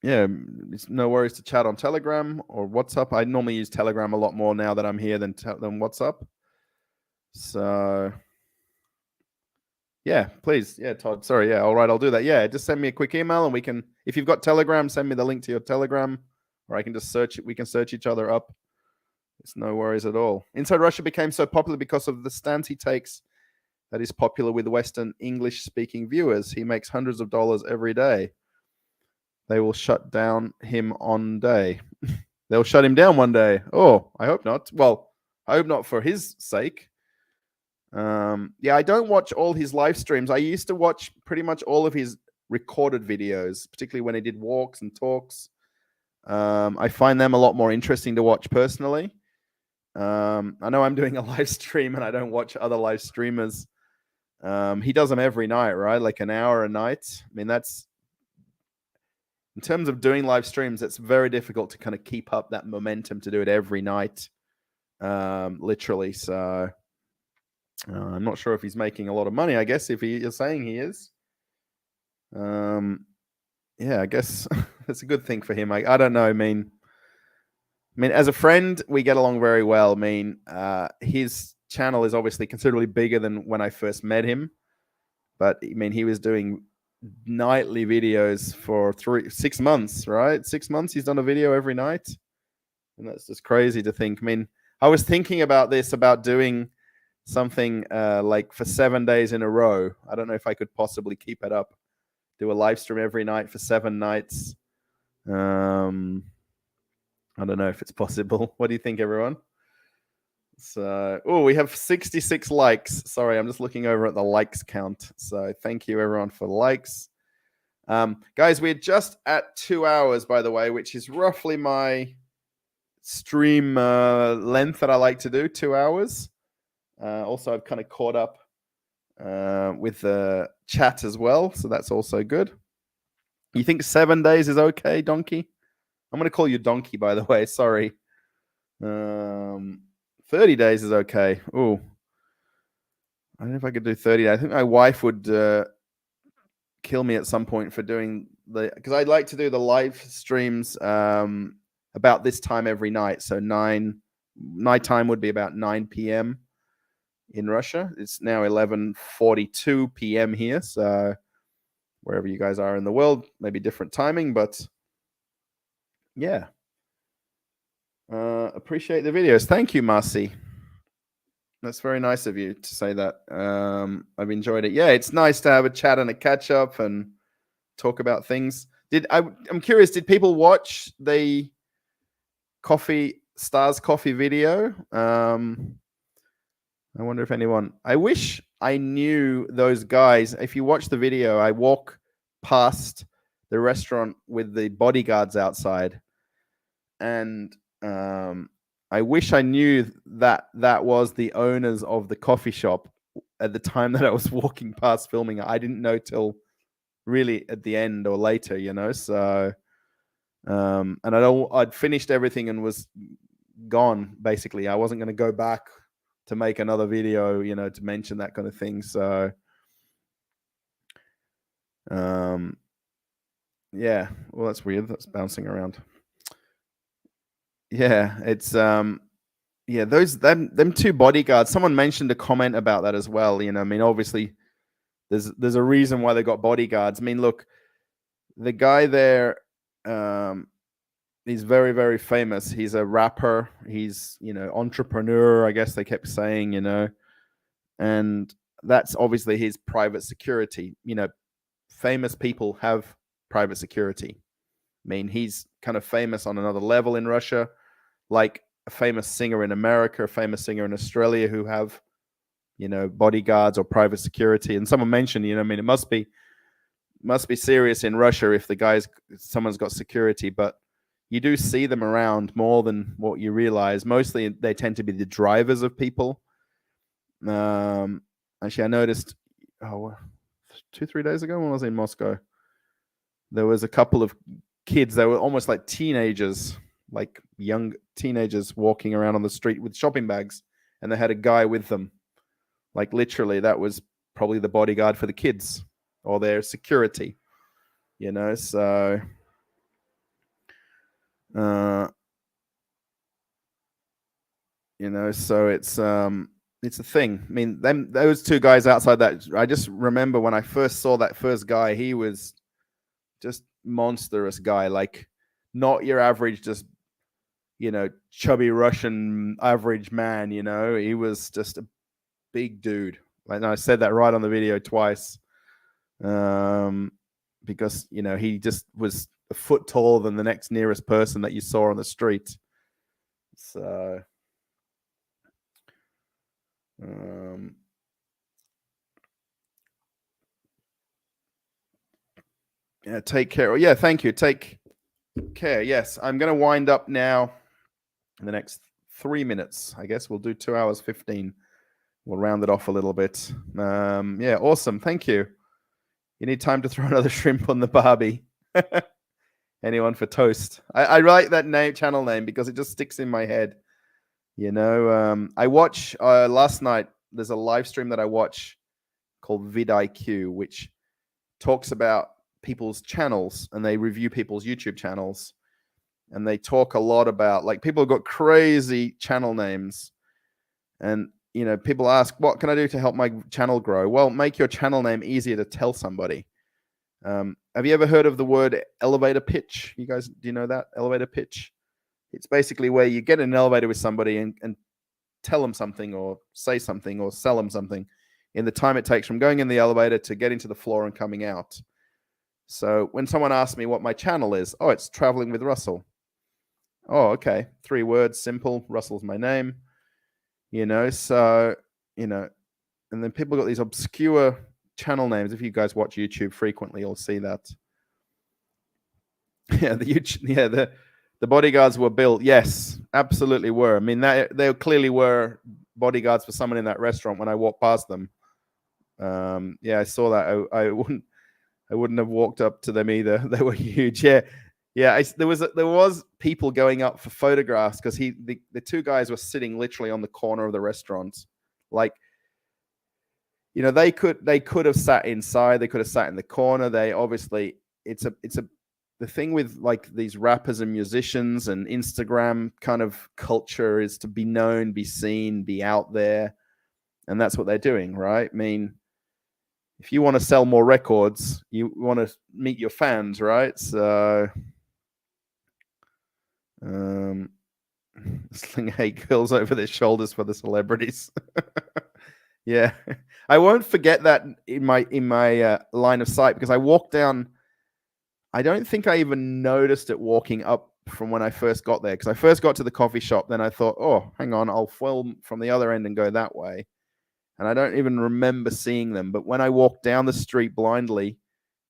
Yeah, it's no worries to chat on Telegram or WhatsApp. I normally use Telegram a lot more now that I'm here than WhatsApp. So, yeah, please. Yeah, Todd. Sorry. Yeah, all right, I'll do that. Yeah, just send me a quick email and we can, if you've got Telegram, send me the link to your Telegram, or I can just search it. We can search each other up. It's no worries at all. Inside Russia became so popular because of the stance he takes that is popular with Western English-speaking viewers. He makes hundreds of dollars every day. They will shut down him on day. They'll shut him down one day. Oh, I hope not. Well, I hope not for his sake. Yeah, I don't watch all his live streams. I used to watch pretty much all of his recorded videos, particularly when he did walks and talks. I find them a lot more interesting to watch personally. I know I'm doing a live stream and I don't watch other live streamers. He does them every night, right? Like an hour a night. I mean, that's, in terms of doing live streams, it's very difficult to kind of keep up that momentum to do it every night, literally. So I'm not sure if he's making a lot of money, I guess, if you're saying he is. Yeah, I guess that's a good thing for him. I don't know. I mean, as a friend, we get along very well. I mean, his channel is obviously considerably bigger than when I first met him. But, I mean, he was doing nightly videos for 6 months, right? 6 months he's done a video every night. And that's just crazy to think. I mean, I was thinking about this, about doing something like for 7 days in a row. I don't know if I could possibly keep it up. Do a live stream every night for 7 nights. I don't know if it's possible. What do you think, everyone? So, we have 66 likes. Sorry, I'm just looking over at the likes count. So thank you, everyone, for likes. Guys, we're just at 2 hours, by the way, which is roughly my stream length that I like to do, 2 hours. Also, I've kind of caught up with the chat as well, so that's also good. You think 7 days is okay, Donkey? I'm going to call you Donkey, by the way. Sorry. 30 days is okay. Oh, I don't know if I could do 30 days. I think my wife would kill me at some point for doing because I'd like to do the live streams about this time every night. So night time would be about 9 p.m. in Russia. It's now 11:42 p.m. here. So wherever you guys are in the world, maybe different timing, but yeah. Appreciate the videos. Thank you, Marcy. That's very nice of you to say that. I've enjoyed it. Yeah, it's nice to have a chat and a catch up and talk about things. I'm curious, did people watch the Stars Coffee video? I wonder if anyone. I wish I knew those guys. If you watch the video, I walk past the restaurant with the bodyguards outside, and I wish I knew that that was the owners of the coffee shop at the time that I was walking past filming it. I didn't know till really at the end or later, you know. So and I'd finished everything and was gone. Basically, I wasn't going to go back to make another video, you know, to mention that kind of thing. So yeah, well, that's weird. That's bouncing around. Yeah, it's yeah, them two bodyguards. Someone mentioned a comment about that as well. You know, I mean, obviously, there's a reason why they got bodyguards. I mean, look, the guy there, he's very, very famous. He's a rapper. He's, you know, entrepreneur, I guess they kept saying, you know, and that's obviously his private security. You know, famous people have private security. I mean, he's kind of famous on another level in Russia, like a famous singer in America, a famous singer in Australia who have, you know, bodyguards or private security. And someone mentioned, you know, I mean, it must be serious in Russia if someone's got security, but you do see them around more than what you realize. Mostly they tend to be the drivers of people. Actually, I noticed 2-3 days ago when I was in Moscow, there was a couple of kids. They were almost like teenagers, like young teenagers walking around on the street with shopping bags, and they had a guy with them. Like literally, that was probably the bodyguard for the kids or their security, you know. So you know, so it's a thing. I mean, those two guys outside that, I just remember when I first saw that first guy, he was just monstrous guy, like not your average, just, you know, chubby Russian average man, you know. He was just a big dude. Like, I said that right on the video twice, because, you know, he just was a foot taller than the next nearest person that you saw on the street. So yeah, take care. Yeah, thank you. Take care. Yes, I'm going to wind up now in the next 3 minutes. I guess we'll do 2 hours 15. We'll round it off a little bit. Yeah, awesome. Thank you. You need time to throw another shrimp on the barbie. Anyone for toast? I like that channel name because it just sticks in my head. You know, I watch last night. There's a live stream that I watch called vidIQ, which talks about people's channels, and they review people's YouTube channels, and they talk a lot about, like, people have got crazy channel names, and, you know, people ask, what can I do to help my channel grow? Well, make your channel name easier to tell somebody. Have you ever heard of the word elevator pitch? You guys, do you know that elevator pitch? It's basically where you get in an elevator with somebody and tell them something or say something or sell them something in the time it takes from going in the elevator to getting to the floor and coming out. So when someone asks me what my channel is, oh, it's Traveling with Russell. Oh, okay. 3 words, simple. Russell's my name. You know, so, you know, and then people got these obscure channel names. If you guys watch YouTube frequently, you'll see that. Yeah, the bodyguards were built. Yes, absolutely were. I mean, they clearly were bodyguards for someone in that restaurant when I walked past them. Yeah, I saw that. I wouldn't have walked up to them either. They were huge. Yeah. There was people going up for photographs because the 2 guys were sitting literally on the corner of the restaurant. Like, you know, they could have sat inside. They could have sat in the corner. They obviously, the thing with, like, these rappers and musicians and Instagram kind of culture is to be known, be seen, be out there. And that's what they're doing, right? I mean, if you want to sell more records, you want to meet your fans, right? So, sling 8 girls over their shoulders for the celebrities. Yeah, I won't forget that in my line of sight, because I walked down. I don't think I even noticed it walking up from when I first got there, because I first got to the coffee shop. Then I thought, oh, hang on, I'll film from the other end and go that way. And I don't even remember seeing them. But when I walked down the street blindly,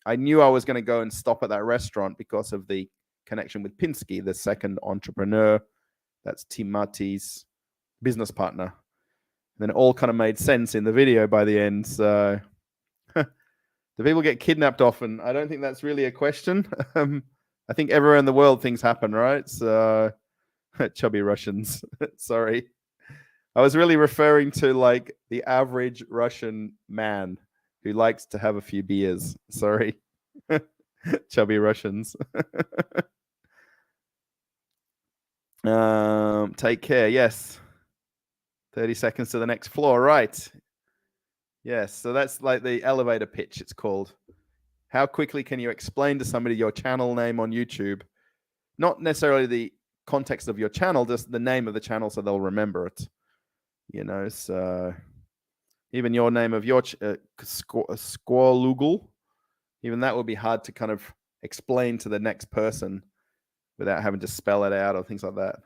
I knew I was going to go and stop at that restaurant because of the connection with Pinsky, the second entrepreneur. That's Timati's business partner. And then it all kind of made sense in the video by the end. So, do people get kidnapped often? I don't think that's really a question. I think everywhere in the world things happen, right? So, chubby Russians. Sorry. I was really referring to like the average Russian man who likes to have a few beers. Sorry. Chubby Russians. Take care. Yes. 30 seconds to the next floor. Right. Yes. So that's like the elevator pitch, it's called. How quickly can you explain to somebody your channel name on YouTube? Not necessarily the context of your channel, just the name of the channel so they'll remember it. You know, so even your name of your Squalugal, even that would be hard to kind of explain to the next person without having to spell it out or things like that.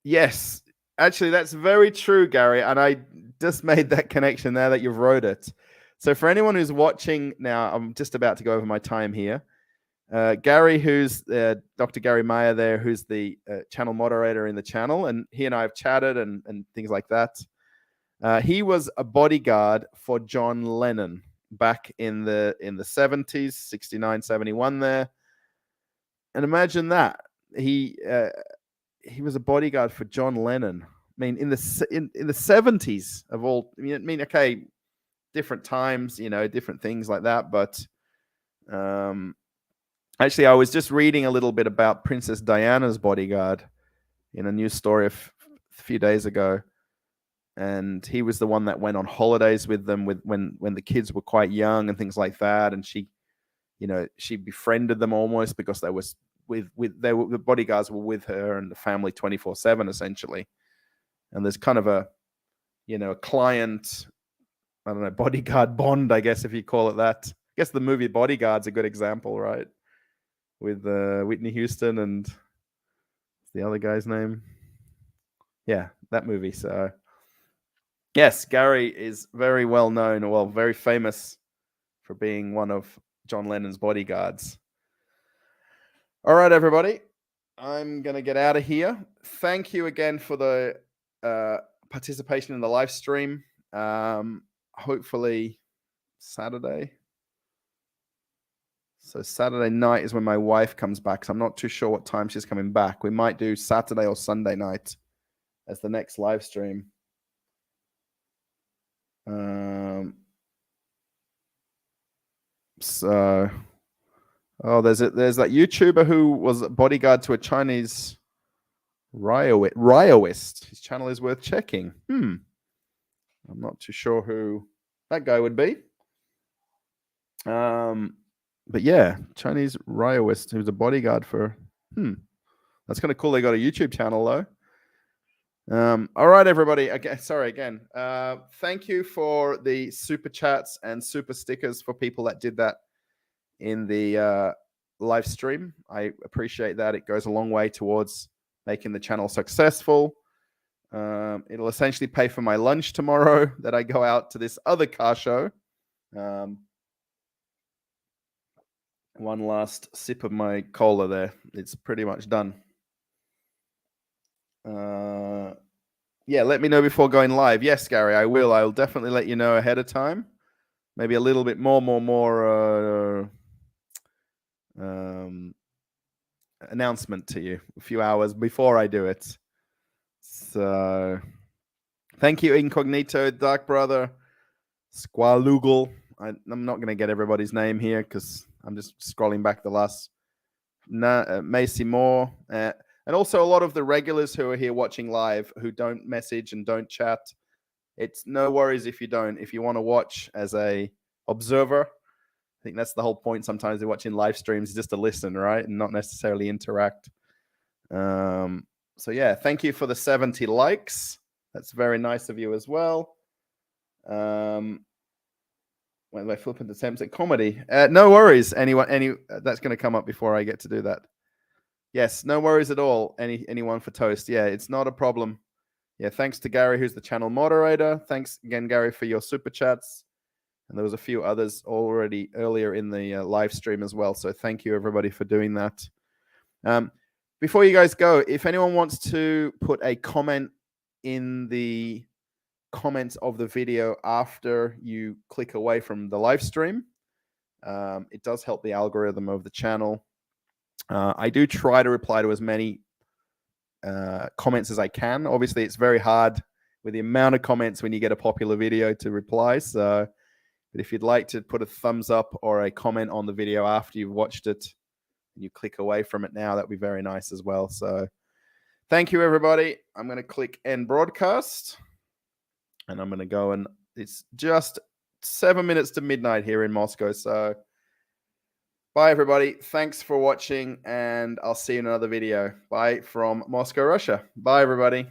Yes, actually, that's very true, Gary. And I just made that connection there that you've wrote it. So for anyone who's watching now, I'm just about to go over my time here. Gary, who's Dr. Gary Meyer there, who's the channel moderator in the channel, and he and I have chatted and things like that. He was a bodyguard for John Lennon back in the 70s, 69, 71 there. And imagine that. He was a bodyguard for John Lennon. I mean, in the 70s of all, I mean, okay, different times, you know, different things like that. But actually, I was just reading a little bit about Princess Diana's bodyguard in a news story a few days ago. And he was the one that went on holidays with them when the kids were quite young and things like that. And she, you know, she befriended them almost because they was the bodyguards were with her and the family 24/7 essentially. And there's kind of a, you know, a client, I don't know, bodyguard bond, I guess, if you call it that. I guess the movie Bodyguard's a good example, right? With Whitney Houston and the other guy's name. Yeah, that movie. So yes, Gary is very well known, well, very famous for being one of John Lennon's bodyguards. All right, everybody. I'm going to get out of here. Thank you again for the participation in the live stream. Hopefully Saturday. So Saturday night is when my wife comes back. So I'm not too sure what time she's coming back. We might do Saturday or Sunday night as the next live stream. So, there's that YouTuber who was a bodyguard to a Chinese rioist. His channel is worth checking. I'm not too sure who that guy would be. But yeah, Chinese rioist who's a bodyguard for. That's kind of cool. They got a YouTube channel though. All right, everybody. Okay, sorry again. Thank you for the super chats and super stickers for people that did that in the live stream. I appreciate that. It goes a long way towards making the channel successful. It'll essentially pay for my lunch tomorrow that I go out to this other car show. One last sip of my cola there. It's pretty much done. Yeah, let me know before going live. Yes, Gary, I will. I'll definitely let you know ahead of time. Maybe a little bit more announcement to you a few hours before I do it. So thank you, Incognito, Dark Brother, Squalugal. I'm not going to get everybody's name here because I'm just scrolling back the last. Macy Moore. And also a lot of the regulars who are here watching live who don't message and don't chat. It's no worries if you don't. If you want to watch as a observer, I think that's the whole point. Sometimes they're watching live streams just to listen, right? And not necessarily interact. So yeah, thank you for the 70 likes. That's very nice of you as well. When I flip into attempts at comedy. No worries. That's going to come up before I get to do that. Yes, no worries at all. Anyone for toast. Yeah, it's not a problem. Yeah, thanks to Gary, who's the channel moderator. Thanks again, Gary, for your super chats. And there was a few others already earlier in the live stream as well. So thank you, everybody, for doing that. Before you guys go, if anyone wants to put a comment in the comments of the video after you click away from the live stream, it does help the algorithm of the channel. I do try to reply to as many comments as I can. Obviously, it's very hard with the amount of comments when you get a popular video to reply. So, but if you'd like to put a thumbs up or a comment on the video after you've watched it and you click away from it now, that'd be very nice as well. So thank you, everybody. I'm going to click end broadcast and I'm going to go, and it's just 7 minutes to midnight here in Moscow. So bye, everybody. Thanks for watching, and I'll see you in another video. Bye from Moscow, Russia. Bye, everybody.